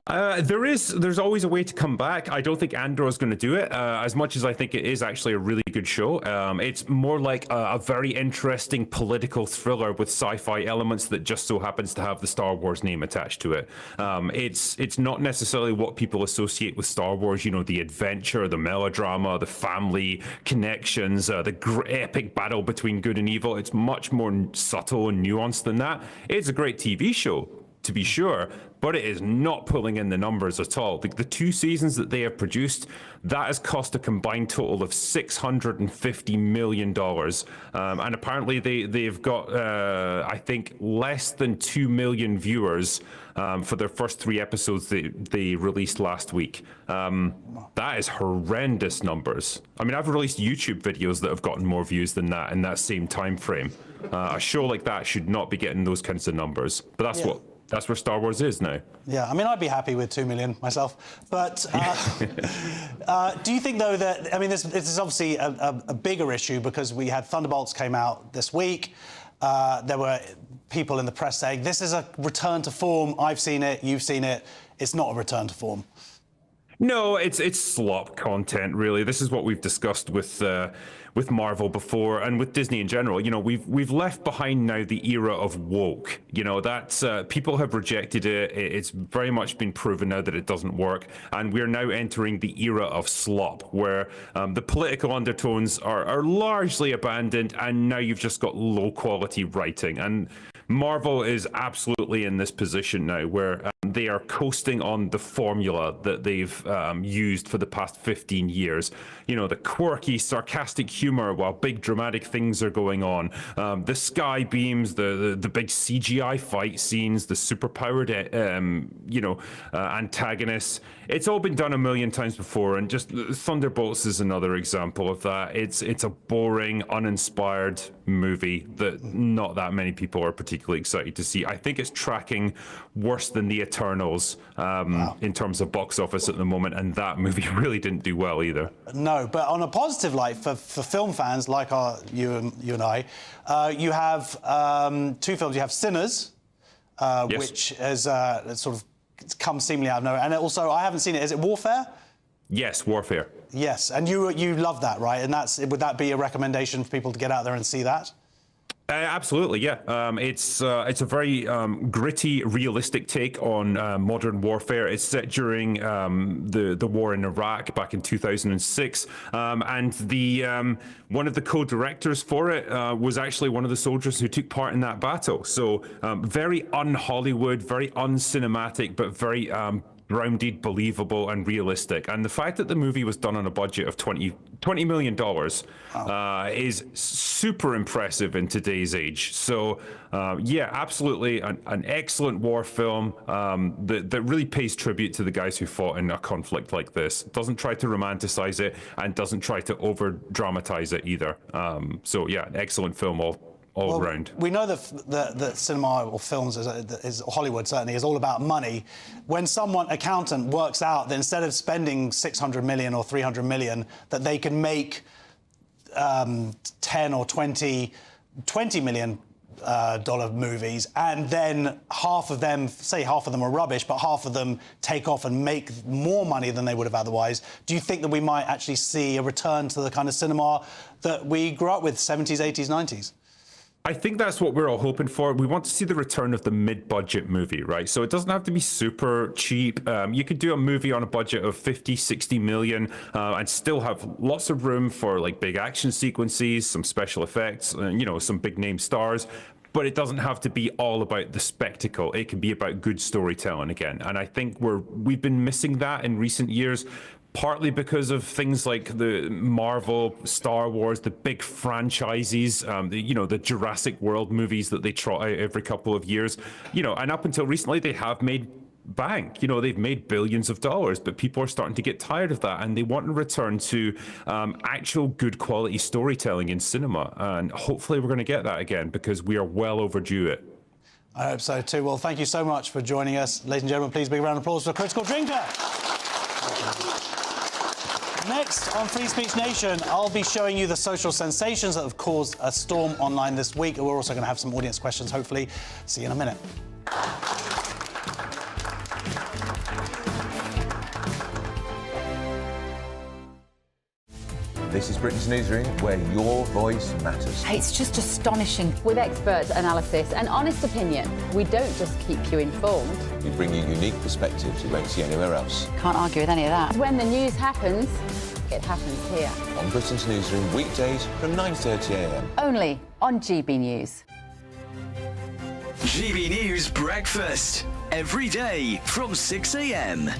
There's always a way to come back. I don't think Andor is going to do it, as much as I think it is actually a really good show. It's more like a very interesting political thriller with sci-fi elements that just so happens to have the Star Wars name attached to it. It's not necessarily what people associate with Star Wars, you know, the adventure, the melodrama, the family connections, the epic battle between good and evil. It's much more subtle and nuanced than that. It's a great TV show, to be sure, but it is not pulling in the numbers at all. The 2 seasons that they have produced, that has cost a combined total of $650 million. And apparently they've got, I think, less than 2 million viewers for their first 3 episodes they released last week. That is horrendous numbers. I mean, I've released YouTube videos that have gotten more views than that in that same time frame. A show like that should not be getting those kinds of numbers. But that's where Star Wars is now. Yeah, I mean, I'd be happy with 2 million myself. But do you think, though, that, I mean, this is obviously a bigger issue because we had Thunderbolts came out this week. There were people in the press saying, this is a return to form. I've seen it, you've seen it. It's not a return to form. No, it's slop content, really. This is what we've discussed with Marvel before and with Disney in general. You know, we've left behind now the era of woke. You know, that's people have rejected it. It's very much been proven now that it doesn't work, and we're now entering the era of slop, where the political undertones are largely abandoned, and now you've just got low quality writing. And Marvel is absolutely in this position now where they are coasting on the formula that they've used for the past 15 years. You know, the quirky, sarcastic humor while big dramatic things are going on. The sky beams, the big CGI fight scenes, the superpowered, antagonists. It's all been done a million times before, and just Thunderbolts is another example of that. It's a boring, uninspired movie that not that many people are particularly excited to see. I think it's tracking worse than The Eternals in terms of box office at the moment, and that movie really didn't do well either. No, but on a positive light, for film fans like you and I, you have 2 films. You have Sinners, yes, which has sort of come seemingly out of nowhere, and also I haven't seen it. Is it Warfare? Yes, Warfare. Yes, and you love that, right? And would that be a recommendation for people to get out there and see that? Absolutely, yeah. It's a very gritty, realistic take on modern warfare. It's set during the war in Iraq back in 2006, and the one of the co-directors for it was actually one of the soldiers who took part in that battle. So very un-Hollywood, very un-cinematic, but very grounded, believable, and realistic. And the fact that the movie was done on a budget of $20 million is super impressive in today's age. So, yeah, absolutely an excellent war film that really pays tribute to the guys who fought in a conflict like this. Doesn't try to romanticize it and doesn't try to over-dramatize it either. So, yeah, an excellent film all round. We know that cinema or films, is Hollywood certainly, is all about money. When an accountant works out that instead of spending 600 million or 300 million, that they can make 10 or 20 million dollar movies, and then half of them are rubbish, but half of them take off and make more money than they would have otherwise, do you think that we might actually see a return to the kind of cinema that we grew up with, 70s, 80s, 90s? I think that's what we're all hoping for. We want to see the return of the mid-budget movie, right? So it doesn't have to be super cheap. You could do a movie on a budget of 50, 60 million and still have lots of room for like big action sequences, some special effects, some big name stars. But it doesn't have to be all about the spectacle. It can be about good storytelling again. And I think we've been missing that in recent years. Partly because of things like the Marvel, Star Wars, the big franchises, the Jurassic World movies that they trot out every couple of years, and up until recently they have made bank. They've made billions of dollars, but people are starting to get tired of that and they want to return to actual good quality storytelling in cinema. And hopefully we're going to get that again because we are well overdue it. I hope so too. Well, thank you so much for joining us. Ladies and gentlemen, please big round of applause for Critical Drinker. Next on Free Speech Nation, I'll be showing you the social sensations that have caused a storm online this week. We're also going to have some audience questions, hopefully. See you in a minute. This is Britain's Newsroom, where your voice matters. It's just astonishing. With expert analysis and honest opinion, we don't just keep you informed. We bring you unique perspectives you won't see anywhere else. Can't argue with any of that. When the news happens, it happens here. On Britain's Newsroom, weekdays from 9:30 a.m. Only on GB News. GB News Breakfast. Every day from 6 a.m.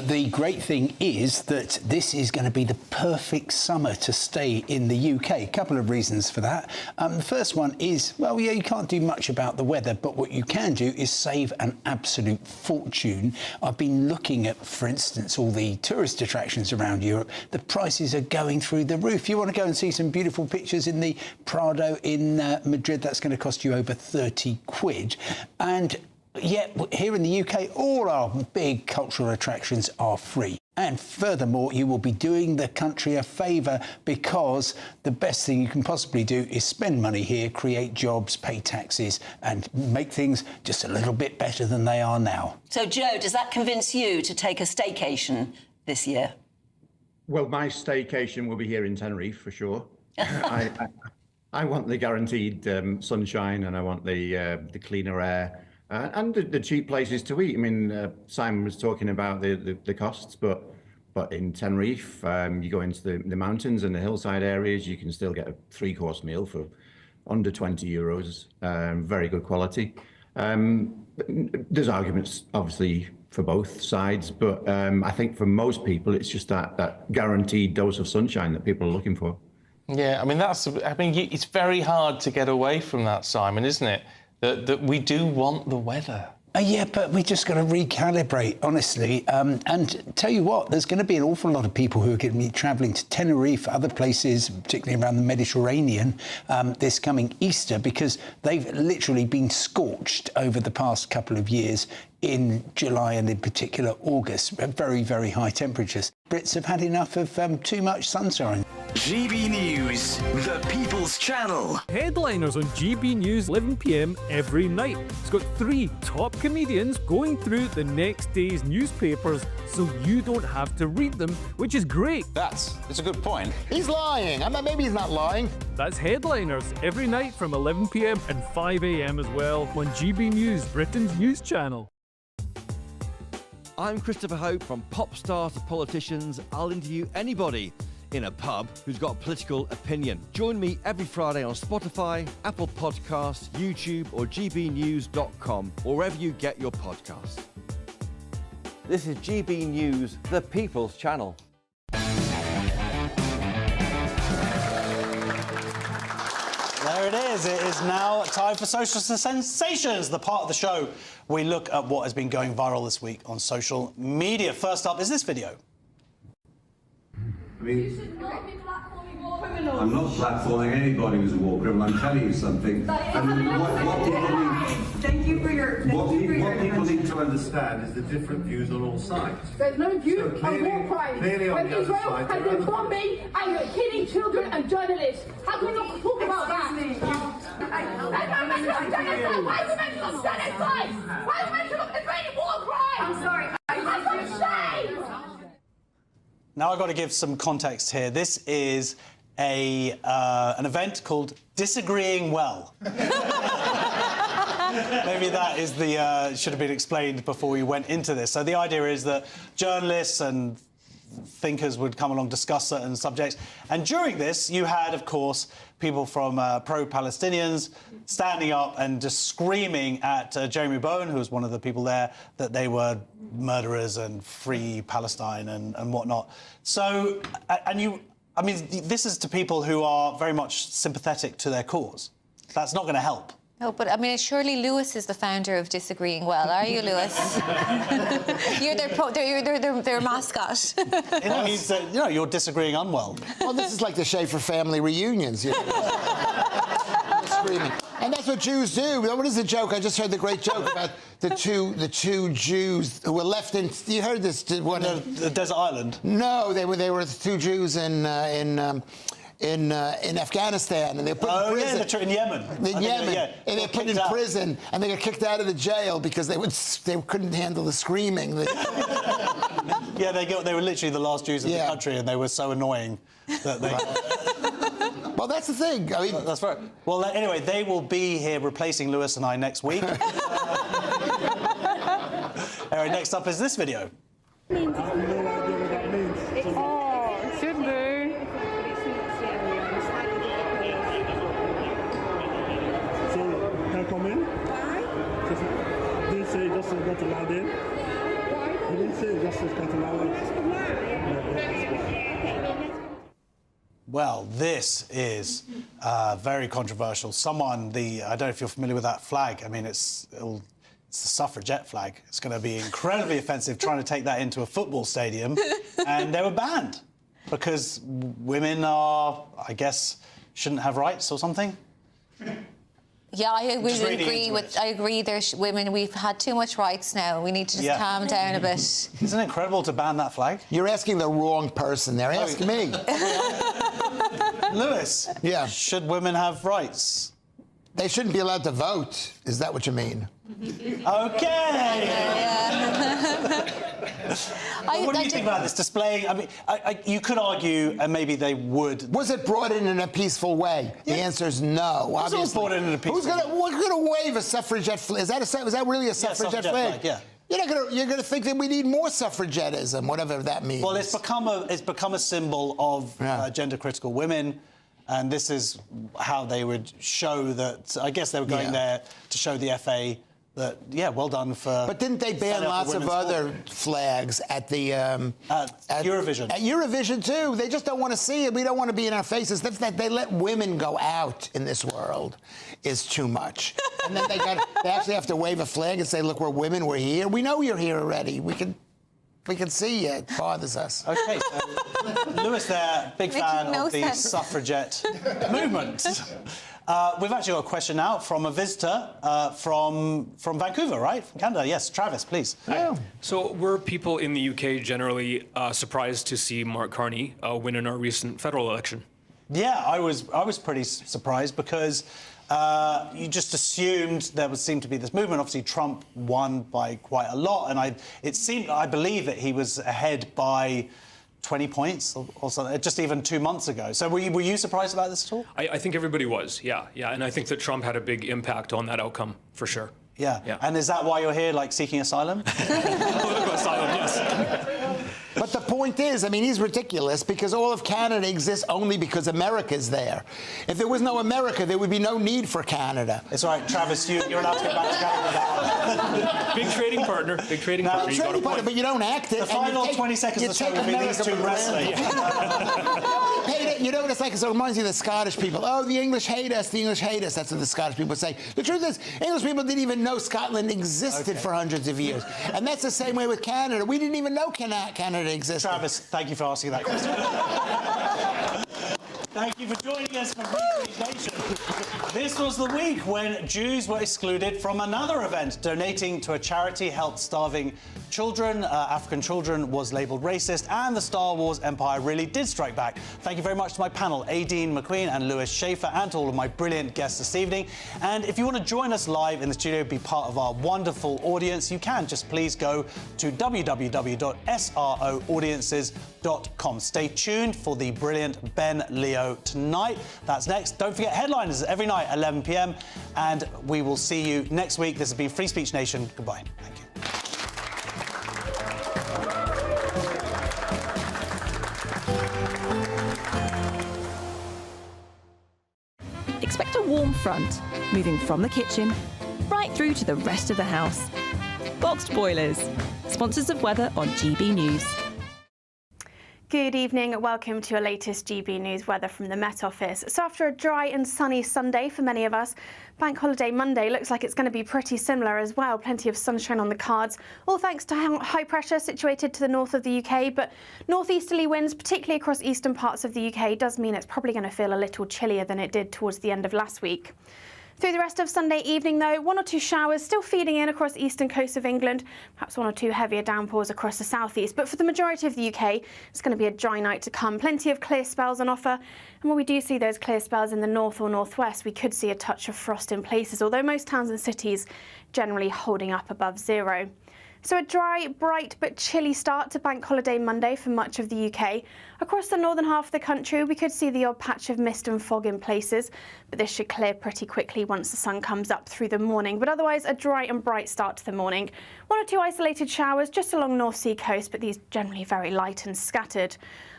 The great thing is that this is going to be the perfect summer to stay in the UK. A couple of reasons for that. The first one is, well, yeah, you can't do much about the weather, but what you can do is save an absolute fortune. I've been looking at, for instance, all the tourist attractions around Europe. The prices are going through the roof. You want to go and see some beautiful pictures in the Prado in Madrid, that's going to cost you over 30 quid. And yet, here in the UK, all our big cultural attractions are free. And furthermore, you will be doing the country a favour because the best thing you can possibly do is spend money here, create jobs, pay taxes, and make things just a little bit better than they are now. So, Joe, does that convince you to take a staycation this year? Well, my staycation will be here in Tenerife, for sure. I want the guaranteed sunshine, and I want the cleaner air. And the cheap places to eat. I mean, Simon was talking about the costs, but in Tenerife, you go into the mountains and the hillside areas, you can still get a 3-course meal for under 20 euros, very good quality. There's arguments, obviously, for both sides, but I think for most people, it's just that guaranteed dose of sunshine that people are looking for. Yeah, I mean, it's very hard to get away from that, Simon, isn't it? That we do want the weather. Yeah, but we just got to recalibrate, honestly. And tell you what, there's going to be an awful lot of people who are going to be travelling to Tenerife, other places, particularly around the Mediterranean, this coming Easter, because they've literally been scorched over the past couple of years in July and in particular August. Very, very high temperatures. Brits have had enough of too much sunshine. GB News, the People's Channel. Headliners on GB News 11 p.m. every night. It's got 3 top comedians going through the next day's newspapers so you don't have to read them, which is great. It's a good point. He's lying. Maybe he's not lying. That's Headliners, every night from 11 p.m. and 5 a.m. as well on GB News, Britain's news channel. I'm Christopher Hope. From pop stars to politicians, I'll interview anybody in a pub who's got a political opinion. Join me every Friday on Spotify, Apple Podcasts, YouTube or gbnews.com, or wherever you get your podcasts. This is GB News, the People's Channel. There it is. It is now time for Social Sensations, the part of the show we look at what has been going viral this week on social media. First up is this video. You should not be platforming war criminals. I'm not platforming anybody who's a war criminal. I'm telling you something. Thank you for your. What people need to understand is the different views on all sides. There's no view on war crimes. Clearly when Israel has been bombing and killing children and journalists, how can we not talk about that? Why is it mentioned genocide? Why is it mentioned Israeli war crimes? I'm sorry. That's a shame. Now I've got to give some context here. This is an event called Disagreeing Well. Maybe that is should have been explained before we went into this. So the idea is that journalists and thinkers would come along, discuss certain subjects. And during this, you had, of course, people from pro-Palestinians standing up and just screaming at Jeremy Bowen, who was one of the people there, that they were murderers and free Palestine and whatnot. So, I mean, this is to people who are very much sympathetic to their cause. That's not going to help. No, but I mean, surely Lewis is the founder of Disagreeing Well, are you, Lewis? You're their mascot. It means that, you're disagreeing unwell. Well, this is like the Schaefer family reunions, screaming. And that's what Jews do. What is the joke? I just heard the great joke about the two Jews who were left in. You heard this? The desert island. No, they were two Jews in Afghanistan, and they were put in prison. Yeah, in Yemen. In Yemen, and they were put in prison, and they got kicked out of the jail because they couldn't handle the screaming. Yeah, they were literally the last Jews in the country, and they were so annoying that they. Well, that's the thing. I mean, that's right. Well, anyway, they will be here replacing Lewis and I next week. Anyway, next up is this video. Oh, should be. So, can I come in? Why? Didn't say justice got allowed in. Why? He didn't say justice got allowed in. Well, this is very controversial. I don't know if you're familiar with that flag. I mean, it's the suffragette flag. It's going to be incredibly offensive trying to take that into a football stadium. And they were banned because women shouldn't have rights or something. Yeah, I agree. There's women. We've had too much rights now. We need to just calm down a bit. Isn't it incredible to ban that flag? You're asking the wrong person there. Ask me. Lewis. Yeah. Should women have rights? They shouldn't be allowed to vote. Is that what you mean? Okay. What do you think about this displaying? I mean, you could argue, and maybe they would. Was it brought in a peaceful way? Yeah. The answer is no. It was brought in a peaceful way. Who's going to wave a suffragette flag? Is that really a suffragette flag? Yeah. You're going to think that we need more suffragettism, whatever that means. Well, it's become a symbol of gender-critical women, and this is how they would show that. I guess they were going there to show the FA that, well done for. But didn't they ban lots of other flags at the at Eurovision? At Eurovision too. They just don't want to see it. We don't want to be in our faces. That they let women go out in this world is too much. And then they actually have to wave a flag and say, "Look, we're women. We're here. We know you're here already. We can see you. It bothers us." Okay, so Lewis there, big fan of the suffragette movement. We've actually got a question now from a visitor from Vancouver, right? From Canada. Yes, Travis, please. Hi. So were people in the UK generally surprised to see Mark Carney win in our recent federal election? Yeah, I was pretty surprised because you just assumed there would seem to be this movement. Obviously, Trump won by quite a lot, and I believe that he was ahead by 20 points or something, just even 2 months ago. So were you surprised about this at all? I think everybody was, yeah. And I think that Trump had a big impact on that outcome, for sure. Yeah. And is that why you're here, like, seeking asylum? Political asylum, yes. But the point is, I mean, he's ridiculous because all of Canada exists only because America's there. If there was no America, there would be no need for Canada. It's all right, Travis, you're allowed to get back to Canada. Big trading partner, big trading partner. Big trading partner, but you don't act it. The final 20 seconds of the show will be these two wrestling. You know what it's like? It reminds you of the Scottish people. Oh, the English hate us, the English hate us. That's what the Scottish people say. The truth is, English people didn't even know Scotland existed for hundreds of years. And that's the same way with Canada. We didn't even know Canada existed. Travis, thank you for asking that question. Thank you for joining us for British Nation. This was the week when Jews were excluded from another event. Donating to a charity helped starving children, African children, was labelled racist, and the Star Wars empire really did strike back. Thank you very much to my panel, Aideen McQueen and Lewis Schaefer, and to all of my brilliant guests this evening. And if you want to join us live in the studio, be part of our wonderful audience, you can. Just please go to www.sroaudiences.com. Stay tuned for the brilliant Ben Leo tonight. That's next. Don't forget, Headliners every night at 11 p.m. And we will see you next week. This has been Free Speech Nation. Goodbye. Thank you. Expect a warm front, moving from the kitchen right through to the rest of the house. Boxed Boilers, sponsors of weather on GB News. Good evening, welcome to your latest GB News weather from the Met Office. So after a dry and sunny Sunday for many of us, Bank Holiday Monday looks like it's going to be pretty similar as well. Plenty of sunshine on the cards, all thanks to high pressure situated to the north of the UK, but northeasterly winds, particularly across eastern parts of the UK, does mean it's probably going to feel a little chillier than it did towards the end of last week. Through the rest of Sunday evening, though, 1 or 2 showers still feeding in across the eastern coast of England, perhaps 1 or 2 heavier downpours across the southeast. But for the majority of the UK, it's going to be a dry night to come. Plenty of clear spells on offer. And when we do see those clear spells in the north or northwest, we could see a touch of frost in places, although most towns and cities generally holding up above 0. So a dry, bright but chilly start to Bank Holiday Monday for much of the UK. Across the northern half of the country, we could see the odd patch of mist and fog in places, but this should clear pretty quickly once the sun comes up through the morning. But otherwise, a dry and bright start to the morning. 1 or 2 isolated showers just along North Sea coast, but these generally very light and scattered.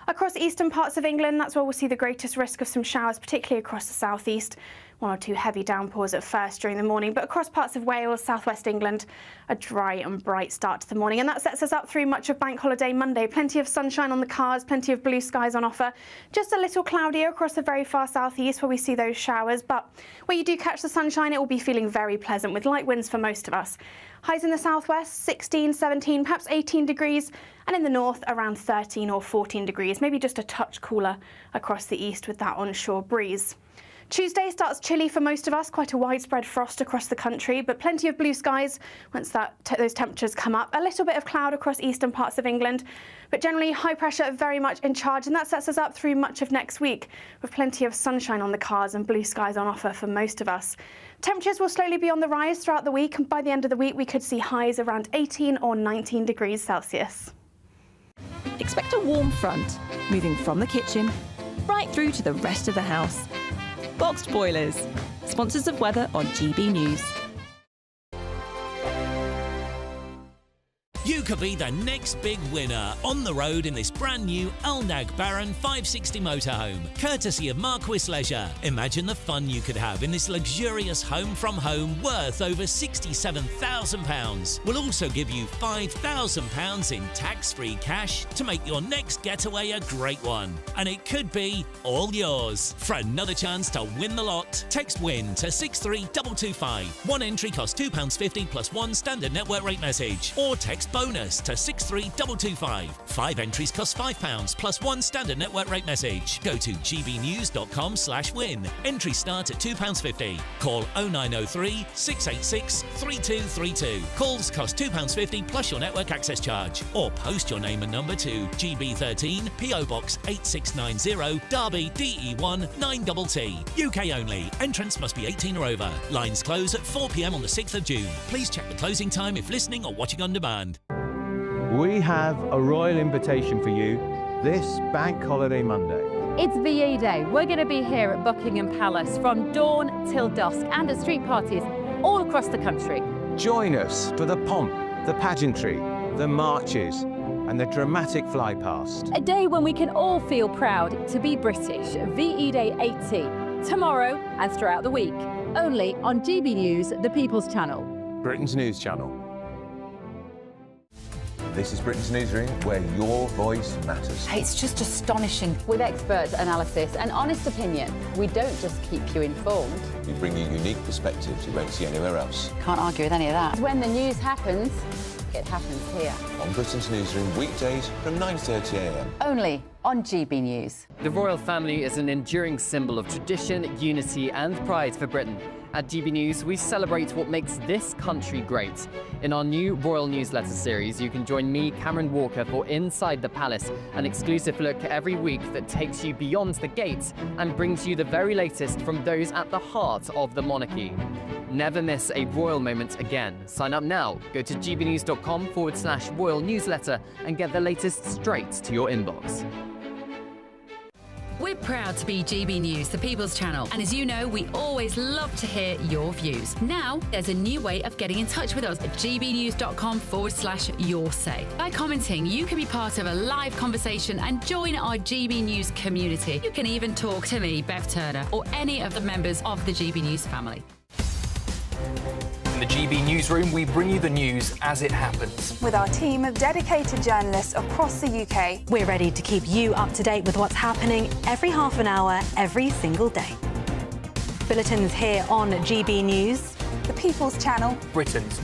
Across eastern parts of England, that's where we'll see the greatest risk of some showers, particularly across the southeast. 1 or 2 heavy downpours at first during the morning, but across parts of Wales, southwest England, a dry and bright start to the morning. And that sets us up through much of Bank Holiday Monday. Plenty of sunshine on the cards, plenty of blue skies on offer. Just a little cloudier across the very far southeast where we see those showers, but where you do catch the sunshine, it will be feeling very pleasant with light winds for most of us. Highs in the southwest, 16, 17, perhaps 18 degrees, and in the north, around 13 or 14 degrees, maybe just a touch cooler across the east with that onshore breeze. Tuesday starts chilly for most of us, quite a widespread frost across the country, but plenty of blue skies once those temperatures come up. A little bit of cloud across eastern parts of England, but generally high pressure very much in charge, and that sets us up through much of next week with plenty of sunshine on the cards and blue skies on offer for most of us. Temperatures will slowly be on the rise throughout the week, and by the end of the week we could see highs around 18 or 19 degrees Celsius. Expect a warm front, moving from the kitchen right through to the rest of the house. Boxed Boilers, sponsors of weather on GB News. You could be the next big winner on the road in this brand new Alnag Baron 560 motorhome, courtesy of Marquis Leisure. Imagine the fun you could have in this luxurious home from home worth over £67,000. We'll also give you £5,000 in tax-free cash to make your next getaway a great one. And it could be all yours. For another chance to win the lot, text WIN to 63225. One entry costs £2.50 plus one standard network rate message. Or text bonus to 63225. 5 entries cost £5 plus one standard network rate message. Go to gbnews.com/win. Entries start at £2.50. Call 0903 686 3232. Calls cost £2.50 plus your network access charge. Or post your name and number to GB13 PO Box 8690 Derby DE1 9TT. UK only. Entrance must be 18 or over. Lines close at 4 p.m. on the 6th of June. Please check the closing time if listening or watching on demand. We have a royal invitation for you this Bank Holiday Monday. It's VE Day. We're going to be here at Buckingham Palace from dawn till dusk and at street parties all across the country. Join us for the pomp, the pageantry, the marches, and the dramatic fly past. A day when we can all feel proud to be British. VE Day 80. Tomorrow and throughout the week. Only on GB News, the People's Channel. Britain's news channel. This is Britain's Newsroom, where your voice matters. It's just astonishing. With expert analysis and honest opinion, we don't just keep you informed. We bring you unique perspectives you won't see anywhere else. Can't argue with any of that. When the news happens, it happens here. On Britain's Newsroom, weekdays from 9:30 a.m. Only on GB News. The royal family is an enduring symbol of tradition, unity and pride for Britain. At GB News, we celebrate what makes this country great. In our new Royal Newsletter series, you can join me, Cameron Walker, for Inside the Palace, an exclusive look every week that takes you beyond the gates and brings you the very latest from those at the heart of the monarchy. Never miss a royal moment again. Sign up now. Go to gbnews.com/royal newsletter and get the latest straight to your inbox. We're proud to be GB News, the People's Channel. And as you know, we always love to hear your views. Now, there's a new way of getting in touch with us at gbnews.com/your say. By commenting, you can be part of a live conversation and join our GB News community. You can even talk to me, Bev Turner, or any of the members of the GB News family. In the GB Newsroom, we bring you the news as it happens. With our team of dedicated journalists across the UK, we're ready to keep you up to date with what's happening every half an hour, every single day. Bulletins here on GB News, the People's Channel, Britain's